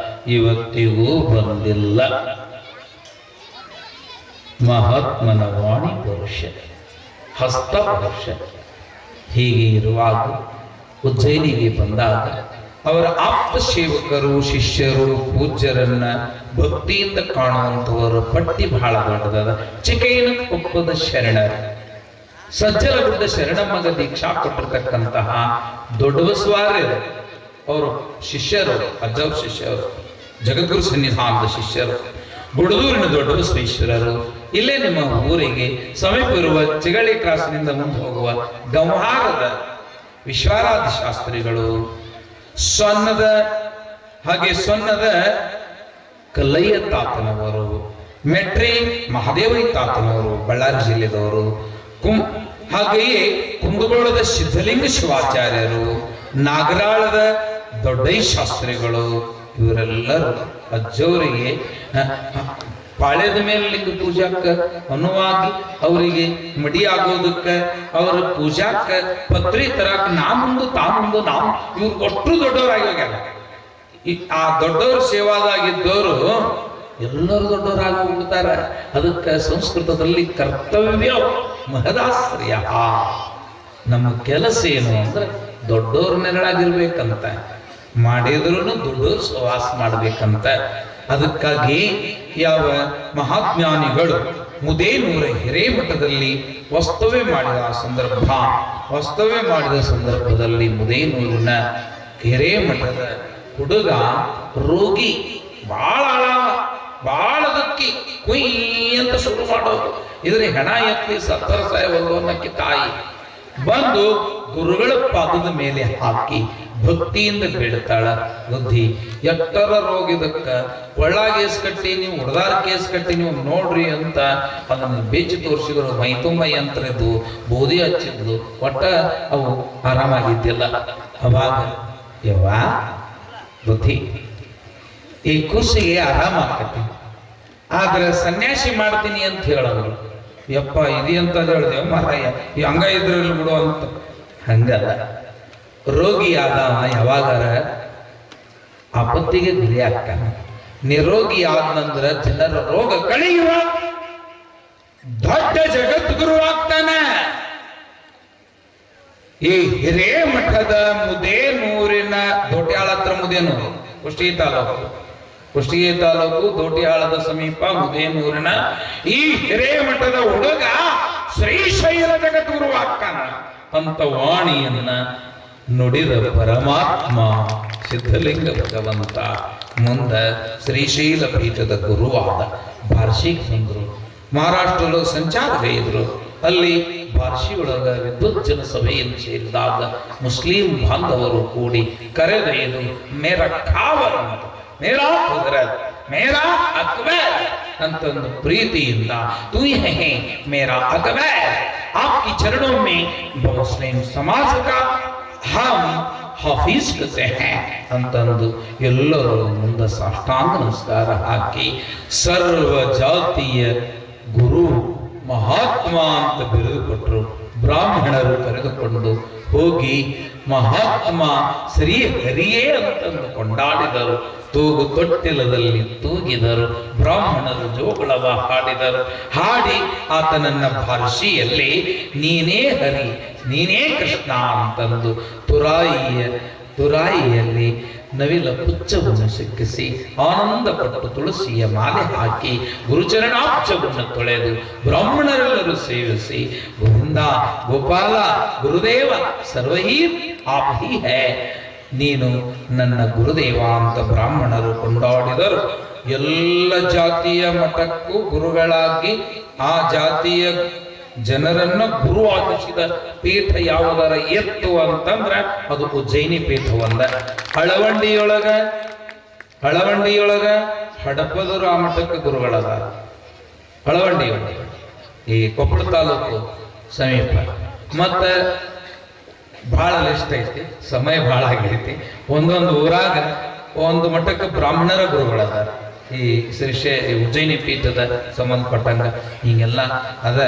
ಇವತ್ತಿಗೂ ಬಂದಿಲ್ಲ. ಮಹಾತ್ಮನ ವಾಣಿ ಪುರುಷ ಹಸ್ತಪರ್ಶ. ಹೀಗೆ ಇರುವಾಗ ಉಜ್ಜಯಿನಿಗೆ ಬಂದಾಗ ಅವರ ಆಪ್ತ ಸೇವಕರು, ಶಿಷ್ಯರು, ಪೂಜ್ಯರನ್ನ ಭಕ್ತಿಯಿಂದ ಕಾಣುವಂಥವರು ಪಟ್ಟಿ ಬಹಳ ದೊಡ್ಡದಾದ. ಚಿಕೈನ ಕೊಪ್ಪದ ಶರಣರ ಸಜ್ಜಲಗುಡ್ಡ ಶರಣಮ್ಮಗ ದೀಕ್ಷಾ ಕೊಟ್ಟಿರ್ತಕ್ಕಂತಹ ದೊಡ್ಡಬಸವಾರ್ಯರು ಅವರು ಶಿಷ್ಯರು, ಅಜ್ಜವ್ರ ಶಿಷ್ಯರು, ಜಗದ್ಗುರು ಸನ್ನಿಧಾನದ ಶಿಷ್ಯರು, ಗುಡದೂರಿನ ದೊಡ್ಡಬಸವೇಶ್ವರರು. ಇಲ್ಲೇ ನಿಮ್ಮ ಊರಿಗೆ ಸಮೀಪ ಇರುವ ಚಿಗಳಿ ಕ್ರಾಸ್ನಿಂದ ಮುಂದೆ ಹೋಗುವ ಗಂಹಾರದ ವಿಶ್ವಾರಾಧ್ಯ ಶಾಸ್ತ್ರಿಗಳು, ಸೊನ್ನದ ಕಲ್ಲಯ್ಯ ತಾತನವರು, ಮೆಟ್ರಿ ಮಹಾದೇವೈ ತಾತನವರು ಬಳ್ಳಾರಿ ಜಿಲ್ಲೆದವರು, ಹಾಗೆಯೇ ಕುಂದಗೋಳದ ಸಿದ್ಧಲಿಂಗ ಶಿವಾಚಾರ್ಯರು, ನಾಗರಾಳದ ದೊಡ್ಡೈ ಶಾಸ್ತ್ರಿಗಳು, ಇವರೆಲ್ಲರೂ ಅಜ್ಜವರಿಗೆ ಪಾಳ್ಯದ ಮೇಲೆ ಲಿಂಗ ಪೂಜಾಕ್ಕ ಅನುವಾಗಿ ಅವರಿಗೆ ಮಡಿ ಆಗೋದಕ್ಕೆ ಅವರ ಪೂಜಾಕ್ಕ ಪತ್ರಿ ತರಕ ನಾ ಮುಂದು ತಾ ಮುಂದು ನಾವು ಇವ್ರು ಅಷ್ಟು ದೊಡ್ಡವರಾಗಿ ಹೋಗ್ಯಾರ. ಆ ದೊಡ್ಡವ್ರ ಸೇವಾದಾಗಿದ್ದವರು ಎಲ್ಲರೂ ದೊಡ್ಡವರಾಗಿ ಹೋಗ್ತಾರೆ. ಅದಕ್ಕೆ ಸಂಸ್ಕೃತದಲ್ಲಿ ಕರ್ತವ್ಯ ಮಹದಾಶ್ರಯ. ನಮ್ಮ ಕೆಲಸ ಏನು ಅಂದ್ರೆ ದೊಡ್ಡವ್ರ ನೆರಳಾಗಿರ್ಬೇಕಂತ, ಮಾಡಿದ್ರು ದೊಡ್ಡವ್ರು ಸವಾಸ ಮಾಡ್ಬೇಕಂತ. ಅದಕ್ಕಾಗಿ ಯಾವ ಮಹಾಜ್ಞಾನಿಗಳು ಮುದೇನೂರ ಹಿರೇಮಠದಲ್ಲಿ ವಾಸ್ತವ್ಯ ಮಾಡಿದ ಸಂದರ್ಭದಲ್ಲಿ ಮುದೇನೂರಿನ ಹಿರೇಮಠದ ಹುಡುಗ ರೋಗಿ ಬಾಳ ದಕ್ಕಿ ಕುಯ್ ಅಂತ ಶುರು ಮಾಡೋದು. ಇದ್ರೆ ಹೆಣ ಎತ್ತಿ ಸತ್ತರ ಸಾಯವಲ್ಲು ಅನ್ನಕ್ಕೆ ತಾಯಿ ಬಂದು ಗುರುಗಳ ಪಾದದ ಮೇಲೆ ಹಾಕಿ ಭಕ್ತಿಯಿಂದ ಬೇಡ್ತಾಳ. ಬುದ್ಧಿ ಎಟ್ಟರ ರೋಗಿದಕ್ಕ ಒಳ್ಳಾಗ ಕೇಸ್ ಕಟ್ಟಿ ನೀವು ಹುಡ್ದಾರ ಕೇಸ್ ಕಟ್ಟಿ ನೀವು ನೋಡ್ರಿ ಅಂತ ಅದನ್ನು ಬೇಚಿ ತೋರಿಸಿದ್ರು. ಮೈ ತುಂಬ ಯಂತ್ರ ಇದ್ದು ಬೋಧಿ ಹಚ್ಚಿದ್ಲು, ಒಟ್ಟ ಅವು ಆರಾಮಾಗಿದ್ದಿಲ್ಲ. ಅವಾಗ ಯವ್ವಾ ಬುದ್ಧಿ ಈ ಖುಷಿಗೆ ಆರಾಮಾಗ್ತೈತಿ, ಆದ್ರೆ ಸನ್ಯಾಸಿ ಮಾಡ್ತೀನಿ ಅಂತ ಹೇಳೋರು. ಯಪ್ಪ ಇದು ಅಂತ ಹೇಳ್ದೇವ ಮಾರಾಯ, ಈ ಹಂಗ ಇದ್ರಲ್ಲಿ ಬಿಡು ಅಂತ. ಹಂಗಲ್ಲ, ರೋಗಿ ಆದವ ಯಾವಾಗಾರ ಆಪತ್ತಿಗೆ ಗುರಿ ಆಗ್ತಾನೆ. ನಿರೋಗಿ ಆದ್ನಂದ್ರ ಜನರ ರೋಗ ಕಳೆಯುವ ದೊಡ್ಡ ಜಗದ್ಗುರು ಆಗ್ತಾನೆ. ಈ ಹಿರೇಮಠದ ಮುದೇನೂರಿನ ದೊಡ್ಯಾಳ ಹತ್ರ, ಮುದೇನೂರು ಕುಷ್ಟಗಿ ತಾಲೂಕು ದೋಟಿಯಾಳದ ಸಮೀಪ ಮುದೇನೂರಿನ ಈ ಹಿರೇಮಠದ ಹುಡುಗ ಶ್ರೀಶೈಲ ಜಗದ್ಗುರು ಆಗ್ತಾನ ಅಂತ ವಾಣಿಯನ್ನ ನುಡಿದ ಪರಮಾತ್ಮ ಸಿದ್ಧಲಿಂಗ ಭಗವಂತ ಮುಂದ ಶ್ರೀಶೈಲ ಪೀಠದ ಗುರುವಾದ ಬಾರ್ಷಿಕರು ಮಹಾರಾಷ್ಟ್ರದೊಳಗ ಸಂಚಾರಗೈದ್ರು. ಅಲ್ಲಿ ಬಾರ್ಷಿ ಒಳಗ ವಿದ್ಯುತ್ ಜನ ಸಭೆಯನ್ನು ಸೇರಿದಾಗ ಮುಸ್ಲಿಂ ಬಾಂಧವರು ಕೂಡಿ ಕರೆದೊಯ್ದು ಮೇರಾ ಖಾವರ್ ಮೇರಾ ಹಜರತ್ ಮೇರಾ ಅಕ್ಬರ್ ಅಂತಂದು ಪ್ರೀತಿಯಿಂದ तू ही है मेरा अकबर, आपकी चरणों में मुस्लिम समाज का हम हाफिज कहते हैं ಅಂತಂದು ಎಲ್ಲರೂ ಮುಂದೆ ಸಾಷ್ಟಾಂಗ ನಮಸ್ಕಾರ ಹಾಕಿ ಸರ್ವ ಜಾತಿಯ ಗುರು ಮಹಾತ್ಮ ಅಂತ ಬಿರುದು ಕೊಟ್ಟರು. ಬ್ರಾಹ್ಮಣರು ಕರೆದುಕೊಂಡು ಹೋಗಿ ಮಹಾತ್ಮ ಶ್ರೀ ಹರಿಯೇ ಅಂತಂದು ಕೊಂಡಾಡಿದರು. ತೂಗು ತೊಟ್ಟಿಲದಲ್ಲಿ ತೂಗಿದರು. ಬ್ರಾಹ್ಮಣರು ಜೋಗಳವ ಹಾಡಿದರು. ಹಾಡಿ ಆತನನ್ನ ಭಾಷೆಯಲ್ಲಿ ನೀನೇ ಹರಿ ನೀನೇ ಕೃಷ್ಣ ಅಂತಂದು ತುರಾಯಿಯಲ್ಲಿ ನವಿಲ ಪುಚ್ಚವನ್ನು ಸಿಕ್ಕಿಸಿ ಆನಂದಪಟ್ಟು ತುಳಸಿಯ ಮಾಲೆ ಹಾಕಿ ಗುರುಚರಣಾಬ್ಜವನ್ನು ತೊಳೆದು ಬ್ರಾಹ್ಮಣರೆಲ್ಲರೂ ಸೇವಿಸಿ ಗೋವಿಂದ ಗೋಪಾಲ ಗುರುದೇವ ಸರ್ವಹೀ ಆಪ್ ಹಿ ಹೈ, ನೀನು ನನ್ನ ಗುರುದೇವ ಅಂತ ಬ್ರಾಹ್ಮಣರು ಕೊಂಡಾಡಿದರು. ಎಲ್ಲ ಜಾತಿಯ ಮಠಕ್ಕೂ ಗುರುಗಳಾಗಿ ಆ ಜಾತಿಯ ಜನರನ್ನ ಗುರು ಆಗಿಸಿದ ಪೀಠ ಯಾವುದರ ಎತ್ತು ಅಂತಂದ್ರ ಅದು ಉಜ್ಜಯಿನಿ ಪೀಠವಲ್ಲ. ಹಳವಂಡಿಯೊಳಗ ಹಡಪದರು ಆ ಮಠಕ್ಕೆ ಗುರುಗಳದ. ಹಳವಂಡಿಯೊಳಗ ಈ ಕೊಪ್ಪಳ ತಾಲೂಕು ಸಮೀಪ. ಮತ್ತ ಬಹಳ ಲಿಸ್ಟ್ ಐತಿ, ಸಮಯ ಬಹಳ ಆಗೈತಿ. ಒಂದೊಂದು ಊರಾಗ ಒಂದು ಮಠಕ್ಕೆ ಬ್ರಾಹ್ಮಣರ ಗುರುಗಳದಾರ. ಈ ಉಜ್ಜಯಿನಿ ಪೀಠದ ಸಂಬಂಧಪಟ್ಟಂಗ ಹೀಗೆಲ್ಲ ಅದ.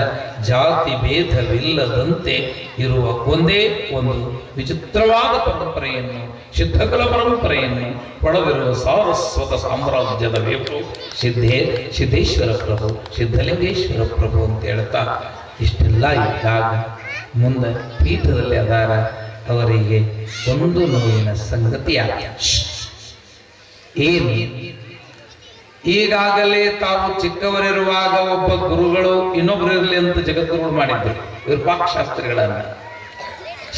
ಜಾತಿ ಭೇದವಿಲ್ಲದಂತೆ ಇರುವ ಒಂದೇ ಒಂದು ವಿಚಿತ್ರವಾದ ಪರಂಪರೆಯನ್ನು, ಸಿದ್ಧಕಲ ಪರಂಪರೆಯನ್ನು ಪಡೆದಿರುವ ಸಾರಸ್ವತ ಸಾಮ್ರಾಜ್ಯದ ವೇಪು ಸಿದ್ಧೇಶ್ವರ ಪ್ರಭು, ಸಿದ್ಧಲಿಂಗೇಶ್ವರ ಪ್ರಭು ಅಂತ ಹೇಳ್ತಾ ಇಷ್ಟೆಲ್ಲ ಇದ್ದಾಗ ಮುಂದೆ ಪೀಠದಲ್ಲಿ ಅದಾರ ಅವರಿಗೆ ಒಂದು ನೋವಿನ ಸಂಗತಿ ಏನು, ಈಗಾಗಲೇ ತಾವು ಚಿಕ್ಕವರಿರುವಾಗ ಒಬ್ಬ ಗುರುಗಳು ಇನ್ನೊಬ್ರು ಇರಲಿ ಅಂತ ಜಗದ್ಗುರುಗಳು ಮಾಡಿದ್ರು ವಿರೂಪಾಕ್ಷಶಾಸ್ತ್ರಿಗಳನ್ನ.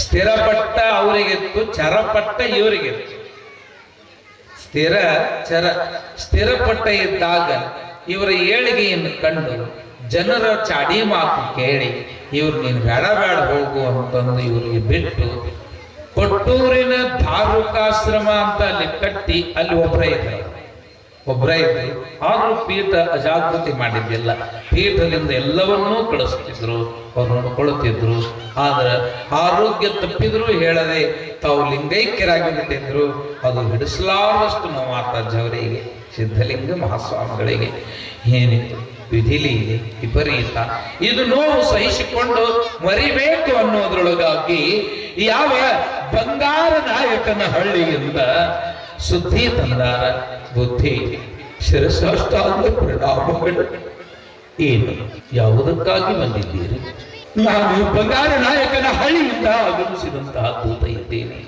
ಸ್ಥಿರಪಟ್ಟ ಅವರಿಗಿತ್ತು, ಚರಪಟ್ಟ ಇವರಿಗಿತ್ತು. ಸ್ಥಿರಪಟ್ಟ ಇದ್ದಾಗ ಇವರ ಏಳಿಗೆಯನ್ನು ಕಂಡು ಜನರ ಚಾಡಿ ಮಾತು ಕೇಳಿ ಇವ್ರು ನೀನು ಬೇಡ ಹೋಗು ಅಂತಂದು ಇವರಿಗೆ ಬಿಟ್ಟು ಕೊಟ್ಟೂರಿನ ಧಾರುಕಾಶ್ರಮ ಅಂತ ಅಲ್ಲಿ ಕಟ್ಟಿ ಅಲ್ಲಿ ಒಬ್ಬರೇ ಇದ್ರು. ಆದ್ರೂ ಪೀಠ ಅಜಾಗೃತಿ ಮಾಡಿದ್ದಿಲ್ಲ. ಪೀಠದಿಂದ ಎಲ್ಲವನ್ನೂ ಕಳಿಸ್ತಿದ್ರು, ಅವ್ರು ನೋಡ್ಕೊಳ್ತಿದ್ರು. ಆದ್ರೆ ಆರೋಗ್ಯ ತಪ್ಪಿದ್ರು ಹೇಳದೆ ತಾವು ಲಿಂಗೈಕ್ಯರಾಗಿ ಬಿಟ್ಟಿದ್ರು. ಅದು ಹಿಡಿಸಲಾರಷ್ಟು ನೋವಾತ ಅವರಿಗೆ, ಸಿದ್ಧಲಿಂಗ ಮಹಾಸ್ವಾಮಿಗಳಿಗೆ. ಏನಿತ್ತು ವಿಧಿಲೀಲೆ ವಿಪರೀತ, ಇದು ನೋವು ಸಹಿಸಿಕೊಂಡು ಮರಿಬೇಕು ಅನ್ನೋದ್ರೊಳಗಾಗಿ ಯಾವ ಬಂಗಾರ ನಾಯಕನ ಹಳ್ಳಿಯಿಂದ ಸುದ್ದಿ ತಂದಾರ. ಬುದ್ಧಿ ಶಿರಸಾಷ್ಟಾಂಗ ಪ್ರಣಾಮಗಳು. ಏನು, ಯಾವುದಕ್ಕಾಗಿ ಬಂದಿದ್ದೀರಿ? ನಾನು ಬಂಗಾರ ನಾಯಕನ ಹಳ್ಳಿಯಿಂದ ಆಗಮಿಸಿದಂತಹ ದೂತ ಇದ್ದೇನೆ.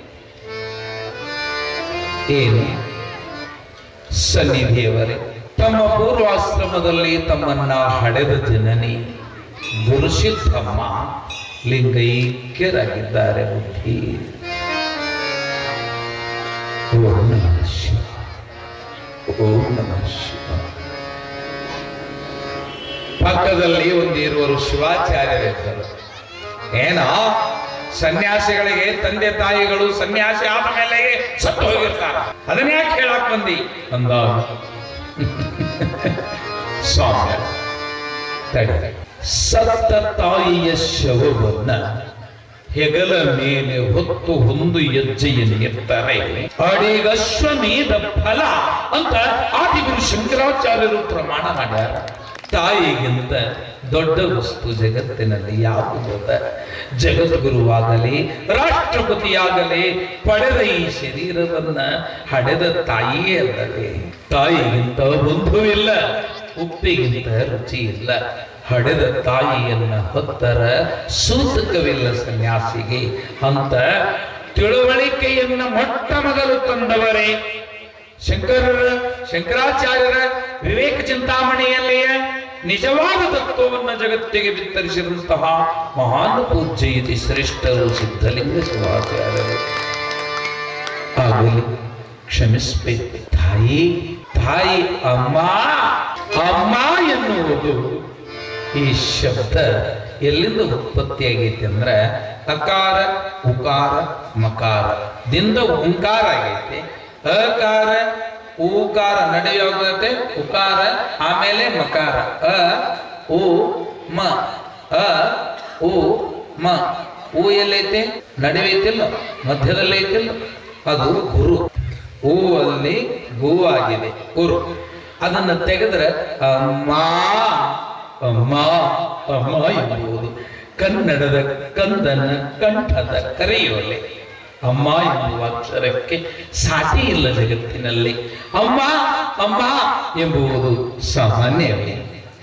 ಏನು ಸನ್ನಿಧಿಯವರೇ, ತಮ್ಮ ಪೂರ್ವಾಶ್ರಮದಲ್ಲಿ ತಮ್ಮನ್ನ ಹಡೆದ ಜನನಿ ಗುರುಸಿದ್ಧಮ್ಮ ಲಿಂಗೈಕ್ಯರಾಗಿದ್ದಾರೆ. ಬುದ್ಧಿ ಓಂ ನಮಃ ಶಿವ, ಓಂ ನಮಃ ಶಿವ. ಪಕ್ಕದಲ್ಲಿ ಒಂದಿರುವರು ಶಿವಾಚಾರ್ಯರಿದ್ದರು. ಏನೋ ಸನ್ಯಾಸಿಗಳಿಗೆ ತಂದೆ ತಾಯಿಗಳು ಸನ್ಯಾಸಿ ಆದ ಮೇಲೆ ಸತ್ತು ಹೋಗಿರ್ತಾರ, ಅದನ್ನ ಯಾಕೆ ಹೇಳಕ್ ಬಂದಿ ಅಂದ ಸ್ವಾಮಿ. ಸತ್ತ ತಾಯಿಯ ಶವವನ್ನ ಹೆಗಲ ಮೇಲೆ ಹೊತ್ತು ಒಂದು ಹೆಜ್ಜೆಯನ್ನೆತ್ತರೆ ಅಡಿಗಶ್ವಮೇಧ ಫಲ ಅಂತ ಆದಿಗುರು ಶಂಕರಾಚಾರ್ಯರು ಪ್ರಮಾಣ ಮಾಡ್ಯಾರ. ತಾಯಿಗಿಂತ ದೊಡ್ಡ ವಸ್ತು ಜಗತ್ತಿನಲ್ಲಿ ಯಾವುದ? ಜಗದ್ಗುರುವಾಗಲಿ ರಾಷ್ಟ್ರಪತಿಯಾಗಲಿ ಪಡೆದ ಈ ಶರೀರವನ್ನ ಹಡೆದ ತಾಯಿಯೇ ಅಲ್ಲವೇ? ತಾಯಿಗಿಂತ ಬಂಧುವಿಲ್ಲ, ಉಪ್ಪಿಗಿಂತ ರುಚಿ ಇಲ್ಲ. ಹಡೆದ ತಾಯಿಯನ್ನ ಹೊತ್ತರ ಸೂತಕವಿಲ್ಲ ಸನ್ಯಾಸಿಗೆ ಅಂತ ತಿಳುವಳಿಕೆಯನ್ನ ಮೊಟ್ಟ ಮೊದಲು ತಂದವರೇ ಶಂಕರಾಚಾರ್ಯರ ವಿವೇಕ ಚಿಂತಾಮಣಿಯಲ್ಲಿಯ ನಿಜವಾದ ತತ್ವವನ್ನು ಜಗತ್ತಿಗೆ ವಿಸ್ತರಿಸಿದಂತಹ ಮಹಾನ್ ಪೂಜ್ಯಯತಿ ಶ್ರೇಷ್ಠರು ಸಿದ್ಧಲಿಂಗ ಶಿವಾಚಾರ್ಯರು. ಆಗಲಿ ಕ್ಷಮಿಸಬೇಕು. ತಾಯಿ ಅಮ್ಮ ಎನ್ನುವುದು ಈ ಶಬ್ದ ಎಲ್ಲಿಂದ ಉತ್ಪತ್ತಿಯಾಗೈತಿ ಅಂದ್ರೆ ಅಕಾರ ಉಕಾರ ಮಕಾರ ದಿಂದ ಓಂಕಾರ ಆಗೈತಿ. ಅಕಾರ ಊಕಾರ ನಡೆಯೋಗತ್ತೆ, ಉಕಾರ ಆಮೇಲೆ ಮಕಾರ. ಉ ಮ ಊ ಎಲ್ಲೈತೆ? ನಡುವೈತಿಲ್ಲ, ಮಧ್ಯದಲ್ಲಿ ಐತಿಲ್ಲ, ಅದು ಗುರು. ಹೂ ಅಲ್ಲಿ ಗು ಆಗಿದೆ, ಗುರು. ಅದನ್ನ ತೆಗೆದ್ರೆ ಅಮ್ಮ ಎಂಬುದು ಕನ್ನಡದ ಕಂದನ ಕಂಠದ ಕರೆಯುವಲ್ಲಿ ಅಮ್ಮ ಎಂಬುವ ಅಕ್ಷರಕ್ಕೆ ಸಾಟಿ ಇಲ್ಲ ಜಗತ್ತಿನಲ್ಲಿ. ಅಮ್ಮ ಎಂಬುವುದು ಸಾಮಾನ್ಯವೇ.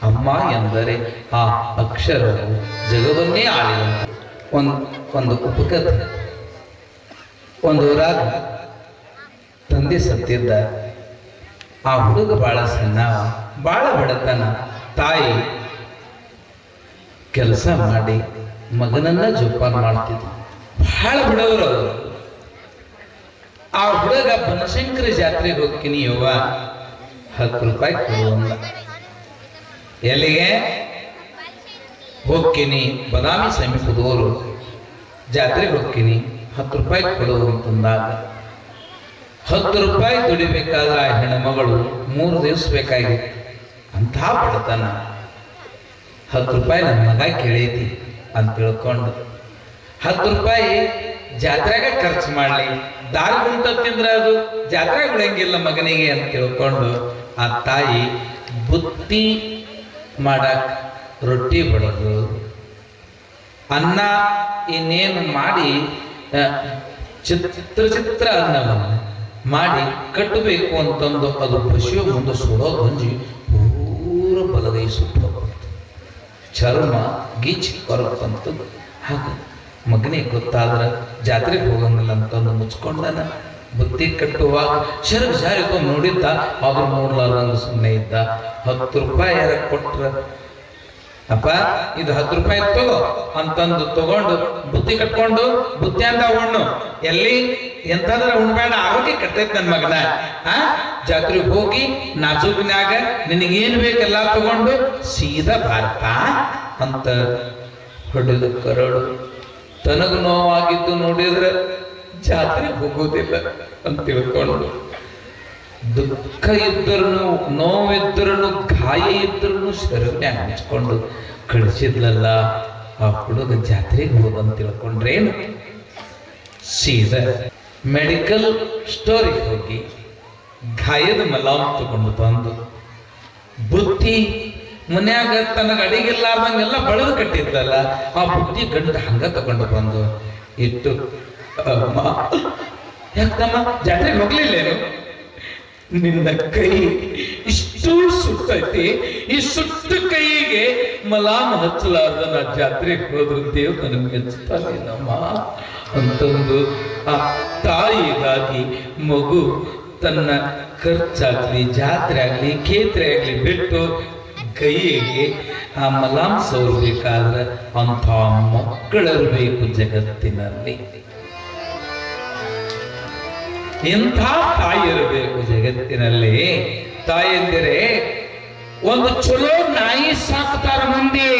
ಅಮ್ಮ ಎಂದರೆ ಆ ಅಕ್ಷರವು ಜಗವನ್ನೇ ಆಳಿದಂತೆ. ಒಂದು ಉಪಕಥೆ. ಒಂದು ಊರಾಗ ತಂದೆ ಸತ್ತಿದ್ದ. ಆ ಹುಡುಗ ಬಹಳ ಸಣ್ಣ, ಬಹಳ ಬಡತನ. ತಾಯಿ ಕೆಲಸ ಮಾಡಿ ಮಗನನ್ನ ಜೋಪಾನ ಮಾಡ್ತಿದ್ರು. ಬಹಳ ಬಿಡವರು ಅವರು. ಆ ಹುಡುಗ ಬನಶಂಕರಿ ಜಾತ್ರೆಗೆ ಹೋಗ್ತೀನಿ ಯವ್ವ, 10 ರೂಪಾಯಿ ಕೊಡುವಂದ. ಎಲ್ಲಿಗೆ ಹೋಗ್ತೀನಿ? ಬದಾಮಿ ಸಮೀಪದವರು ಜಾತ್ರೆಗೆ ಹೋಗ್ತೀನಿ, 10 ರೂಪಾಯಿ ಕೊಡು ಅಂತಂದಾಗ 10 ರೂಪಾಯಿ ದುಡಿಬೇಕಾದ್ರೆ ಆ ಹೆಣ್ಮಗಳು 3 ದಿವಸ ಬೇಕಾಗಿತ್ತು. ಅಂಥ ಬಡತನ. 10 ರೂಪಾಯಿ ನನ್ನ ಮಗ ಕೇಳೈತಿ ಅಂತ ತಿಳ್ಕೊಂಡು 10 ರೂಪಾಯಿ ಜಾತ್ರೆಗ ಖರ್ಚು ಮಾಡಲಿ, ದಾರಿ ಗುಂಟ ತಿಂದ್ರೆ ಅದು ಜಾತ್ರೆ ಉಳಂಗಿಲ್ಲ ಮಗನಿಗೆ ಅಂತ ತಿಳ್ಕೊಂಡು ಆ ತಾಯಿ ಬುತ್ತಿ ಮಾಡಕ್ ರೊಟ್ಟಿ ಬಡದು ಅನ್ನ ಇನ್ನೇನು ಮಾಡಿ ಚಿತ್ರ ಅನ್ನವನ್ನು ಮಾಡಿ ಕಟ್ಟಬೇಕು ಅಂತಂದು ಅದು ಪಶುವ ಮುಂದೆ ಸುಡೋ ಗಂಜಿ ಪೂರ ಬಲಗೈ ಸುಟ್ಟು ಚರ್ಮ ಗೀಚಿ ಹೊರಗೆ ಬಂತು. ಹಾಗೆ ಮಗನಿಗೆ ಗೊತ್ತಾದ್ರೆ ಜಾತ್ರೆಗೆ ಹೋಗಂಗಿಲ್ಲ ಅಂತಂದು ಮುಚ್ಕೊಂಡನ. ಬುತ್ತಿ ಕಟ್ಟುವಾಗ ಶರಗ್ ಜಾರಿತು ನೋಡಿದ್ದ, ಆದ್ರೂ ನೋಡ್ಲಾರ್ದಂಗ ಸುಮ್ಮನೆ ಇದ್ದ. 10 ರೂಪಾಯಿ ಯಾರ ಕೊಟ್ರ, ಅಪ್ಪ ಇದು 10 ರೂಪಾಯಿ ತಗೋ ಅಂತಂದು ತಗೊಂಡು ಬುತ್ತಿ ಕಟ್ಕೊಂಡು ಬುತ್ತಿ ಅಂತ ಉಣ್ಣು, ಎಲ್ಲಿ ಎಂತಾದ್ರೆ ಉಣ್ಬೇಡ, ಆರೋಗ್ಯ ಕಟ್ಟೈತ್ ನನ್ ಮಗನ. ಜಾತ್ರೆಗೆ ಹೋಗಿ ನಾಜೂಕ್ನ್ಯಾಗ ನಿನಗೇನ್ ಬೇಕೆಲ್ಲ ತಗೊಂಡು ಸೀದಾ ಭಾರತ ಅಂತ ಹೊಡೆದು ಕರಡು. ತನಗ ನೋವಾಗಿದ್ದು ನೋಡಿದ್ರೆ ಜಾತ್ರೆಗೆ ಹೋಗೋದಿಲ್ಲ ಅಂತ ತಿಳ್ಕೊಂಡು, ದುಃಖ ಇದ್ರೂ ನೋವಿದ್ರೂ ಗಾಯ ಇದ್ರೂ ಶರಣ್ಯ ಹಂಚ್ಕೊಂಡು ಕಳಿಸಿದ್ಲಲ್ಲ ಆ ಹುಡುಗ ಜಾತ್ರೆಗೆ ಹೋದಂತ ತಿಳ್ಕೊಂಡ್ರೇನು. ಸೀದಾ ಮೆಡಿಕಲ್ ಸ್ಟೋರಿಗೆ ಹೋಗಿ ಗಾಯದ ಮಲಾಮ್ ತಗೊಂಡು ಬಂದು ಬುತ್ತಿ ಮನ್ಯಾಗ ತನಗ ಅಡಿಗಿಲ್ಲಾರ್ದಂಗೆಲ್ಲ ಬಳದು ಕಟ್ಟಿದ್ದಲ್ಲ ಆ ಬುತ್ತಿ ಗಂಡ ಹಂಗ ತಗೊಂಡು ಬಂದು ಇಟ್ಟು, ಯಾಕಮ್ಮ ಜಾತ್ರೆಗೆ ಹೋಗ್ಲಿಲ್ಲೇನು, ನಿನ್ನ ಕೈ ಇಷ್ಟು ಸುಟ್ಟೈತಿ, ಈ ಸುಟ್ಟ ಕೈಗೆ ಮಲಾಮ್ ಹಚ್ಚಲಾರ್ದ ನಾ ಜಾತ್ರೆಗೆ ಹೋದ್ರು ದೇವ್ ನನಗೆ ಮೆಚ್ಚುತ್ತಾನೇನಮ್ಮ ಅಂತಂದು ಆ ತಾಯಿಗಾಗಿ ಮಗು ತನ್ನ ಖರ್ಚಾಗ್ಲಿ ಜಾತ್ರೆ ಆಗ್ಲಿ ಕೇತ್ರೆ ಆಗ್ಲಿ ಬಿಟ್ಟು ಕೈಯಿಗೆ ಆ ಮಲಾಮ್ ಸೋರ್ಬೇಕಾದ್ರೆ ಅಂಥ ಮಕ್ಕಳಿರಬೇಕು ಜಗತ್ತಿನಲ್ಲಿ. ಎಂಥ ತಾಯಿ ಇರಬೇಕು ಜಗತ್ತಿನಲ್ಲಿ. ತಾಯಿಯಂದಿರೆ ಒಂದು ಚಲೋ ನಾಯಿ ಸಾಕ್ತಾರ ಮಂದಿ.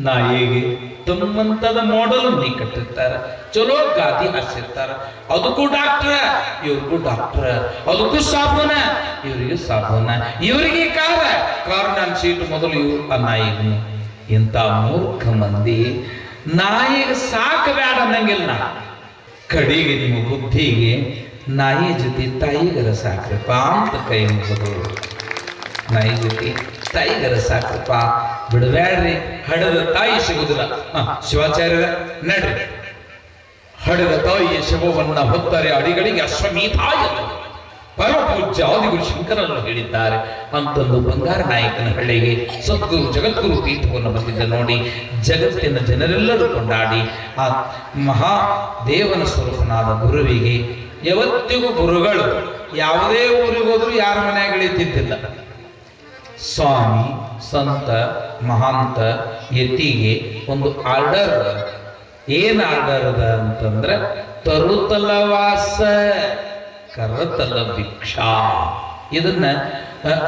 ನಾಯಿಗೆ ತಮ್ಮಂತದ ಮಾಡಲು ಮನಿ ಕಟ್ಟಿರ್ತಾರ, ಚಲೋ ಗಾದಿ ಹಾಸಿರ್ತಾರ. ಅದಕ್ಕೂ ಡಾಕ್ಟ್ರ, ಇವ್ರಿಗೂ ಡಾಕ್ಟ್ರ, ಅದಕ್ಕೂ ಸಾಬೂನ, ಇವರಿಗೂ ಸಾಬೂನ, ಇವರಿಗೆ ಕಾರಣ ಸೀಟು ಮೊದಲು ಇವ್ರು ಆ ನಾಯಿಗೂ. ಇಂಥ ಮೂರ್ಖ ಮಂದಿ ನಾಯಿಗೆ ಸಾಕಬೇಡ ಅನ್ನಂಗಿಲ್ಲ. ಕಡೆಗೆ ನಿಮ್ಮ ಬುದ್ಧಿಗೆ ನಾಯಿ ಜೊತೆ ತಾಯಿಗರ ಸಾಕ್ರಪ್ಪ ಅಂತ ಕೈ ಮುಗಿದು, ನಾಯಿ ಜೊತೆ ತಾಯಿಗರ ಸಾಕ್ರಪ್ಪ ಬಿಡಬೇಡ್ರಿ, ಹಡದ ತಾಯಿ ಸಿಗುದಿಲ್ಲ. ಶಿವಾಚಾರ್ಯರ ನಡ್ರಿ, ಹಡದ ತಾಯಿಯ ಶವವನ್ನ ಹೊತ್ತಾರೆ ಅಡಿಗಳಿಗೆ ಅಶ್ವಮೇಧ ಪರಮಪೂಜ್ಯ ಆದಿಗುರು ಶಂಕರನ್ನು ಹೇಳಿದ್ದಾರೆ ಅಂತಂದು ಬಂಗಾರ ನಾಯಕನ ಹಳ್ಳಿಗೆ ಸದ್ಗುರು ಜಗದ್ಗುರು ಪೀಠವನ್ನು ಬಂದಿದ್ದ ನೋಡಿ ಜಗತ್ತಿನ ಜನರೆಲ್ಲರೂ ಕೊಂಡಾಡಿ ಆ ಮಹಾ ದೇವನ ಸ್ವರೂಪನಾದ ಗುರುವಿಗೆ. ಯಾವತ್ತಿಗೂ ಗುರುಗಳು ಯಾವುದೇ ಊರಿಗೆ ಹೋದ್ರು ಯಾರ ಮನೆಯಾಗ ಇಳಿತಿದ್ದಿಲ್ಲ. ಸ್ವಾಮಿ ಸಂತ ಮಹಾಂತ ಯತಿಗೆ ಒಂದು ಆರ್ಡರ್. ಏನ್ ಆರ್ಡರ್ ಅದ ಅಂತಂದ್ರೆ ತರುತಲ ವಾಸ ಕರತಲ ಭಿಕ್ಷಾ. ಇದನ್ನ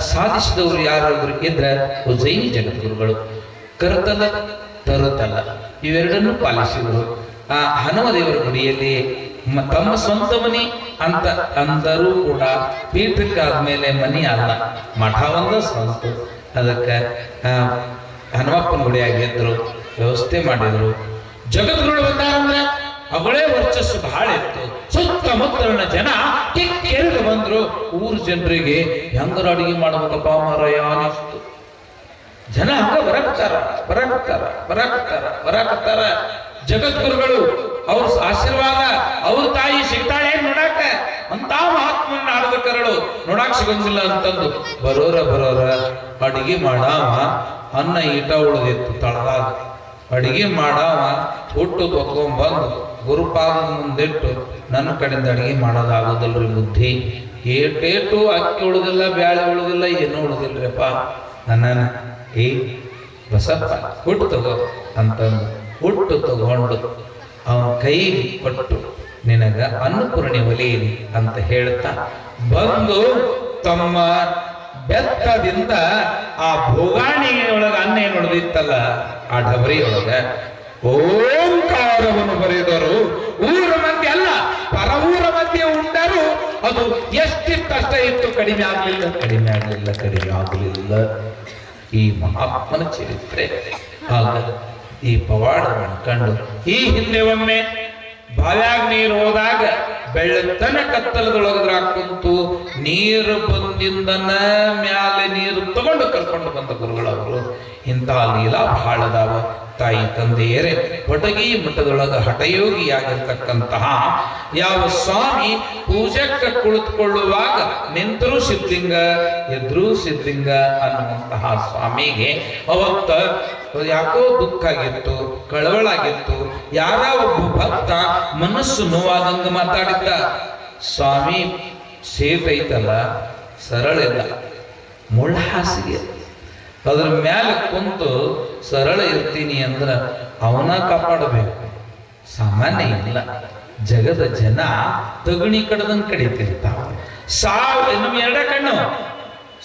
ಸಾಧಿಸಿದವರು ಯಾರಾದ್ರು ಇದ್ರೆ ಉಜ್ಜಯಿನಿ ಜಗದ್ಗುರುಗಳು. ಕರತಲ ತರುತಲ ಇವೆರಡನ್ನು ಪಾಲಿಸಿದರು. ಆ ಹನುಮದೇವರ ಗುಡಿಯಲ್ಲಿ ತಮ್ಮ ಸ್ವಂತ ಮನಿ ಅಂತ ಅಂದರೂ ಕೂಡ ಪೀಠಕ್ಕಾದ್ಮೇಲೆ ಮನಿ ಅಲ್ಲ, ಮಠ ಒಂದ ಸ್ವಂತ. ಅದಕ್ಕೆ ಹನುಮಪ್ಪನ ಗುಡಿಯಾಗಿದ್ರು, ವ್ಯವಸ್ಥೆ ಮಾಡಿದ್ರು. ಜಗದ್ಗುರುಗಳು ಬಂದಾರಂದ್ರೆ ಅವಳೇ ವರ್ಚಸ್ಸು ಬಹಳ ಇತ್ತು. ಸುತ್ತಮುತ್ತಲಿನ ಜನ ಕೆರೆದು ಬಂದ್ರು. ಊರು ಜನರಿಗೆ ಹೆಂಗರ ಅಡಿಗೆ ಮಾಡ್ಬೇಕಪ್ಪ ಮಾರಾಯ ಅನಿಸ್ತು. ಜನ ಹಂಗ ಬರಾಕತ್ತಾರ. ಜಗದ್ಗುರುಗಳು ಅವ್ರ ಆಶೀರ್ವಾದ, ಅವ್ರ ತಾಯಿ ಸಿಗ್ತಾಳೆ ನೋಡಾಕ. ಅಂತ ಮಹಾತ್ಮನ ಆಡದ ಕರಳು ನೋಡಾಕ್ ಸಿಗಂಗಿಲ್ಲ ಅಂತಂದು ಬರೋರ ಅಡಿಗೆ ಮಾಡಾವ. ಅನ್ನ ಈಟ ಉಳಿದಿತ್ತು ತಳದಾಗ. ಅಡಿಗೆ ಮಾಡಾವ ಹುಟ್ಟು ತಕೊಂಡ್ಬಂದು ಗುರುಪಾದ ಮುಂದಿಟ್ಟು, ನನ್ನ ಕಡೆಯಿಂದ ಅಡಿಗೆ ಮಾಡೋದಾಗೋದಲ್ರಿ ಬುದ್ಧಿ. ಏಟೇಟು ಅಕ್ಕಿ ಉಳುದಿಲ್ಲ, ಬ್ಯಾಳೆ ಉಳುದಿಲ್ಲ, ಏನೂ ಉಳುದಿಲ್ರಿಪ್ಪ. ನನ್ನ ಬಸಪ್ಪ ಹುಟ್ಟು ತಗೋ ಅಂತಂದು ಹುಟ್ಟು ತಗೊಂಡು ಅವನ ಕೈಗೆ ಕೊಟ್ಟು, ನಿನಗ ಅನ್ನಪೂರ್ಣಿ ಒಲೆಯಿರಿ ಅಂತ ಹೇಳ್ತಾ ಬಂದು ತಮ್ಮ ಬೆತ್ತದಿಂದ ಆ ಭೋಗಾಣಿಯೊಳಗ ಅನ್ನ ಏನು ಹೊಡೆದಿತ್ತಲ್ಲ ಆ ಡಬರಿಯೊಳಗ ಓಂಕಾರವನ್ನು ಬರೆದರು. ಊರ ಮಧ್ಯೆ ಅಲ್ಲ, ಪರ ಊರ ಮಧ್ಯೆ ಉಂಡರು. ಅದು ಎಷ್ಟಿತ್ತಷ್ಟ ಇತ್ತು, ಕಡಿಮೆ ಆಗಲಿಲ್ಲ. ಈ ಮಹಾತ್ಮನ ಚರಿತ್ರೆ. ಆಗ ಈ ಪವಾಡವನ್ನು ಕಂಡು ಈ ಹಿಂದೆ ಒಮ್ಮೆ ಬಾವ್ಯಾಗ ನೀರು ಹೋದಾಗ ಬೆಳ್ಳತನ ಕತ್ತಲದೊಳಗದ್ರ ಕುಂತು ನೀರು ಬಂದಿಂದನ ಮ್ಯಾಲೆ ನೀರು ತಗೊಂಡು ಕರ್ಕೊಂಡು ಬಂದ ಗುರುಗಳವರು. ಇಂತಹ ಲೀಲಾ ಬಹಳ ಅದಾವ. ತಾಯಿ ತಂದೆಯರೇ, ಹೊಟಗಿ ಮಠದೊಳಗ ಹಠಯೋಗಿಯಾಗಿರ್ತಕ್ಕಂತಹ ಯಾವ ಸ್ವಾಮಿ ಪೂಜಕ್ಕೆ ಕುಳಿತುಕೊಳ್ಳುವಾಗ ನಿಂತರೂ ಸಿದ್ಧಲಿಂಗ ಎದ್ರೂ ಸಿದ್ಧಲಿಂಗ ಅನ್ನುವಂತಹ ಸ್ವಾಮಿಗೆ ಅವತ್ತ ಯಾಕೋ ದುಃಖ ಆಗಿತ್ತು, ಕಳವಳಾಗಿತ್ತು. ಯಾರ ಒಬ್ಬ ಭಕ್ತ ಮನಸ್ಸು ನೋವಾದಂಗ ಮಾತಾಡಿದ್ದ. ಸ್ವಾಮಿ ಸೇಟ್ ಐತಲ್ಲ, ಸರಳ ಇಲ್ಲ, ಮುಳ್ಳ ಹಾಸಿಗೆ, ಅದ್ರ ಮ್ಯಾಲ ಕುಂತು ಸರಳ ಇರ್ತೀನಿ ಅಂದ್ರ ಅವನ ಕಾಪಾಡಬೇಕು, ಸಾಮಾನ್ಯ ಇಲ್ಲ. ಜಗದ ಜನ ತಗಣಿ ಕಡದಂಗ್ ಕಡಿತಿರ್ತಾವ. ನಮ್ಮ ಎರಡ ಕಣ್ಣು,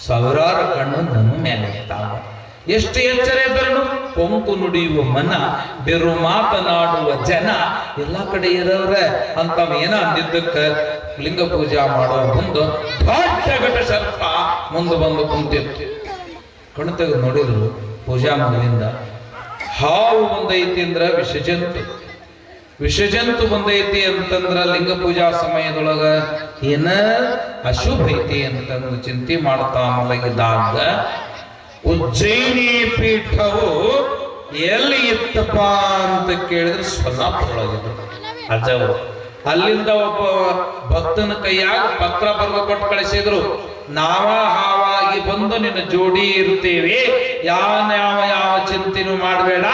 ಸಾವಿರಾರು ಕಣ್ಣು ನಮ್ಮ ಮೇಲೆ ಇರ್ತಾವ. ಎಷ್ಟು ಎಚ್ಚರ ಇದ್ರೂ ಕೊಂಕು ನುಡಿಯುವ ಮನ, ಬೆರು ಮಾತನಾಡುವ ಜನ ಎಲ್ಲ ಕಡೆ ಇರೋರ ಅಂತವ ಏನ ಅಂದಿದ್ದಕ್ಕ ಲಿಂಗ ಪೂಜಾ ಮಾಡೋ ಮುಂದೆ ದೊಡ್ಡ ಘಟ ಸರ್ಪ ಮುಂದೆ ಬಂದು ಕುಂತಿತ್ತು. ಕಣ್ಣು ತೆಗೆದು ನೋಡಿದ್ರು ಪೂಜಾ ಮನೆಯಿಂದ ಹಾವು ಬಂದೈತಿ ಅಂದ್ರ ವಿಷಜಂತು, ವಿಷಜಂತು ಬಂದೈತಿ ಅಂತಂದ್ರ ಲಿಂಗ ಪೂಜಾ ಸಮಯದೊಳಗ ಏನ ಅಶುಭ ಐತಿ ಅಂತಂದು ಚಿಂತೆ ಮಾಡ್ತಾ ಮಲಗಿದಾಗ ಉಜ್ಜಯಿನಿ ಪೀಠವು ಎಲ್ಲಿ ಇತ್ತಪ್ಪ ಅಂತ ಕೇಳಿದ್ರೆ ಸೊಲ್ಲಾಪುರೊಳಗಿದ್ರು ಅಜ್ಜವರು. ಅಲ್ಲಿಂದ ಒಬ್ಬ ಭಕ್ತನ ಕೈಯಾಗ ಪತ್ರ ಬರೆದು ಕೊಟ್ಟು ಕಳಿಸಿದ್ರು. ನಾವ ಹಾವಾಗಿ ಬಂದು ನಿನ್ನ ಜೋಡಿ ಇರ್ತೇವೆ, ಯಾವ ಚಿಂತೆನೂ ಮಾಡಬೇಡ.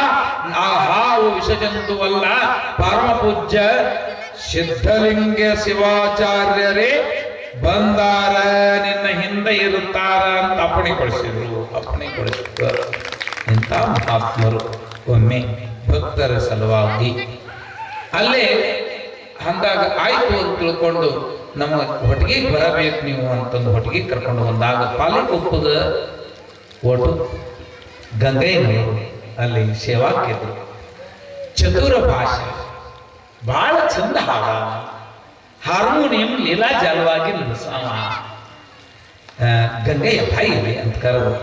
ಆ ಹಾವು ವಿಷಜಂತುವಲ್ಲ, ಪರಮ ಪೂಜ್ಯ ಸಿದ್ಧಲಿಂಗ ಶಿವಾಚಾರ್ಯರೇ ಬಂದಾರ, ನಿನ್ನ ಹಿಂದೆ ಇರುತ್ತಾರ ಅಂತ ಅಪ್ಪಣೆ ಕೊಡಿಸಿದ್ರು. ಇಂಥ ಮಹಾತ್ಮರು ಒಮ್ಮೆ ಭಕ್ತರ ಸಲುವಾಗಿ ಅಲ್ಲೇ ಹಂಗಾಗಿ ಆಯ್ತು ಅಂತ ತಿಳ್ಕೊಂಡು ನಮ್ಮ ಹೊಟ್ಟಿಗೆ ಬರಬೇಕು ನೀವು ಅಂತಂದು ಹೊಟ್ಟಿಗೆ ಕರ್ಕೊಂಡು ಬಂದಾಗ ಪಾಲಿಕೊಪ್ಪದ ಒಟ್ಟು ಗಂಗಯ್ಯನವರು ಅಲ್ಲಿ ಸೇವಾಕಿದ್ರು. ಚತುರ ಭಾಷೆ, ಬಹಳ ಚಂದ ಹಾಡ, ಹಾರ್ಮೋನಿಯಂ ಲೀಲಾಜಾಲವಾಗಿ ನುಡಿಸಾವ. ಗಂಗಯ್ಯ ಭಾಯಿ ಅಂತ ಕರೆದು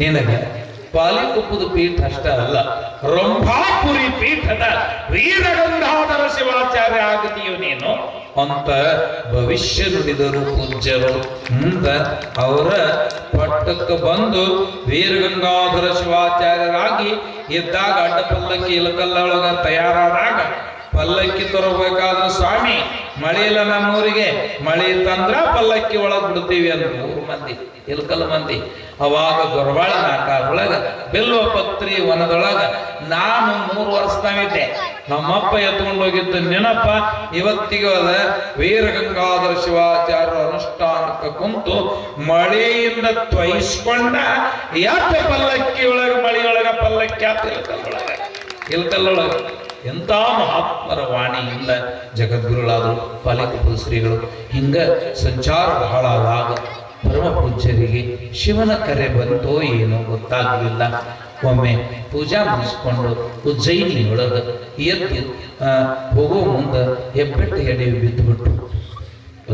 ನಿನಗೆ ಪಾಲಿಕೊಪ್ಪದ ಪೀಠ ಅಷ್ಟ ಅಲ್ಲ, ರಂಭಾಪುರಿ ಪೀಠದ ವೀರಗಂಗಾಧರ ಶಿವಾಚಾರ್ಯ ಆಗತೀಯೋ ನೀನು ಅಂತ ಭವಿಷ್ಯ ನುಡಿದರು ಪೂಜ್ಯರು. ಮುಂದ ಅವರ ಪಟ್ಟಕ್ಕೆ ಬಂದು ವೀರಗಂಗಾಧರ ಶಿವಾಚಾರ್ಯರಾಗಿ ಇದ್ದಾಗ ಅಡ್ಡ ಪಲ್ಲಕ್ಕಿ ಇಲಕಲ್ಲೊಳಗ ತಯಾರಾದಾಗ ಪಲ್ಲಕ್ಕಿ ತರಬೇಕಾದ್ರೆ ಸ್ವಾಮಿ ಮಳೆ ಇಲ್ಲ ನಮ್ಮೂರಿಗೆ, ಮಳೆ ತಂದ್ರ ಪಲ್ಲಕ್ಕಿ ಒಳಗ್ ಬಿಡ್ತೀವಿ ಅಂತ 3 ಮಂದಿ ಇಲ್ಕಲ್ ಮಂದಿ. ಅವಾಗ ಗೊರವಾಳ ನಾಕಾರೊಳಗ ಬೆಲ್ಲುವ ಪತ್ರಿ ವನದೊಳಗ ನಾನು 3 ವರ್ಷದಾಗಿದ್ದೆ. ನಮ್ಮಪ್ಪ ಎತ್ಕೊಂಡು ಹೋಗಿದ್ದು ನೆನಪ ಇವತ್ತಿಗೆ ಅದ. ವೀರಗಂಗಾಧರ ಶಿವಾಚಾರ್ಯ ಅನುಷ್ಠಾನಕ್ಕೆ ಕುಂತು ಮಳೆಯಿಂದ ತ್ವಯಿಸ್ಕೊಂಡ ಯಾತ ಪಲ್ಲಕ್ಕಿ ಒಳಗ ಮಳೆಯೊಳಗ ಪಲ್ಲಕ್ಕಿ ಆತ ಇಲ್ಕಲ್ಲೊಳಗ. ಎಂಥ ಮಹಾತ್ಮರ ವಾಣಿಯಿಂದ ಜಗದ್ಗುರುಳಾದರು ಪಾಲಿಕೊಪ್ಪದ ಶ್ರೀಗಳು. ಹಿಂಗ ಸಂಚಾರ ಬಹಳ ಆದಾಗ ಪರಮ ಪೂಜ್ಯರಿಗೆ ಶಿವನ ಕರೆ ಬಂತೋ ಏನೋ ಗೊತ್ತಾಗಲಿಲ್ಲ. ಒಮ್ಮೆ ಪೂಜಾ ಮುಗಿಸ್ಕೊಂಡು ಉಜ್ಜಯಿನಿ ಒಳಗ ಎದ್ದು ಹೋಗೋ ಮುಂದೆ ಹೆಬ್ಬೆಟ್ಟು ಎಡೆಯು ಬಿದ್ದುಬಿಟ್ಟು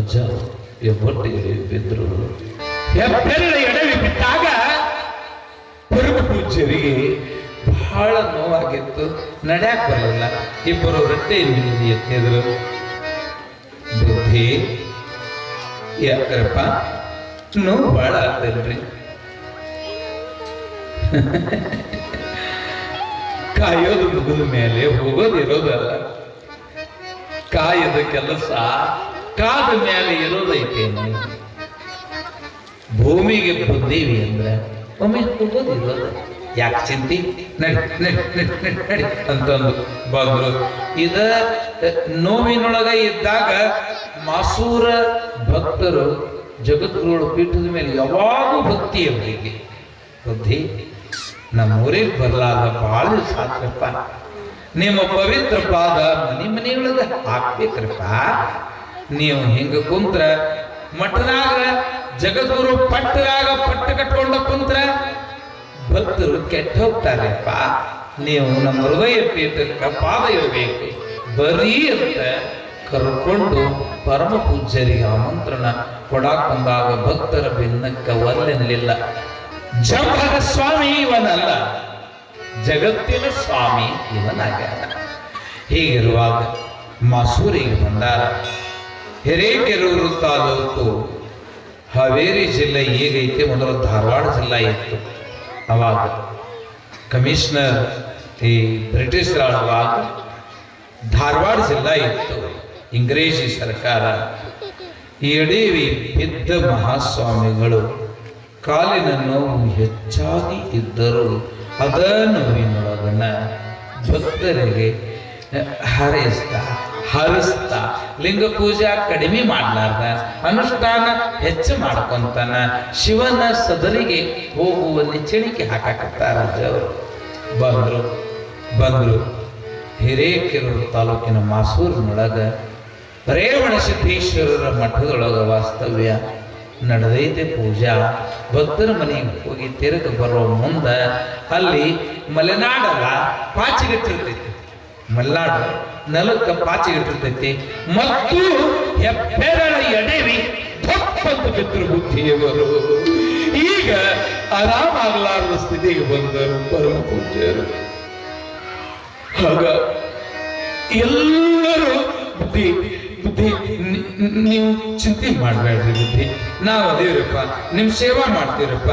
ಅಜ್ಜ ಹೆಬ್ಬೆಟ್ಟು ಎಡೆಯು ಬಿದ್ರು. ಹೆಬ್ಬೆರಳ ಎಡೆಯು ಬಿದ್ದಾಗ ಪರಮ ಪೂಜ್ಯರಿಗೆ ಬಹಳ ನೋವಾಗಿತ್ತು, ನಡ್ಯಾಕ್ ಬರಲಿಲ್ಲ. ಇಬ್ಬರು ರಟ್ಟೆ ಮೀರಿ ಎತ್ತಿದ್ರು. ಬುದ್ಧಿ ಯಾಕರಪ್ಪ ನೋವು ಬಹಳ ಆಗ್ತಲ್ರಿ. ಕಾಯೋದು ಮುಗಿದ ಮೇಲೆ ಹೋಗೋದಿರೋದಲ್ಲ, ಕಾಯದ ಕೆಲಸ ಕಾದ ಮೇಲೆ ಇರೋದೈತೇನೆ. ಭೂಮಿಗೆ ಬಂದೀವಿ ಅಂದ್ರೆ ಒಮ್ಮೆ ಹೋಗೋದಿರೋದು, ಯಾಕೆ ಚಿಂತಿ, ನಡಿ ನಡಿ ನಡಿ ನಡಿ ನಡಿ ಅಂತಂದು ಬಂದ್ರು. ಇದ ನೋವಿನೊಳಗ ಇದ್ದಾಗ ಮಾಸೂರ ಭಕ್ತರು ಜಗದ್ಗುರುಗಳ ಪೀಠದ ಮೇಲೆ ಯಾವಾಗೂ ಭಕ್ತಿ ಅವರಿಗೆ. ಬುದ್ಧಿ ನಮ್ಮೂರಿಗೆ ಬರಲಾದ ಬಾಳ ಸಾತ್ರಪ್ಪ, ನಿಮ್ಮ ಪವಿತ್ರ ಪಾದ ಮನೆಯೊಳಗ ಹಾಕ್ಬೇಕ್ರಪ್ಪ. ನೀವು ಹಿಂಗ ಕುಂತ್ರ ಮಠದಾಗ ಜಗದ್ಗುರು ಪಟ್ಟದಾಗ ಪಟ್ಟ ಕಟ್ಕೊಂಡ ಕುಂತ್ರ ಭಕ್ತರು ಕೆಟ್ಟ ಹೋಗ್ತಾರೆಪ್ಪ. ನೀವು ನಮ್ಮ ಹೃದಯ ಪೀಠಕ್ಕೆ ಪಾದ ಇರಬೇಕು ಬರೀ ಅಂತ ಕರ್ಕೊಂಡು ಪರಮ ಪೂಜ್ಯರಿಗೆ ಆಮಂತ್ರಣ ಕೊಡಾಕ್ ಬಂದಾಗ ಭಕ್ತರ ಬೆನ್ನಕ್ಕ ಒಲ್ಲೆನಲಿಲ್ಲ. ಜಂಭದ ಸ್ವಾಮಿ ಇವನಲ್ಲ, ಜಗತ್ತಿನ ಸ್ವಾಮಿ ಇವನಾಗ್ಯಾರ. ಹೀಗಿರುವಾಗ ಮಸೂರಿಗೆ ಬಂದಾರ. ಹಿರೇಕೆರೂರು ತಾಲೂಕು ಹಾವೇರಿ ಜಿಲ್ಲೆ ಈಗೈತೆ, ಮೊದಲು ಧಾರವಾಡ ಜಿಲ್ಲಾ ಇತ್ತು. ಅವಾಗ ಕಮಿಷನರ್ ಈ ಬ್ರಿಟಿಷ್ ಆಳುವಾಗ ಧಾರವಾಡ ಜಿಲ್ಲಾ ಇತ್ತು, ಇಂಗ್ರೇಜಿ ಸರ್ಕಾರ. ಎಡವಿ ಬಿದ್ದ ಮಹಾಸ್ವಾಮಿಗಳು ಕಾಲಿನ ನೋವು ಹೆಚ್ಚಾಗಿ ಇದ್ದರೂ ಅದ ನೋವಿನೊಳಗನ ಭಕ್ತರಿಗೆ ಹರಿಸ್ತಾ ಲಿಂಗ ಪೂಜಾ ಕಡಿಮೆ ಮಾಡ್ಲಾರ್ದ ಅನುಷ್ಠಾನ ಹೆಚ್ಚು ಮಾಡ್ಕೊಂತಾನ ಶಿವನ ಸದರಿಗೆ ಹೋಗುವ ನೆಚ್ಚಣಿಕೆ ಹಾಕಕತ್ತಾರ. ಬಂದ್ರು ಹಿರೇಕೆರೂರು ತಾಲೂಕಿನ ಮಾಸೂರಿನೊಳಗ ರೇವಣ ಸಿದ್ದೇಶ್ವರರ ಮಠದೊಳಗ ವಾಸ್ತವ್ಯ ನಡೆದೈತೆ ಪೂಜಾ. ಭಕ್ತರ ಮನೆಗೆ ಹೋಗಿ ತಿರುಗ ಬರೋ ಮುಂದ ಅಲ್ಲಿ ಮಲೆನಾಡಲ್ಲ ಪಾಚಿಗಟ್ಟಿರ್ತೈತಿ, ಮಲೆನಾಡು ನೆಲಕ್ಕ ಪಾಚಿಗಟ್ಟಿರ್ತೈತಿ ಮತ್ತು ಹೆಬ್ಬೆರಳ ಎಡೆವಿ ತಪ್ಪಂತ ಬಿದ್ರು ಬುದ್ಧಿಯವರು. ಈಗ ಆರಾಮಾಗಲಾರದ ಸ್ಥಿತಿಗೆ ಬಂದರು ಪರಮ ಪೂಜ್ಯರು. ಆಗ ಎಲ್ಲರೂ ಬುದ್ಧಿ ಬುದ್ಧಿ ನೀವು ಚಿಂತೆ ಮಾಡಬೇಡ್ರಿ, ಬುದ್ಧಿ ನಾವು ಅದೇವ್ರಪ್ಪ, ನಿಮ್ ಸೇವಾ ಮಾಡ್ತೀರಪ್ಪ,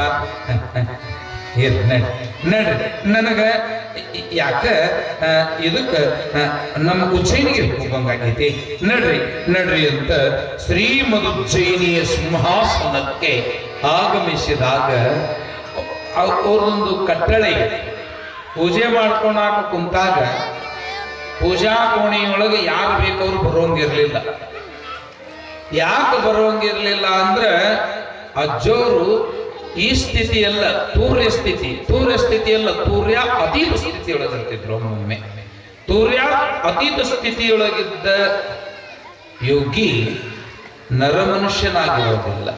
ನಡ್ರಿ ನನಗ ಯಾಕ ಇದಕ್ಕ ನಮ್ಮ ಉಜ್ಜಯಿನಿಗೆ ಹೋಗಂಗಾಗೈತಿ, ನಡ್ರಿ ಅಂತ ಶ್ರೀಮದುಜ್ಜಯಿನಿಯ ಸಿಂಹಾಸನಕ್ಕೆ ಆಗಮಿಸಿದಾಗ ಅವರೊಂದು ಕಟ್ಟಳೆ. ಪೂಜೆ ಮಾಡ್ಕೊಂಡಾಕ ಕುಂತಾಗ ಪೂಜಾ ಕೋಣೆಯೊಳಗೆ ಯಾರು ಬೇಕವ್ರು ಬರೋಂಗಿರ್ಲಿಲ್ಲ. ಯಾಕೆ ಬರೋಂಗಿರ್ಲಿಲ್ಲ ಅಂದ್ರೆ ಅಜ್ಜೋರು ಈ ಸ್ಥಿತಿ ಎಲ್ಲ ತೂರ್ಯ ಸ್ಥಿತಿ ಎಲ್ಲ ತೂರ್ಯ ಅತೀತ ಸ್ಥಿತಿಯೊಳಗಿರ್ತಿದ್ರು. ಒಮ್ಮೊಮ್ಮೆ ತೂರ್ಯ ಅತೀತ ಸ್ಥಿತಿಯೊಳಗಿದ್ದ ಯೋಗಿ ನರಮನುಷ್ಯನಾಗಿರೋದಿಲ್ಲ,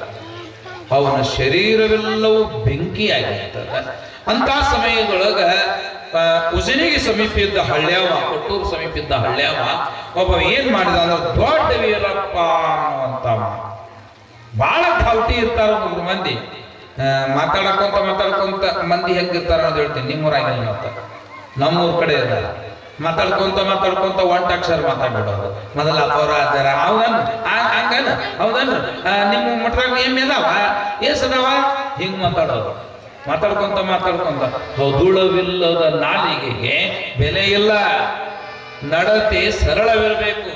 ಅವನ ಶರೀರವೆಲ್ಲವೂ ಬೆಂಕಿಯಾಗಿರ್ತದೆ. ಅಂತ ಸಮಯದೊಳಗ ಉಜಿನಿಗೆ ಸಮೀಪ ಇದ್ದ ಹಳ್ಳ್ಯಾವ, ಕೊಟ್ಟೂರು ಸಮೀಪ ಇದ್ದ ಹಳ್ಳ್ಯಾವ ಒಬ್ಬ ಏನ್ ಮಾಡಿದ ಅಂದ್ರೆ ದೊಡ್ಡ ವೀರಪ್ಪ ಅನ್ನುವಂತ ಬಹಳ ಧಾವಟಿ ಇರ್ತಾರ ಒಬ್ಬರು ಮಂದಿ. ಮಾತಾಡ್ಕೊಂತ ಮಂದಿ ಹೆಂಗಿರ್ತಾರ ಅಂತ ಹೇಳ್ತೀನಿ. ನಿಮ್ಮೂರಾಗಿಲ್ಲ ಮತ್ತ ನಮ್ಮೂರ್ ಕಡೆ ಇರಲ್ಲ. ಮಾತಾಡ್ಕೊಂತ ಒಂಟಕ್ಷರ ಮಾತಾಡ್ಬಿಡೋದು. ಮೊದಲ ಅಪರ ಹಂಗನ ಹೌದನ್ ನಿಮ್ಮ ಮಠದಾಗ ಏನ್ ಅದಾವ ಏಸದಾವ ಹಿಂಗ್ ಮಾತಾಡ್ಕೊಂತ ಹೌದುಳವಿಲ್ಲದ ನಾಲಿಗೆಗೆ ಬೆಲೆ ಇಲ್ಲ. ನಡತೆ ಸರಳವಿರಬೇಕು,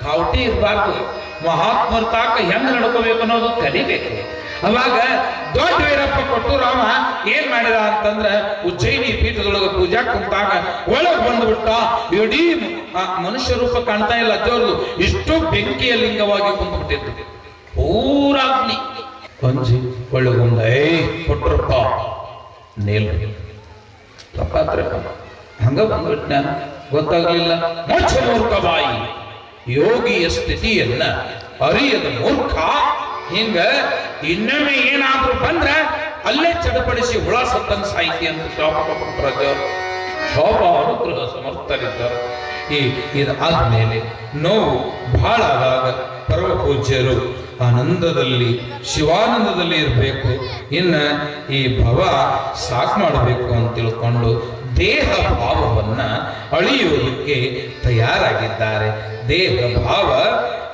ಘಾವಟಿ ಇರಬಾರ್ದು. ಮಹಾತ್ಮರ ತಾಕ ಹೆಂಗ್ ನಡ್ಕೋಬೇಕು ಅನ್ನೋದು ಕಲಿಬೇಕು. ಅವಾಗ ದೊಡ್ಡ ವೀರಪ್ಪ ಕೊಟ್ಟೂರಾಮ ಏನ್ ಮಾಡಿದ ಅಂತಂದ್ರ ಉಜ್ಜಯಿನಿ ಪೀಠದೊಳಗ ಪೂಜಾ ಕುಂತಾಗ ಒಳಗ್ ಬಂದ್ಬಿಟ್ಟ. ಇಡೀ ಮನುಷ್ಯ ರೂಪ ಕಾಣ್ತಾ ಇಲ್ಲ ಅಜ್ಜವ್ರದು, ಇಷ್ಟು ಬೆಂಕಿಯ ಲಿಂಗವಾಗಿ ಕುಂತ್ಬಿಟ್ಟಿದ್ದು. ಪೂರಾಗ್ನಿ ಪಂಜಿ ಒಳಗೊಂದ ಕೊಟ್ರಪ್ಪ ನೇಲ್ ತಪ್ಪಾತ್ರ ಹಂಗ ಬಂದ್ಬಿಟ್ನ ಗೊತ್ತಾಗ್ಲಿಲ್ಲ. ಮೋಕ್ಷ ಮೂರ್ಖ ಬಾಯಿ, ಯೋಗಿಯ ಸ್ಥಿತಿಯನ್ನ ಅರಿಯದ ಮೂರ್ಖ. ಹಿಂಗ ಇನ್ನೊಮ್ಮೆ ಏನಾದ್ರೂ ಬಂದ್ರ ಅಲ್ಲೇ ಚಡಪಡಿಸಿ ಹುಳ ಸತ್ತನ್ ಸಾಹಿತಿ ಅಂತ ಶೋಭ ಅನುಗ್ರಹ ಸಮರ್ಥರಿದ್ದರು. ಇದಾದ್ಮೇಲೆ ನೋವು ಬಹಳ ಆದಾಗ ಪರಮ ಪೂಜ್ಯರು ಆನಂದದಲ್ಲಿ ಶಿವಾನಂದದಲ್ಲಿ ಇರಬೇಕು, ಇನ್ನ ಈ ಭವ ಸಾಕು ಮಾಡಬೇಕು ಅಂತ ತಿಳ್ಕೊಂಡು ದೇಹ ಭಾವವನ್ನ ಅಳಿಯೋದಕ್ಕೆ ತಯಾರಾಗಿದ್ದಾರೆ. ದೇಹ ಭಾವ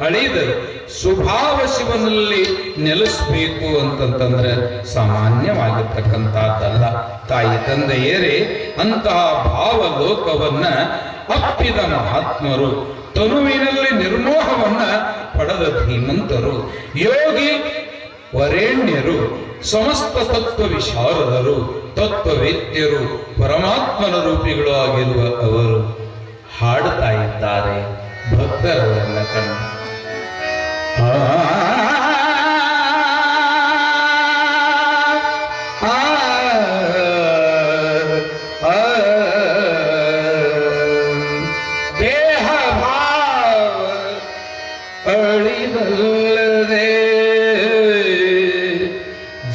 ಅಳಿದರು ಸುಭಾವ ಶಿವನಲ್ಲಿ ನೆಲೆಸಬೇಕು ಅಂತಂತಂದ್ರೆ ಸಾಮಾನ್ಯವಾಗಿರ್ತಕ್ಕಂಥದ್ದಲ್ಲ. ತಾಯಿ ತಂದೆಯರೇ ಅಂತಹ ಭಾವ ಲೋಕವನ್ನ ಅಪ್ಪಿದ ಮಹಾತ್ಮರು, ತನುವಿನಲ್ಲಿ ನಿರ್ಮೋಹವನ್ನ ಪಡೆದ ಧೀಮಂತರು, ಯೋಗಿ ವರೇಣ್ಯರು, ಸಮಸ್ತ ತತ್ವ ವಿಶಾರದರು, ತತ್ವವೇದ್ಯರು, ಪರಮಾತ್ಮನ ರೂಪಿಗಳು ಆಗಿರುವ ಅವರು ಹಾಡುತ್ತಾ ಇದ್ದಾರೆ ಭಕ್ತರವರನ್ನ ಕಂಡು. ದೇಹ ಭಾವ ಅಳಿದಲ್ಲದೆ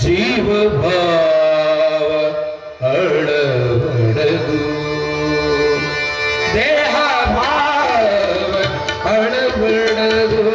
ಜೀವ ಭಾವ ಅಳಬಡದು. ದೇಹ ಭಾವ ಅಳಬಡದು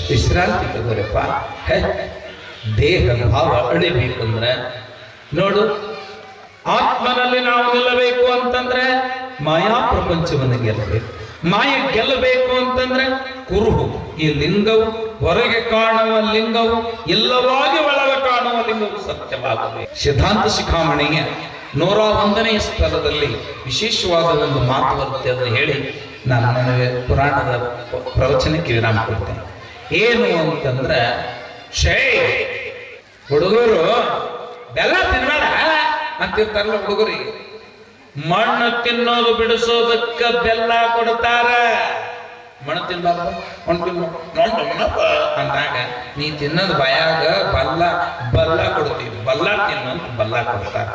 ವಿಶ್ರಾಂತಿ ತಗೋರಪ್ಪ. ದೇಹ ಭಾವ ಅಳಿಬೇಕಂದ್ರೆ ನೋಡು, ಆತ್ಮನಲ್ಲಿ ನಾವು ನಿಲ್ಲಬೇಕು ಅಂತಂದ್ರೆ ಮಾಯಾ ಪ್ರಪಂಚವನ್ನು ಗೆಲ್ಲಬೇಕು. ಮಾಯ ಗೆಲ್ಲಬೇಕು ಅಂತಂದ್ರೆ ಕುರುಹು, ಈ ಲಿಂಗವು, ಹೊರಗೆ ಕಾಣುವ ಲಿಂಗವು ಇಲ್ಲವಾಗಿ ಒಳಗೆ ಕಾಣುವ ಲಿಂಗವು ಸತ್ಯವಾಗಬೇಕು. ಸಿದ್ಧಾಂತ ಶಿಖಾಮಣಿಯ 101ನೇ ಸ್ಥಳದಲ್ಲಿ ವಿಶೇಷವಾದ ಒಂದು ಮಾತು ಬರುತ್ತೆ. ಅದನ್ನು ಹೇಳಿ ನಾನು ನನಗೆ ಪುರಾಣದ ಪ್ರವಚನಕ್ಕೆ ವಿರಾಮ ಕೊಡ್ತೇನೆ. ಏನು ಅಂತಂದ್ರೆ, ಹುಡುಗರು ಬೆಲ್ಲ ತಿನ್ಬೇಡ ಅಂತಿರ್ತಾರಲ್ಲ ಹುಡುಗರಿಗೆ. ಮಣ್ಣು ತಿನ್ನೋದು ಬಿಡಿಸೋದಕ್ಕ ಬೆಲ್ಲ ಕೊಡ್ತಾರ. ಮಣ್ಣು ತಿನ್ಬಾರ್ದು, ಅಂದಾಗ ನೀ ತಿನ್ನೋದು ಭಯಾಗ ಬಲ್ಲ ಕೊಡ್ತೀವಿ. ಬಲ್ಲ ತಿನ್ನೋಂತ ಬಲ್ಲ ಕೊಡ್ತಾರ.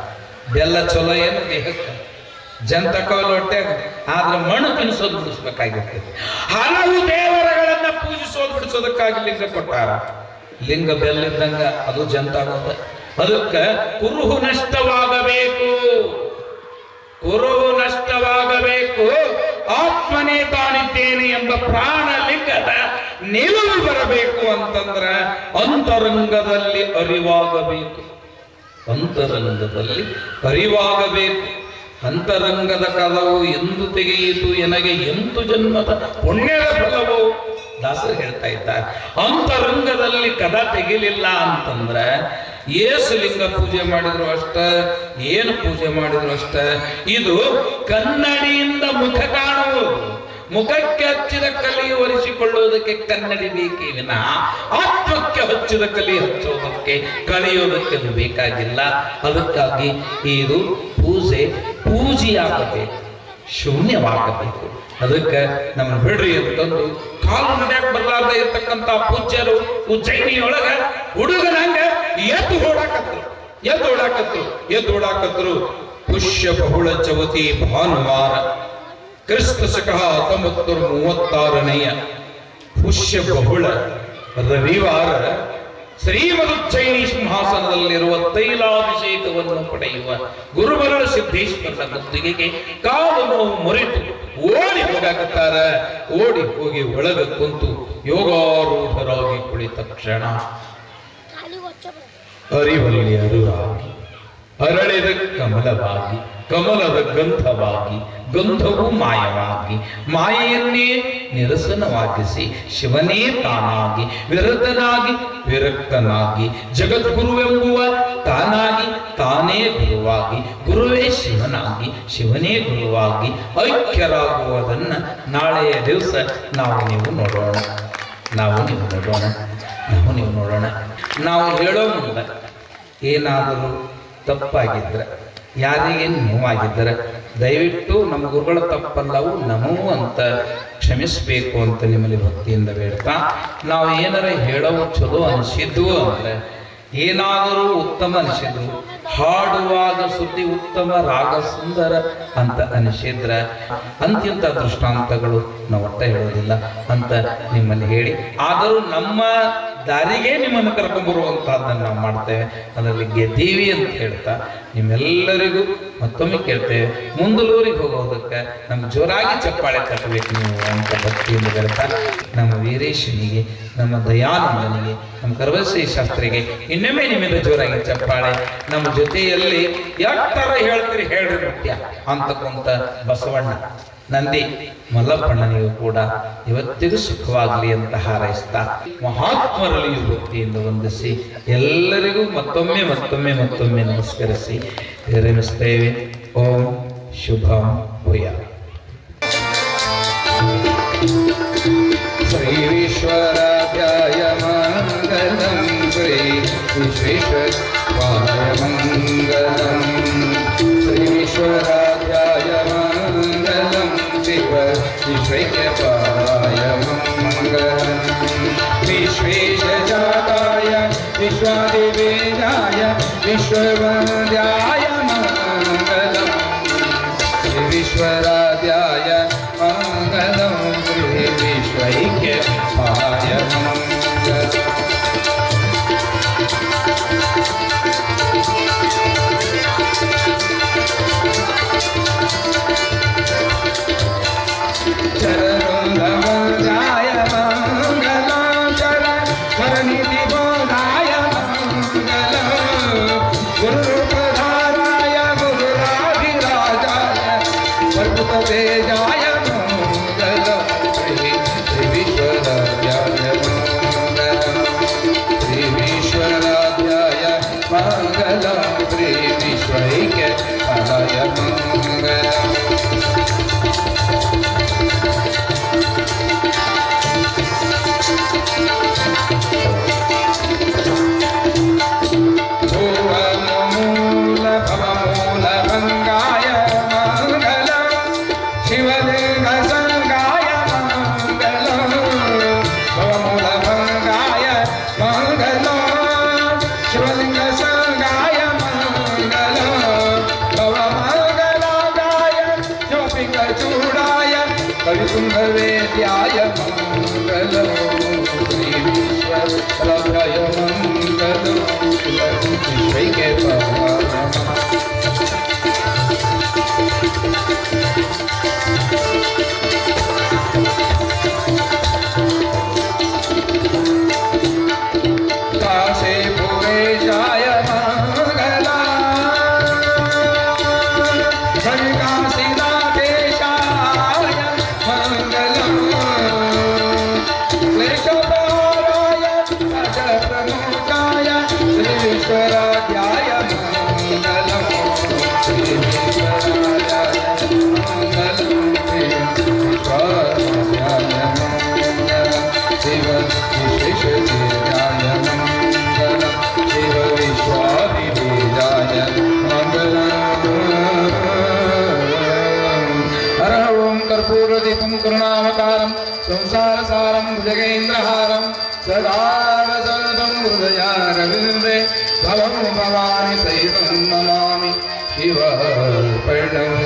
ಬೆಲ್ಲ ಚಲೋ ಏನು ದೇಹಕ್ಕೆ, ಜಂತಕವಲ್ಲ ಹೊಟ್ಟೆಗ. ಆದ್ರೆ ಮಣ್ಣು ತಿನ್ನಿಸೋದು ಬಿಡಿಸ್ಬೇಕಾಗಿರ್ತದೆ. ಹಲವು ದೇವರುಗಳನ್ನ ಪೂಜಿಸೋದು ಬಿಡಿಸೋದಕ್ಕಾಗಿ ಲಿಂಗ ಕೊಟ್ಟಾರ. ಲಿಂಗ ಬೆಲ್ಲಿದ್ದಂಗ ಅದು ಜಂತಾಗುತ್ತೆ. ಅದಕ್ಕೆ ಕುರುಹು ನಷ್ಟವಾಗಬೇಕು, ಕುರುಹು ನಷ್ಟವಾಗಬೇಕು. ಆತ್ಮನೇ ತಾನಿದ್ದೇನೆ ಎಂಬ ಪ್ರಾಣ ಲಿಂಗದ ನಿಲುವು ಬರಬೇಕು ಅಂತಂದ್ರ ಅಂತರಂಗದಲ್ಲಿ ಅರಿವಾಗಬೇಕು. ಅಂತರಂಗದಲ್ಲಿ ಅರಿವಾಗಬೇಕು. ಅಂತರಂಗದ ಕಲವು ಎಂದು ತೆಗೆಯಿತು ಎನಗೆ 8 ಜನ್ಮದ ಪುಣ್ಯದ ಫಲವು. ದಾಸರು ಹೇಳ್ತಾ ಇದ್ದಾರೆ, ಅಂತರಂಗದಲ್ಲಿ ಕದ ತೆಗಿಲಿಲ್ಲ ಅಂತಂದ್ರೆ ಏಸು ಲಿಂಗ ಪೂಜೆ ಮಾಡಿದ್ರು ಅಷ್ಟ, ಏನು ಪೂಜೆ ಮಾಡಿದ್ರು ಅಷ್ಟ. ಇದು ಕನ್ನಡಿಯಿಂದ ಮುಖ ಕಾಣುವುದು. ಮುಖಕ್ಕೆ ಹಚ್ಚಿದ ಕಲಿ ಒರೆಸಿಕೊಳ್ಳುವುದಕ್ಕೆ ಕನ್ನಡಿ ಬೇಕೇ ವಿನ ಆತ್ಮಕ್ಕೆ ಹಚ್ಚಿದ ಕಲಿ ಹಚ್ಚೋದಕ್ಕೆ ಕಳೆಯೋದಕ್ಕೆ ಅದು ಬೇಕಾಗಿಲ್ಲ. ಅದಕ್ಕಾಗಿ ಇದು ಪೂಜೆಯಾಗಬೇಕು, ಶೂನ್ಯವಾಗಬೇಕು. ಅದಕ್ಕೆ ನಮ್ಮನ್ನು ಬಿಡ್ರಿ ಅಂತಂದು ಕಾಲು ನಡೆಯಕ್ಕೆ ಬರಲಾರ್ದ ಇರ್ತಕ್ಕಂಥ ಪೂಜ್ಯರು ಉಜ್ಜಯಿನಿಯೊಳಗ ಹುಡುಗನಂಗ ಎದ್ದು ಓಡಾಕತ್ರು. ಪುಷ್ಯ ಬಹುಳ ಚವತಿ ಭಾನುವಾರ ಕ್ರಿಸ್ತ ಶಕ 1936ನೇಯ ಪುಷ್ಯ ಬಹುಳ ರವಿವಾರ ಶ್ರೀಮದುಜ್ಜಯಿನಿ ಸಿಂಹಾಸನದಲ್ಲಿರುವ ತೈಲಾಭಿಷೇಕವನ್ನು ಪಡೆಯುವ ಗುರುಬರಳ ಸಿದ್ದೇಶ್ವರನ ಮುತ್ತಿಗೆಗೆ ಕಾಲು ನೋವು ಮುರಿದು ಓಡಿ ಹೋಗಾಕತ್ತಾರ. ಓಡಿ ಹೋಗಿ ಒಳಗ ಕುಂತು ಯೋಗಾರೂಢರಾಗಿ ಕುಳಿತ ಕ್ಷಣ ಅರಿವಲ್ಲಿ ಅರುವಾಗಿ, ಅರಳಿದ ಕಮಲವಾಗಿ, ಕಮಲದ ಗಂಧವಾಗಿ, ಗಂಧವು ಮಾಯವಾಗಿ, ಮಾಯೆಯನ್ನೇ ನಿರಸನವಾಗಿಸಿ ಶಿವನೇ ತಾನಾಗಿ, ವಿರತನಾಗಿ ವಿರಕ್ತನಾಗಿ, ಜಗದ್ಗುರುವೆಂಬುವ ತಾನಾಗಿ ತಾನೇ ಗುರುವಾಗಿ, ಗುರುವೇ ಶಿವನಾಗಿ, ಶಿವನೇ ಗುರುವಾಗಿ ಐಕ್ಯರಾಗುವುದನ್ನ ನಾಳೆಯ ದಿವಸ ನಾವು ನೀವು ನೋಡೋಣ. ನಾವು ಹೇಳೋ ಮುಂದೆ ಏನಾದರೂ ತಪ್ಪಾಗಿದ್ರೆ, ಯಾರಿಗೆ ನೋವಾಗಿದ್ದರೆ ದಯವಿಟ್ಟು ನಮ್ಮ ಗುರುಗಳ ತಪ್ಪಲ್ಲವು ನಮಗೂ ಅಂತ ಕ್ಷಮಿಸಬೇಕು ಅಂತ ನಿಮ್ಮಲ್ಲಿ ಭಕ್ತಿಯಿಂದ ಬೇಡ್ತಾ, ನಾವು ಏನಾರ ಹೇಳೋವು ಚಲೋ ಅನಿಸಿದ್ವು ಅಂದರೆ, ಏನಾದರೂ ಉತ್ತಮ ಅನಿಸಿದ್ರು, ಹಾಡುವಾಗ ಸುದ್ದಿ ಉತ್ತಮ ರಾಗ ಸುಂದರ ಅಂತ ಅನಿಸಿದ್ರೆ ಅಂತ್ಯಂತ ದೃಷ್ಟಾಂತಗಳು ನಾವು ಒಟ್ಟ ಹೇಳೋದಿಲ್ಲ ಅಂತ ನಿಮ್ಮಲ್ಲಿ ಹೇಳಿ, ಆದರೂ ನಮ್ಮ ದಾರಿಗೆ ನಿಮ್ಮನ್ನು ಕರ್ಕೊಂಡ್ಬರುವಂತಹದ್ದನ್ನು ನಾವು ಮಾಡ್ತೇವೆ. ಅದರಲ್ಲಿ ಗೆದ್ದೀವಿ ಅಂತ ಹೇಳ್ತಾ ನಿಮ್ಮೆಲ್ಲರಿಗೂ ಮತ್ತೊಮ್ಮೆ ಕೇಳ್ತೇವೆ, ಮುಂದಲೂರಿಗೆ ಹೋಗೋದಕ್ಕೆ ನಮ್ಗೆ ಜೋರಾಗಿ ಚಪ್ಪಾಳೆ ತಟ್ಟಬೇಕು ನೀವು ಅಂತ ಭಕ್ತಿಯಿಂದ ಹೇಳ್ತಾ, ನಮ್ಮ ವೀರೇಶನಿಗೆ, ನಮ್ಮ ದಯಾನಂದನಿಗೆ, ನಮ್ಮ ಕರವಶ್ರೀ ಶಾಸ್ತ್ರಿಗೆ ಇನ್ನೊಮ್ಮೆ ನಿಮ್ಮಿಂದ ಜೋರಾಗಿ ಚಪ್ಪಾಳೆ. ನಮ್ಮ ಜೊತೆಯಲ್ಲಿ ಯಾಕ್ತರ ಹೇಳ್ತೀರಿ ಹೇಳ್ರಿ ನೃತ್ಯ ಅಂತಕ್ಕಂಥ ಬಸವಣ್ಣ, ನಂದಿ ಮಲ್ಲಪ್ಪಣ್ಣನಿಗೂ ಕೂಡ ಇವತ್ತಿಗೂ ಸುಖವಾಗಲಿ ಅಂತ ಹಾರೈಸ್ತಾ, ಮಹಾತ್ಮರಲ್ಲಿಯೂ ಭಕ್ತಿಯಿಂದ ವಂದಿಸಿ ಎಲ್ಲರಿಗೂ ಮತ್ತೊಮ್ಮೆ ನಮಸ್ಕರಿಸಿ ವಿರಮಿಸ್ತೇವೆ. ಓಂ ಶುಭಂ ಭೂಯಾತ್. ಶ್ರೀ ವಿಶ್ವರಾಧ್ಯಾಯ ಮಂಗಲಂ, ಶ್ರೀ ವಿಶ್ವೇಶ್ವರಾಯ ಮಂಗಲಂ, ಶ್ರೀ ವಿಶ್ವರಾಧ್ಯಾಯ ಮಂಗಲಂ, ಶಿವ ವಿಶ್ವೈಕ್ಯಪಾಯ ಮಂಗಲಂ, ವಿಶ್ವೇಶಜಾತಾಯ ವಿಶ್ವಾದಿವೇದಾಯ ವಿಶ್ವವಂದ್ಯಾಯ ಮಂಗಲಂ, ಶ್ರೀ ವಿಶ್ವರಾಧ್ಯಾಯ ಮಂಗಲಂ, ಶ್ರೀ ವಿಶ್ವೈಕ್ಯಪಾಯ ಮಂಗಲಂ. ಚರಣವೃಂದವಂದ್ಯಾಯ ಮಂಗಲಂ, ಸಂಸಾರ ಸಾರಂ ಭುಜಗೇಂದ್ರಹಾರಂ ಸದಾ ವಸಂತಂ ಹೃದಯಾರವಿಂದೆ ಭವಂ ಭವಾನಿ ಸಹಿತಂ ನಮಾಮಿ ಶಿವಾರ್ಪಣಂ.